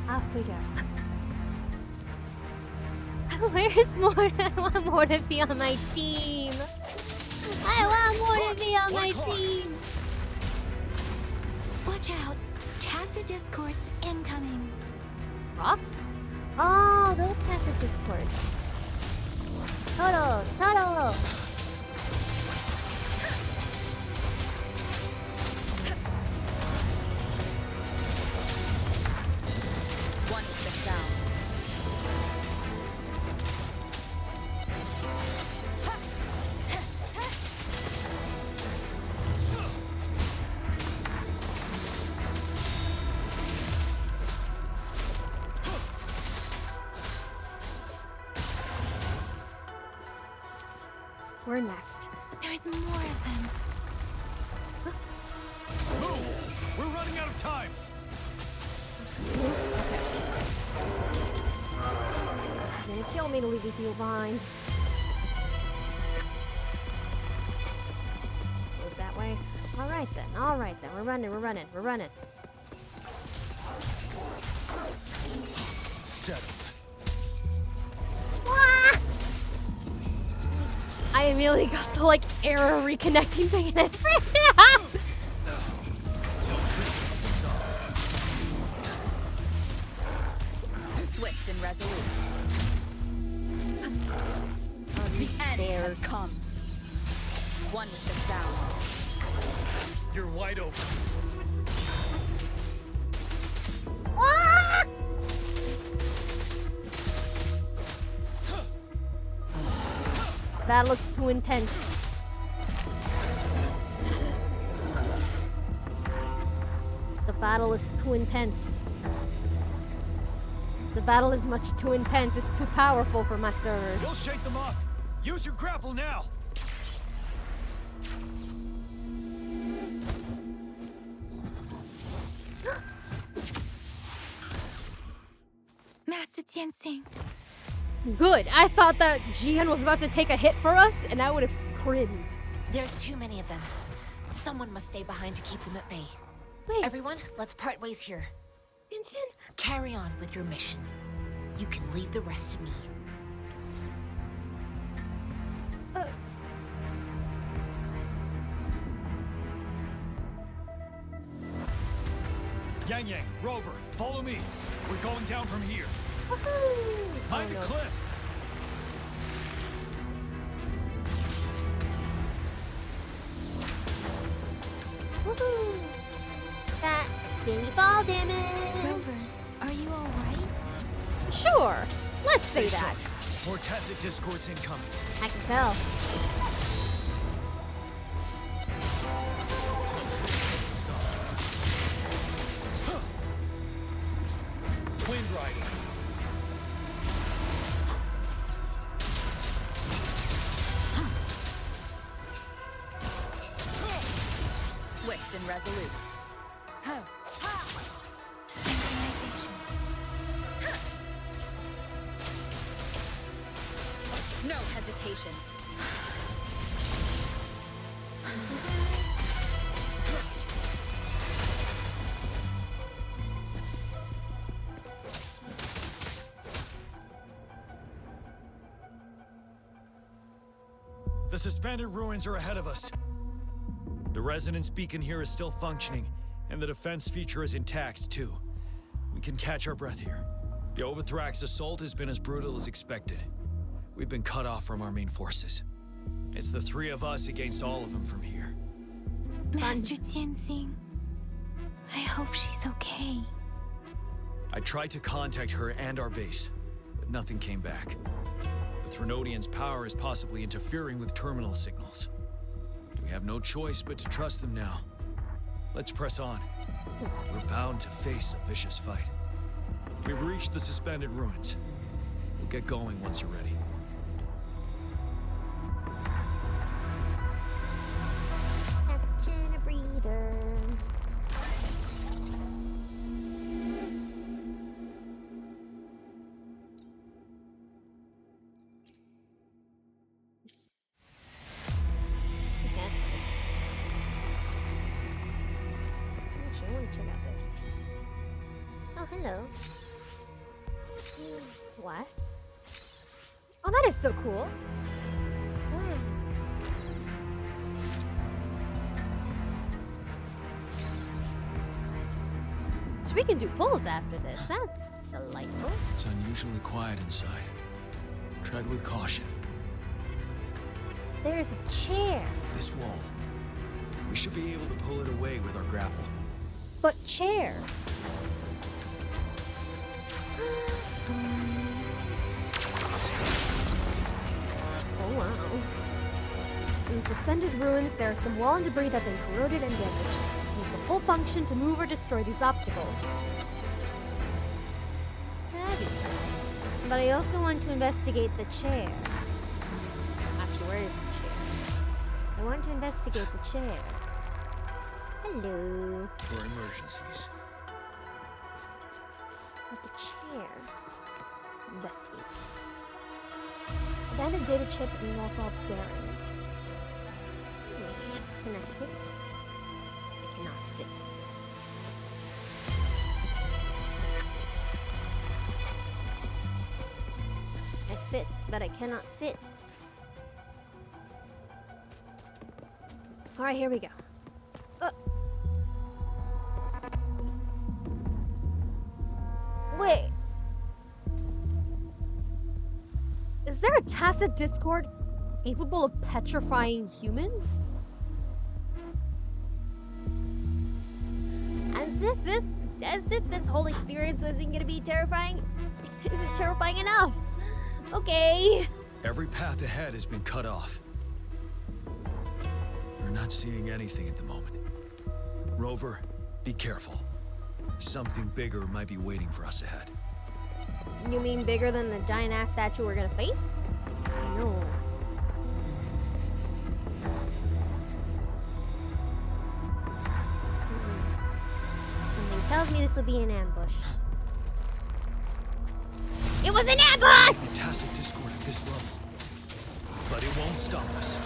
Off we go. Where's more? I want more to be on my team. I want more to be on my team. Watch out. Tacit discords incoming. Rocks? Oh, those tacit discords. Total. One with the sounds. We're next. There's more of them. Move! We're running out of time! You're gonna kill me to leave you behind. Move that way. Alright then. We're running. Settled. Ah! I immediately got the like error reconnecting thing and it freaked out. Swift and resolute. The end has come. One with the sound. You're wide open. Ah! That looks too intense. The battle is too intense. The battle is much too intense. It's too powerful for my servers. We'll shake them off. Use your grapple now. Master Jiyan. Good. I thought that Jiyan was about to take a hit for us, and I would have screamed. There's too many of them. Someone must stay behind to keep them at bay. Wait. Everyone, let's part ways here. Vincent? Carry on with your mission. You can leave the rest to me. Yangyang, Rover, follow me. We're going down from here. Mind the cliff. Woohoo! That didn't fall damage. Rover, are you alright? Sure. Let's say Stay that. sharp. More tacit discords incoming. I can tell. Wind riding. fast and resolute. Huh. No hesitation. The suspended ruins are ahead of us. The resonance beacon here is still functioning, and the defense feature is intact, too. We can catch our breath here. The Overthrax assault has been as brutal as expected. We've been cut off from our main forces. It's the three of us against all of them from here. Master Jiyan, I hope she's okay. I tried to contact her and our base, but nothing came back. The Threnodians' power is possibly interfering with terminal signals. We have no choice but to trust them now. Let's press on. We're bound to face a vicious fight. We've reached the suspended ruins. We'll get going once you're ready. Captain a breather. Actually, I want to check out this. Oh, hello. What? Oh, that is so cool. Wow. So we can do pulls after this. That's delightful. It's unusually quiet inside. Tread with caution. There's a chair. This wall. We should be able to pull it away with our grapple. But chair. Oh wow. In suspended ruins, there are some wall and debris that have been corroded and damaged. Use the full function to move or destroy these obstacles. That'd be fun. But I also want to investigate the chair. Actually, where is the chair? I want to investigate the chair. Hello. For emergencies. At the chair. Investigate. Abandoned data chip and walk-off bearing. Can I sit? I cannot sit. I fit, but I cannot sit. Alright, here we go. Wait. Is there a tacit discord capable of petrifying humans? As if this whole experience wasn't gonna be terrifying. Is it terrifying enough? Okay. Every path ahead has been cut off. We're not seeing anything at the moment. Rover, be careful. Something bigger might be waiting for us ahead. You mean bigger than the giant ass statue we're gonna face? No. Something tells me this will be an ambush. It was an ambush! A tacit discord at this level. But it won't stop us.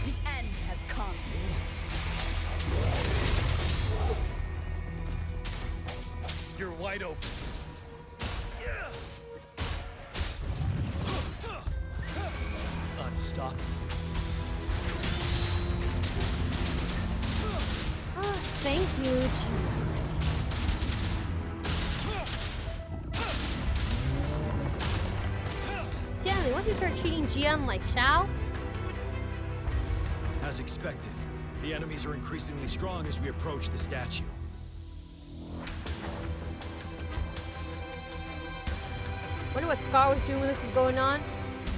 The end has come. You're wide open. Unstoppable. Oh, thank you. Generally, once you start treating Jiyan like Shao, As expected, the enemies are increasingly strong as we approach the statue. wonder what Scar was doing when this was going on.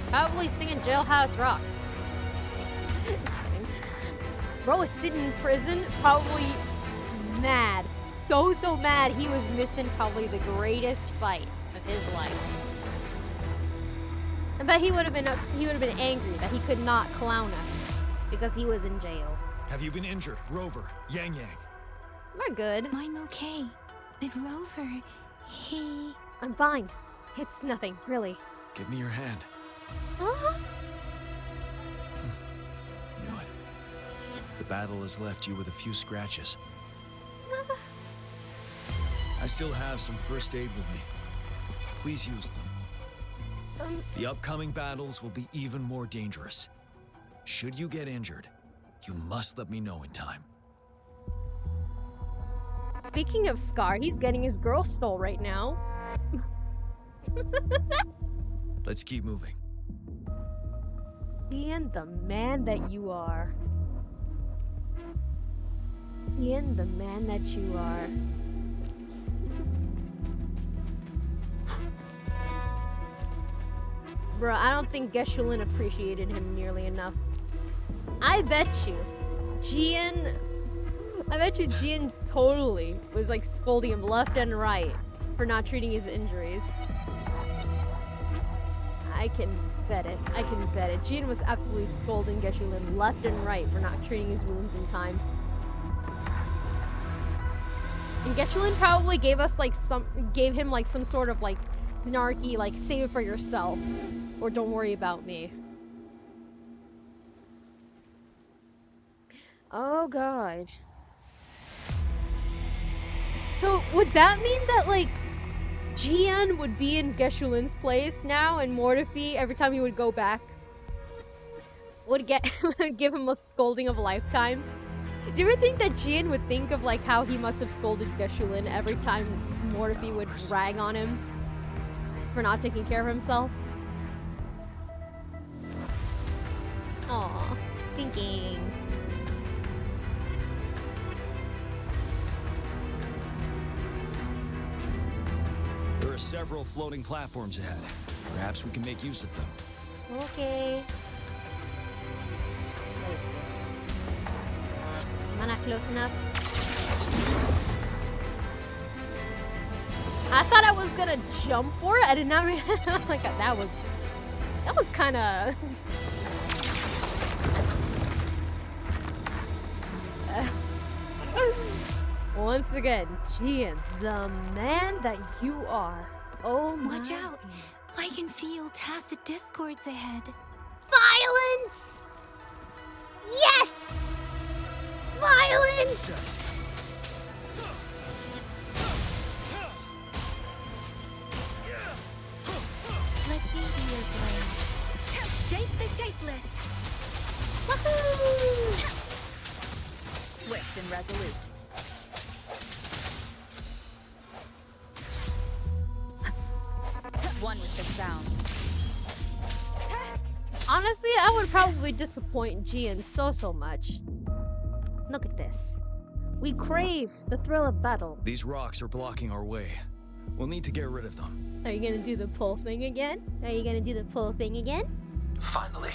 Probably singing Jailhouse Rock. Bro was sitting in prison, probably mad. So mad he was missing probably the greatest fight of his life. bet he would have been angry that he could not clown us because he was in jail. Have you been injured, Rover, Yangyang? We're good. I'm okay. But Rover, he... I'm fine. It's nothing, really. Give me your hand. Uh-huh. Knew it. The battle has left you with a few scratches. I still have some first aid with me. Please use them. The upcoming battles will be even more dangerous. Should you get injured, you must let me know in time. Speaking of Scar, he's getting his girl stole right now. Let's keep moving. Jiyan, the man that you are. Jiyan, the man that you are. Bro, I don't think Geshe-Lin appreciated him nearly enough. I bet you Jiyan totally was like scolding him left and right for not treating his injuries. I can bet it. Jiyan was absolutely scolding Geshe-Lin left and right for not treating his wounds in time. And Geshe-Lin probably gave him like some sort of like snarky like save it for yourself or don't worry about me. Oh god. So would that mean that like Jiyan would be in Geshe-Lin's place now and Mortefi every time he would go back would give him a scolding of a lifetime? Do you ever think that Jiyan would think of like how he must have scolded Geshe-Lin every time Mortefi would rag on him for not taking care of himself? Aww, thinking. There are several floating platforms ahead. Perhaps we can make use of them. Okay. Am I not close enough? I thought I was gonna jump for it. I did not realize like that was kind of. Once again, Jiyan, the man that you are. Oh my. Watch out! I can feel tacit discords ahead. Violence! Yes! Violence! Let me be your blade. Shape the shapeless! Woohoo! Swift and resolute. One with the sound. Honestly, I would probably disappoint Jiyan so much. Look at this. We crave the thrill of battle. These rocks are blocking our way. We'll need to get rid of them. Are you gonna do the pull thing again? Finally.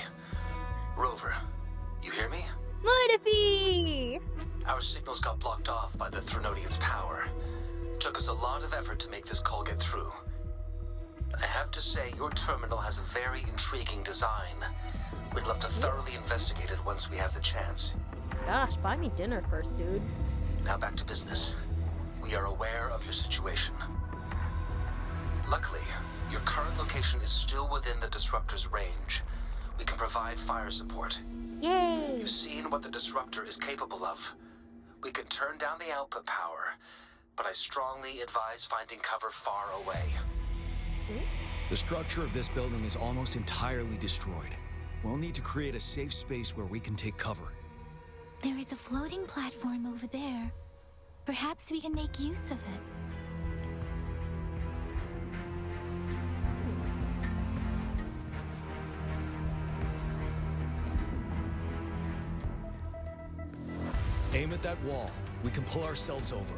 Rover, you hear me? Mortefi! Our signals got blocked off by the Threnodians' power. Took us a lot of effort to make this call get through. I have to say, your terminal has a very intriguing design. We'd love to thoroughly investigate it once we have the chance. Gosh, buy me dinner first, dude. Now back to business. We are aware of your situation. Luckily, your current location is still within the Disruptor's range. We can provide fire support. Yay! You've seen what the Disruptor is capable of. We can turn down the output power, but I strongly advise finding cover far away. The structure of this building is almost entirely destroyed. We'll need to create a safe space where we can take cover. There is a floating platform over there. Perhaps we can make use of it. Aim at that wall. We can pull ourselves over.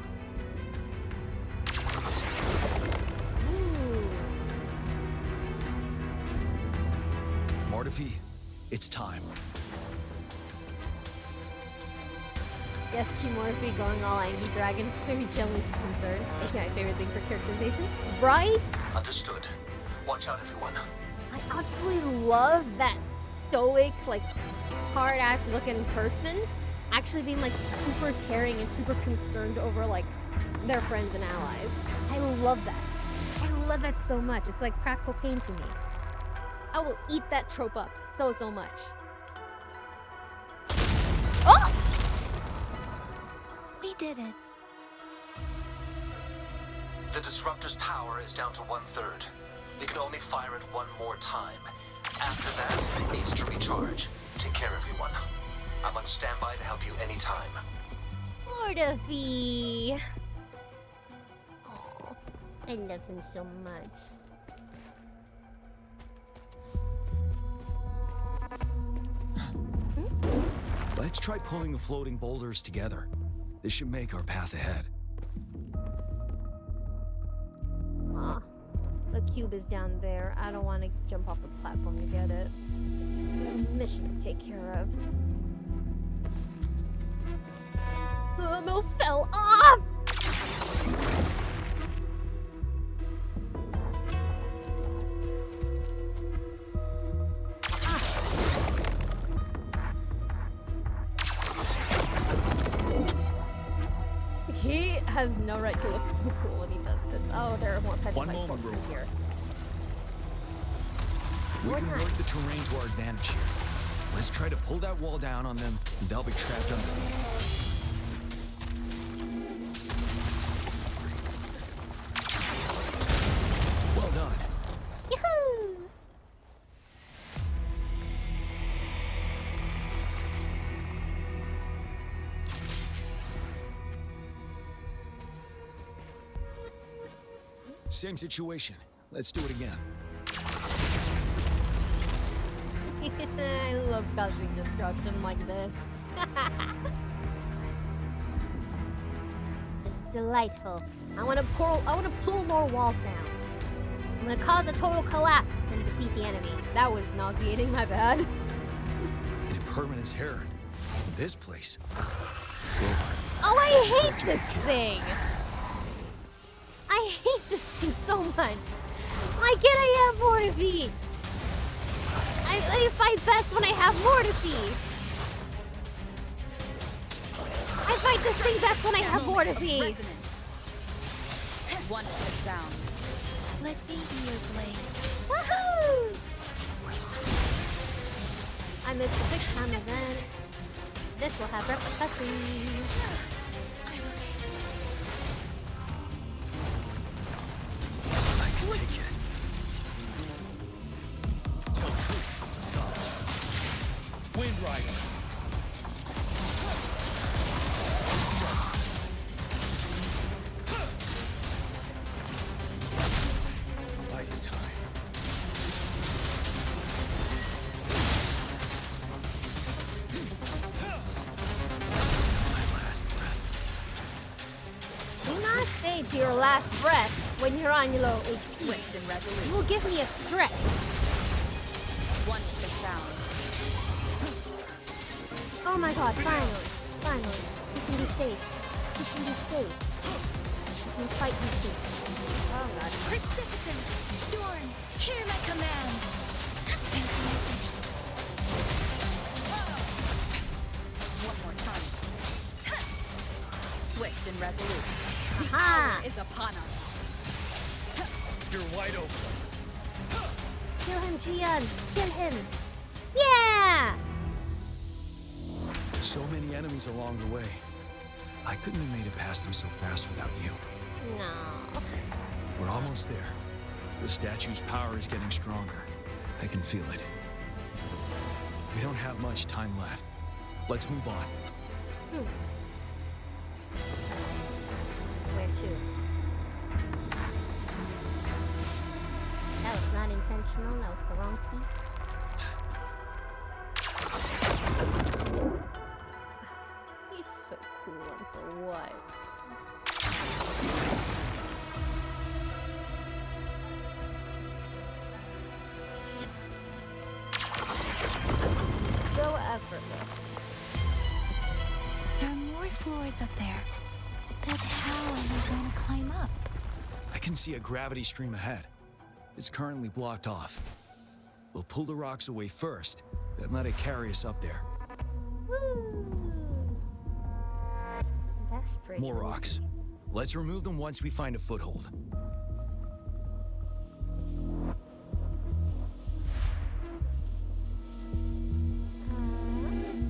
Mortefi, it's time. Yes, Mortefi going all angry dragon. Very jealous concerned. It's my favorite thing for characterization. Right? Understood. Watch out, everyone. I absolutely love that stoic, like, hard-ass looking person actually being, like, super caring and super concerned over, like, their friends and allies. I love that. I love that so much. It's like crack cocaine to me. I will eat that trope up so much. Oh! We did it. The disruptor's power is down to 1/3. We can only fire it one more time. After that, it needs to recharge. Take care, everyone. I'm on standby to help you anytime. Mortifee. Oh, I love him so much. Let's try pulling the floating boulders together. This should make our path ahead. Aw, the cube is down there. I don't want to jump off the platform to get it. Mission to take care of. The almost fell off! He has no right to look so cool when he does this. Oh, there are more petrified corpses here. We can work the terrain to our advantage here. Let's try to pull that wall down on them, and they'll be trapped underneath. Well done. Yahoo! Same situation. Let's do it again. I love causing destruction like this. It's delightful. I want to pull more walls down. I'm gonna cause a total collapse and defeat the enemy. That was nauseating, my bad. An impermanence heron. This place. Oh, I hate this thing! I hate this thing so much. Why can't I have more to feed? I fight best when I have more to feed. I fight this thing best when I have more to feed. Wonderful sound. Let me be your blade. Woohoo! I missed the big time event. This will have repercussions. I can take it. Tell truth from the subs. Wind Rider. By the time. Do not stay to your last breath when you're on your low HP. Swift and resolute. You will give me a stretch. Wonderful sound. Oh my god, finally. Finally. You can be safe. You can be safe. You can fight me safe. Oh god. Persistent! Storm! Hear my command! One more time. Swift and resolute. The Aha! hour is upon us. You're wide open. Kill him, Jiyan! Kill him! Yeah! So many enemies along the way. I couldn't have made it past them so fast without you. No. We're almost there. The statue's power is getting stronger. I can feel it. We don't have much time left. Let's move on. Where to? That was not intentional. That was the wrong key. He's so cool and for what? So effortless. There are more floors up there. But how are we going to climb up? I can see a gravity stream ahead. It's currently blocked off. We'll pull the rocks away first, then let it carry us up there. That's pretty More rocks. Let's remove them once we find a foothold.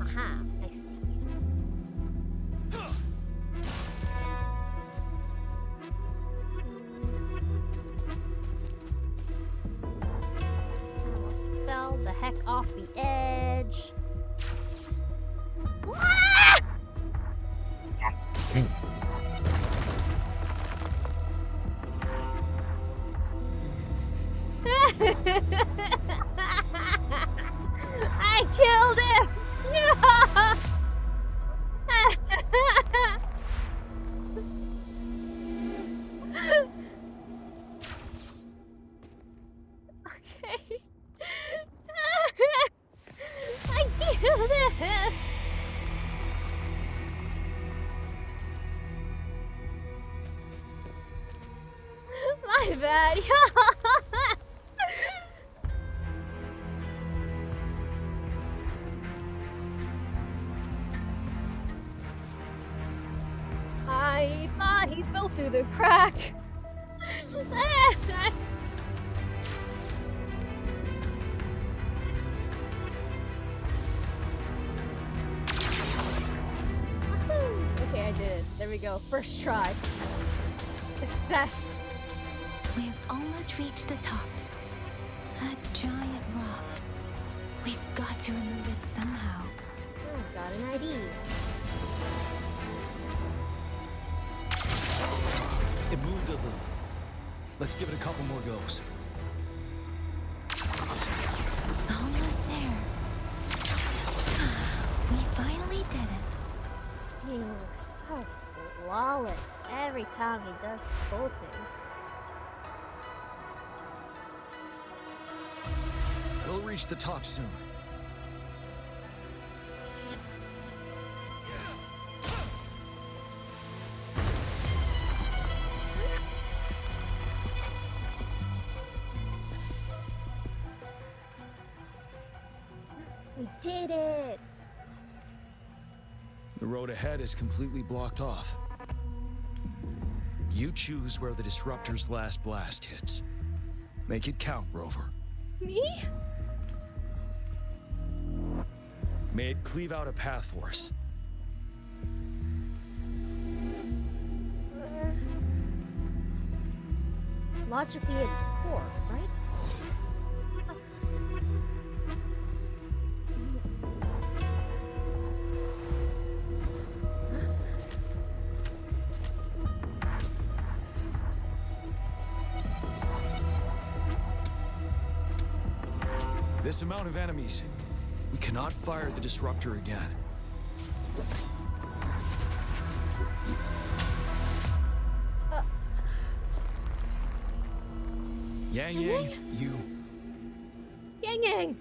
Aha, I see. Fell the heck off the edge. Ah! I killed him! No! Okay. I killed him! My bad. I thought he fell through the crack. Okay, I did it. There we go. First try. Success. We've almost reached the top. That giant rock. We've got to remove it somehow. Oh, got an ID. It moved a little. Let's give it a couple more goes. Almost there. We finally did it. He looks so flawless every time he does sculpting. We'll reach the top soon. We did it! The road ahead is completely blocked off. You choose where the disruptor's last blast hits. Make it count, Rover. Me? May it cleave out a path for us. Logically, it's 4, right? This amount of enemies. We cannot fire the disruptor again. Yangyang, you... Yangyang!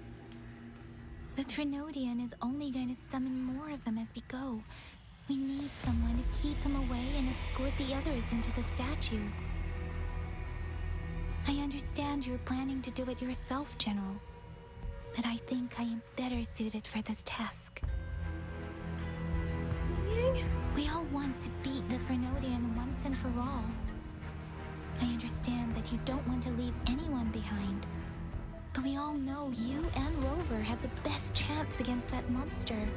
The Threnodian is only going to summon more of them as we go. We need someone to keep them away and escort the others into the statue. I understand you're planning to do it yourself, General. But I think I am better suited for this task. We all want to beat the Threnodian once and for all. I understand that you don't want to leave anyone behind. But we all know you and Rover have the best chance against that monster.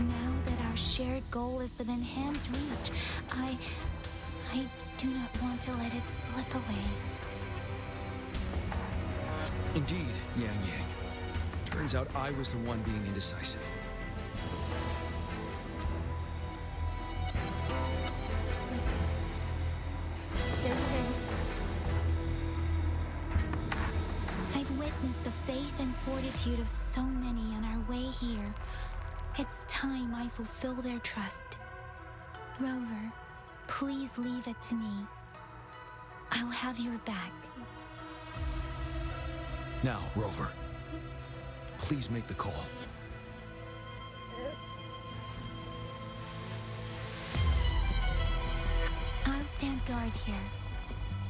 Now that our shared goal is within hand's reach, I do not want to let it slip away. Indeed, Yangyang. Turns out I was the one being indecisive. I've witnessed the faith and fortitude of so many on our way here. It's time I fulfill their trust. Rover, please leave it to me. I'll have your back. Now, Rover. Please make the call. I'll stand guard guard here.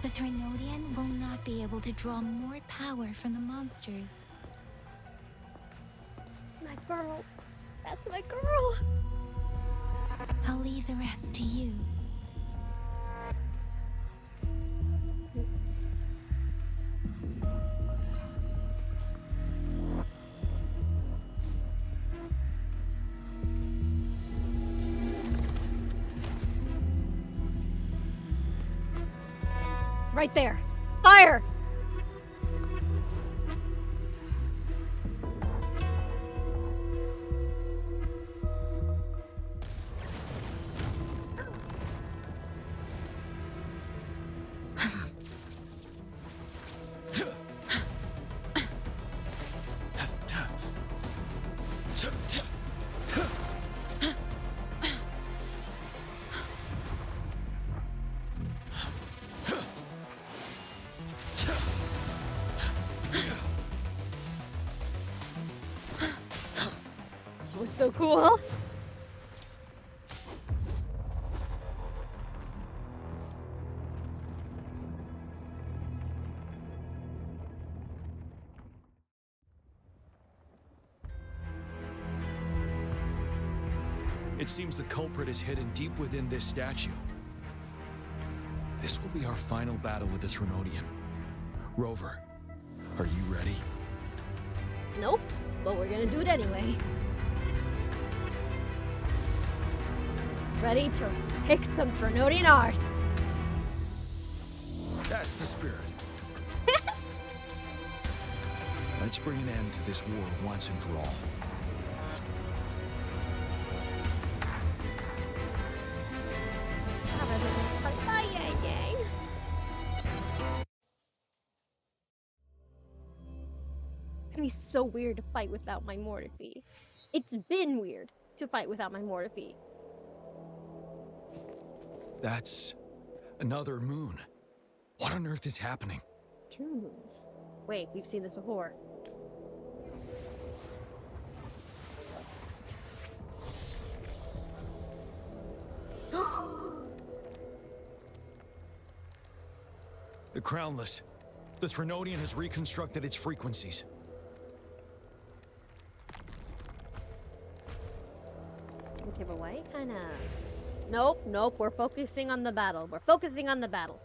The Threnodian will not be able to draw more power from the monsters. My girl. That's my girl. I'll leave the rest to you. Right there. Fire! So cool. It seems the culprit is hidden deep within this statue. This will be our final battle with the Threnodian. Rover, are you ready? Nope, but we're gonna do it anyway. Ready to kick some Threnodian arse. That's the spirit. Let's bring an end to this war once and for all. Bye, Yangyang. It's gonna be so weird to fight without my Mortifi. It's been weird to fight without my Mortifi. That's another moon. What on earth is happening? 2 moons. Wait, we've seen this before. The Crownless. The Threnodian has reconstructed its frequencies. Give away? Kinda. Nope, nope, we're focusing on the battle. We're focusing on the battle.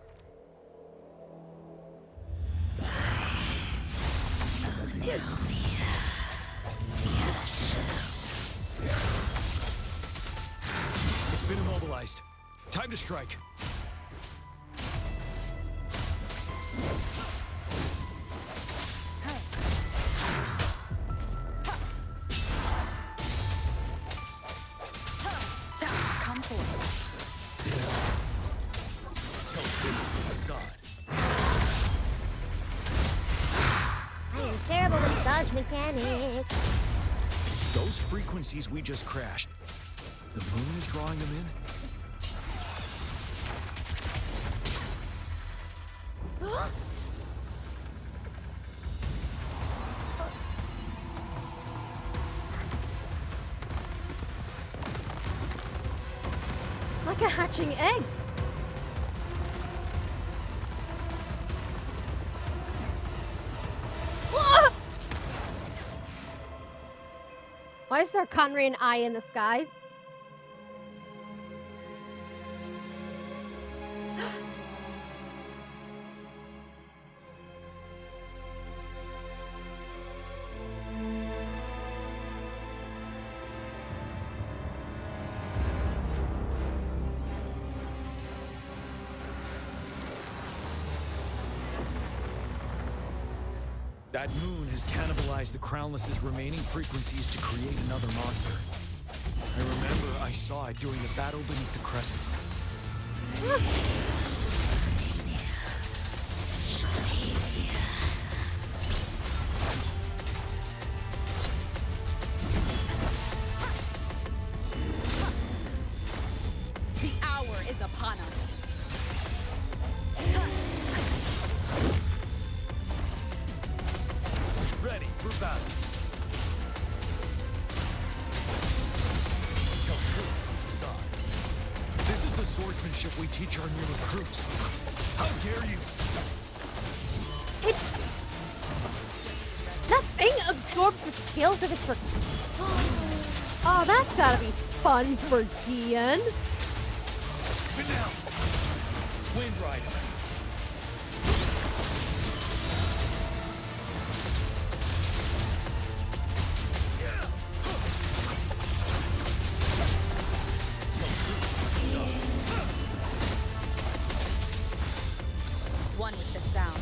It's been immobilized. Time to strike. Terrible massage mechanics. Those frequencies we just crashed. The moon is drawing them in? Like a hatching egg. Why is there a Conrian eye in the skies? That moon has cannibalized the Crownless's remaining frequencies to create another monster. I remember I saw it during the battle beneath the crescent. The hour is upon us. Ready for battle. Tell truth from the side. This is the swordsmanship we teach our new recruits. How dare you? That thing absorbs the skills of its for. Oh, that's gotta be fun for Jiyan. But now, Wind Rider. One with the sound.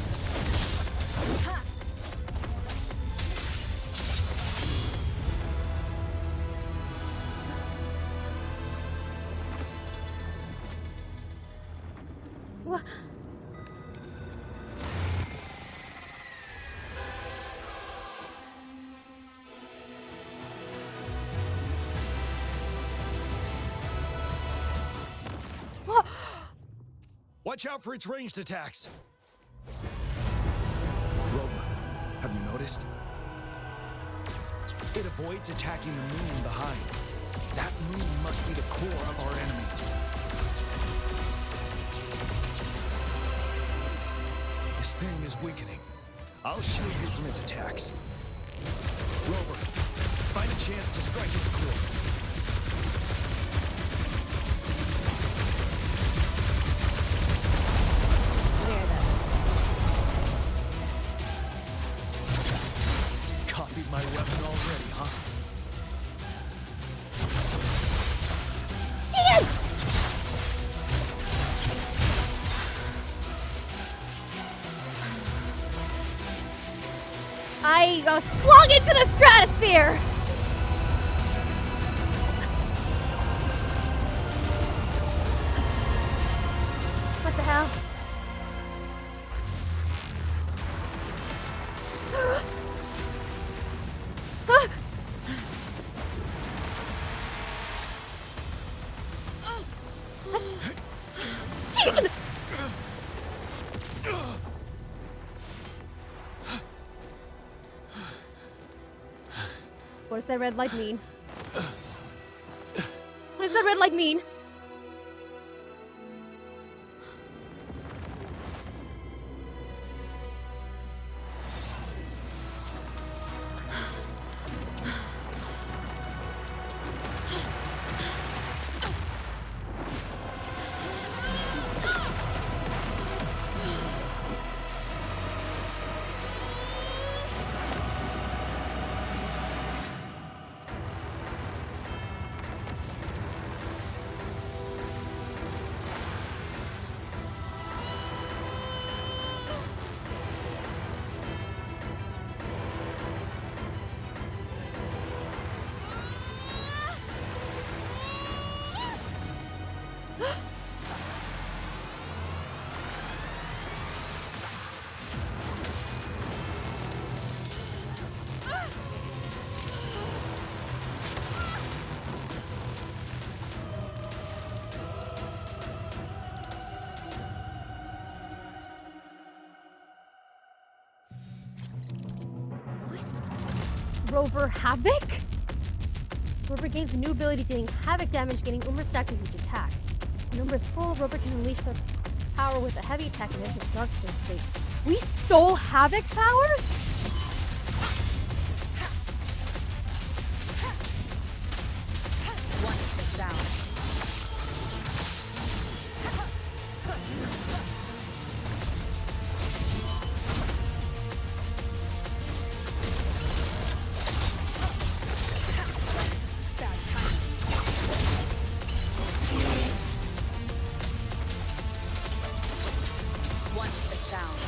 What? What? Watch out for its ranged attacks. Rover, have you noticed? It avoids attacking the moon behind. That moon must be the core of our enemy. This thing is weakening. I'll shield you from its attacks. Rover, find a chance to strike its core. Copied my weapon already, huh? Jiyan! I got flung into the stratosphere! What the hell? Jiyan! What does that red light mean? What does that red light mean? Rover Havoc? Rover gains a new ability dealing Havoc damage, getting almost stacked with each attack. When number is full, Rover can unleash the power with a heavy attack and enter the dark state. We stole Havoc powers? One with the sound. One with the sound.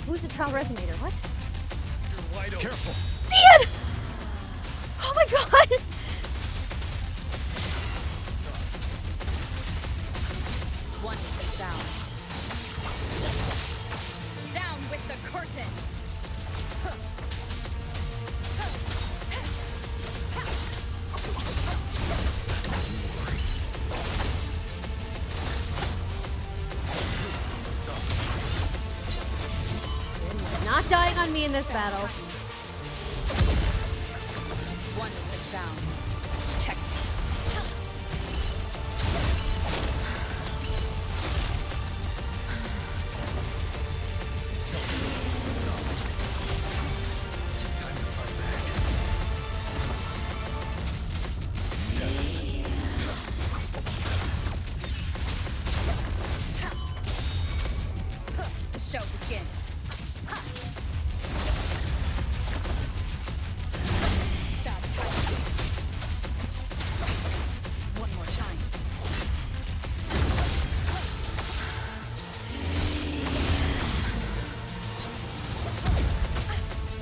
Who's the trial resonator? What? You're wide open. Careful. Jiyan! Oh my god! One with the sound. Mountain! Not dying on me in this battle. One with the sounds. Check. Time to fight back. The show begins. Bad timing. One more time.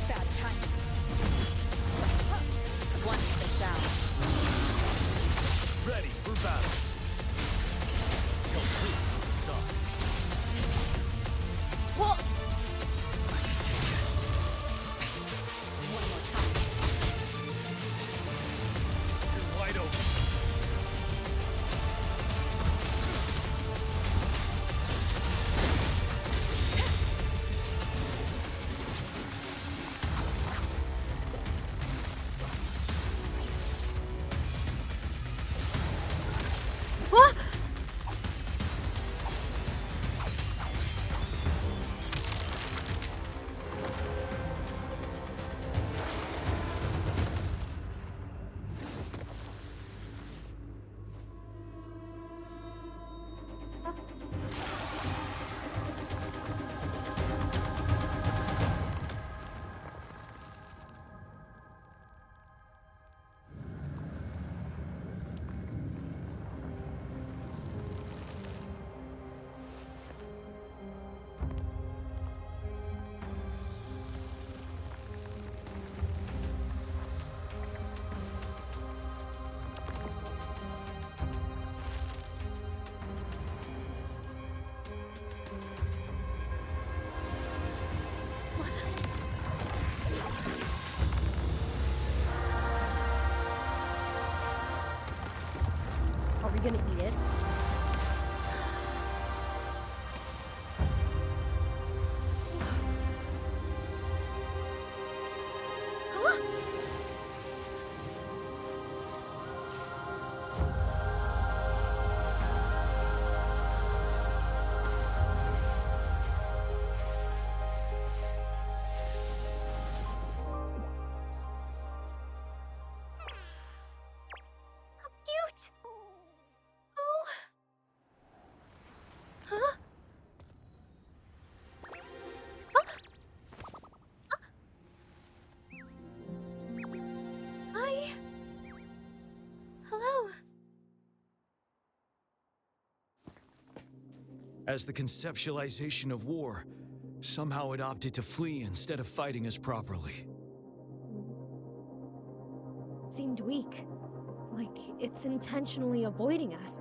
Bad timing. One with the sounds. Ready for battle. Tell truth from the side. Well, One more time. You're wide open. what? Are we gonna eat it? Huh? So cute! Oh. Huh? Hi. Hello. As the conceptualization of war, somehow it opted to flee instead of fighting us properly. Seemed weak. Like it's intentionally avoiding us.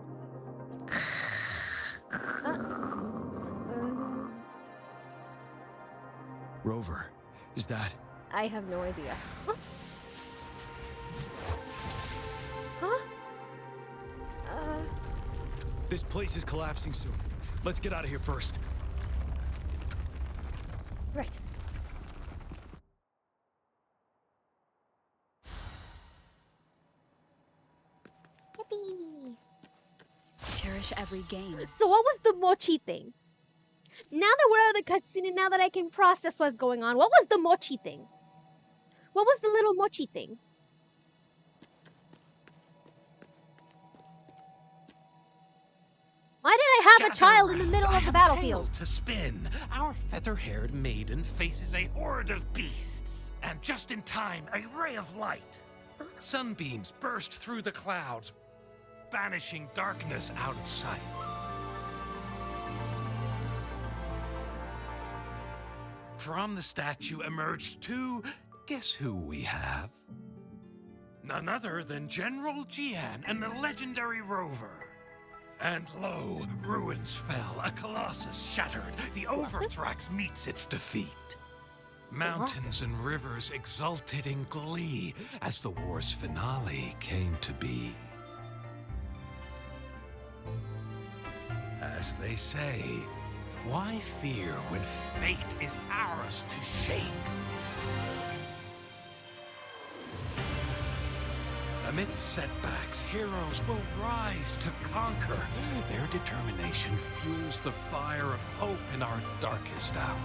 Rover, is that... I have no idea. Huh? Huh? This place is collapsing soon. Let's get out of here first. Right. Yippee! Cherish every gain. So what was the mochi thing? Now that we're out of the cutscene and now that I can process what's going on, what was the mochi thing? What was the little mochi thing? Why did I have a child in the middle of the battlefield? To spin, our feather-haired maiden faces a horde of beasts. And just in time, a ray of light. Sunbeams burst through the clouds, banishing darkness out of sight. From the statue emerged two... Guess who we have? None other than General Jiyan and the legendary Rover. And lo, ruins fell, a colossus shattered. The Overthrax meets its defeat. Mountains and rivers exulted in glee as the war's finale came to be. As they say, why fear when fate is ours to shape? Amidst setbacks, heroes will rise to conquer. Their determination fuels the fire of hope in our darkest hour.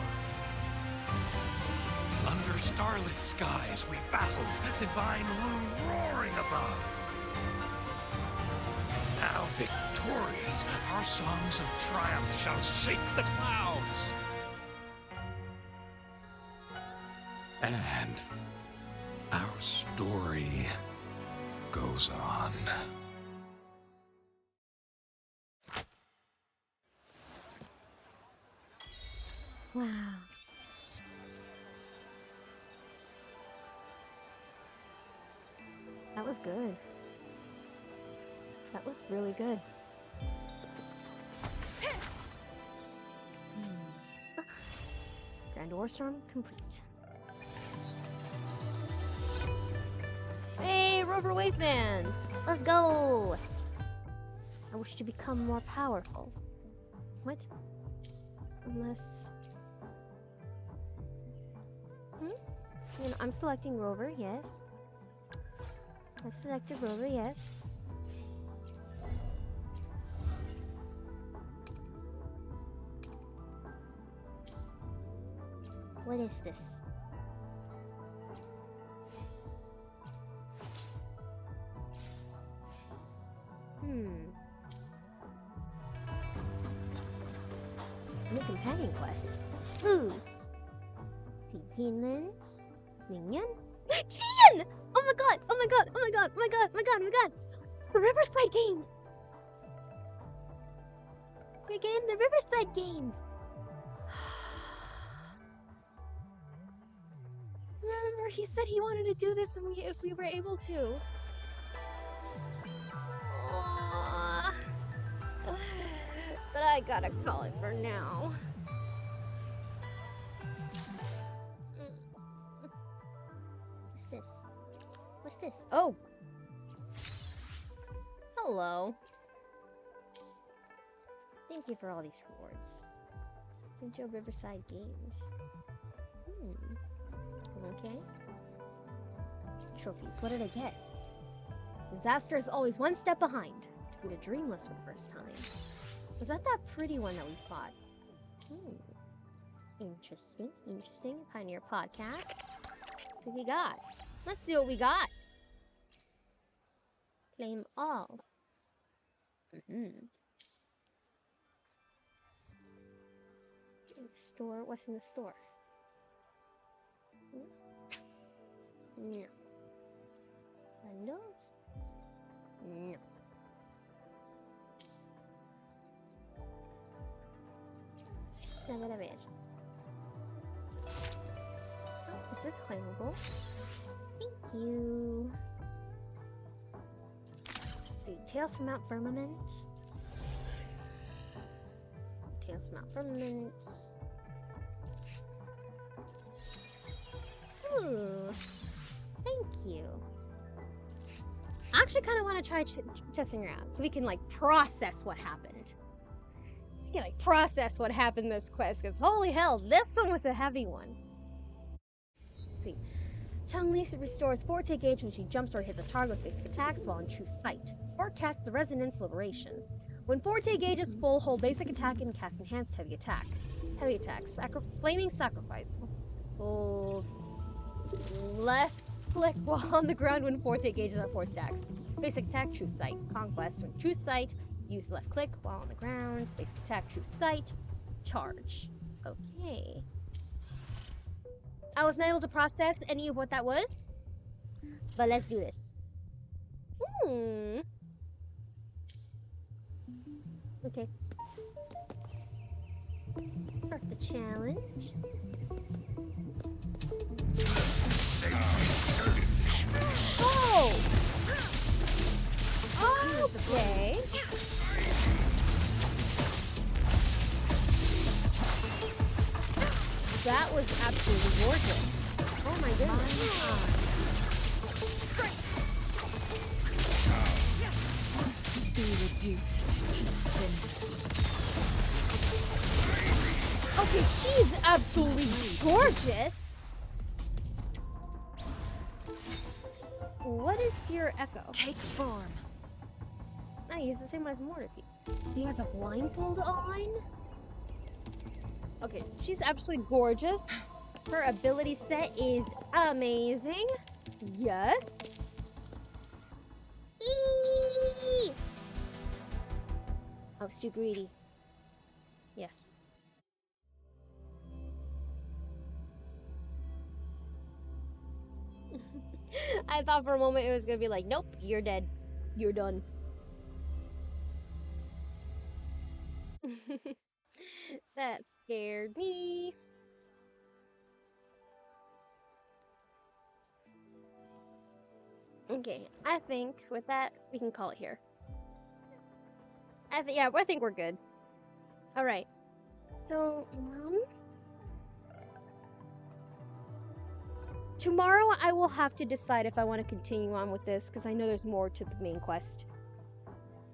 Under starlit skies we battled, divine rune roaring above. Now victorious, our songs of triumph shall shake the clouds. And our story goes on. Wow. That was good. That was really good. Grand War Storm complete. Hey, Rover Wave Man! Let's go! I wish to become more powerful. What? Unless... You know, I'm selecting Rover, yes. I've selected Rover, yes. What is this? New companion quest. Who's? Jiyan? Yangyang? Jiyan! Oh my god! Oh my god! Oh my god! Oh my god! Oh my god! Oh my god! The Riverside Games! We're getting the Riverside Games! Remember, he said he wanted to do this and if we were able to. Aww. But I gotta call it for now. What's this? What's this? Oh! Hello. Thank you for all these rewards. Jinjo Riverside Games. Okay. Trophies. What did I get? Disaster is always one step behind. Defeat a Dreamless for the first time. Was that pretty one that we fought? Interesting. Interesting. Pioneer Podcast. What we got? Let's see what we got. Claim all. Store. What's in the store? No. Windows? No. A ver. Oh, is this claimable? Thank you. Let's see, Tales from Mount Firmament. Tales from Mount Firmament. Ooh, thank you. I actually kind of want to try testing her out so we can like process what happened. We can like process what happened in this quest because holy hell, this one was a heavy one. Let's see, Chang-Li restores forte gauge when she jumps or hits a target with basic attacks while in true sight, or casts the Resonance Liberation. When forte gauge is full, hold basic attack and cast enhanced heavy attack. Heavy attack, flaming sacrifice. Hold left click while on the ground when forte gauges are 4 stacks. Basic attack, true sight. Conquest, when true sight, use left click while on the ground. Basic attack, true sight. Charge. Okay. I was not able to process any of what that was, but let's do this. Okay. Start the challenge. Oh! Okay. That was absolutely gorgeous. Oh my goodness. Be reduced to cinders. Okay, she's absolutely gorgeous. What is your echo? Take form. No, he has the same one as Mortifi. He has a blindfold on? Okay, she's absolutely gorgeous. Her ability set is amazing. Yes. Eee! I was too greedy. Yes. I thought for a moment it was gonna be like, nope, you're dead. You're done. That scared me. Okay, I think with that we can call it here. I think we're good. All right. So, tomorrow I will have to decide if I want to continue on with this because I know there's more to the main quest.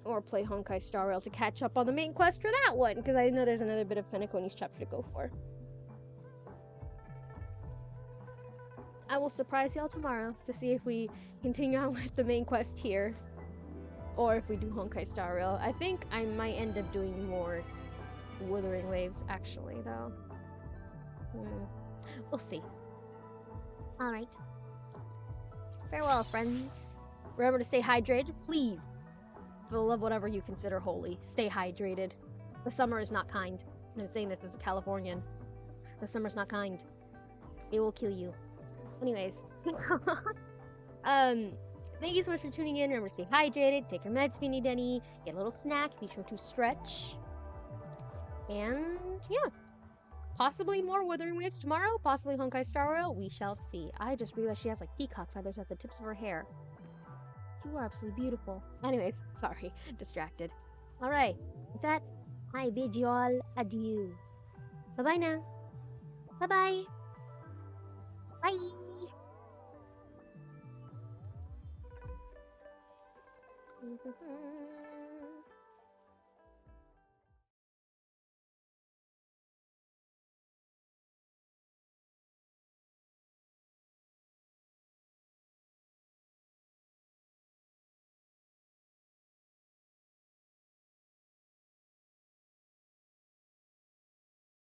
Or play Honkai Star Rail to catch up on the main quest for that one because I know there's another bit of Fenaconi's chapter to go for. I will surprise y'all tomorrow to see if we continue on with the main quest here or if we do Honkai Star Rail. I think I might end up doing more Wuthering Waves actually though. We'll see. Alright. Farewell, friends. Remember to stay hydrated, please. For the love of whatever you consider holy, stay hydrated. The summer is not kind. And I'm saying this as a Californian. The summer's not kind. It will kill you. Anyways. Thank you so much for tuning in. Remember to stay hydrated, take your meds if you need any, get a little snack, be sure to stretch. And yeah. Possibly more Wuthering Waves tomorrow, possibly Honkai Star Rail, we shall see. I just realized she has like peacock feathers at the tips of her hair. You are absolutely beautiful. Anyways, sorry, distracted. Alright, with that, I bid you all adieu. Bye-bye now. Bye-bye. Bye.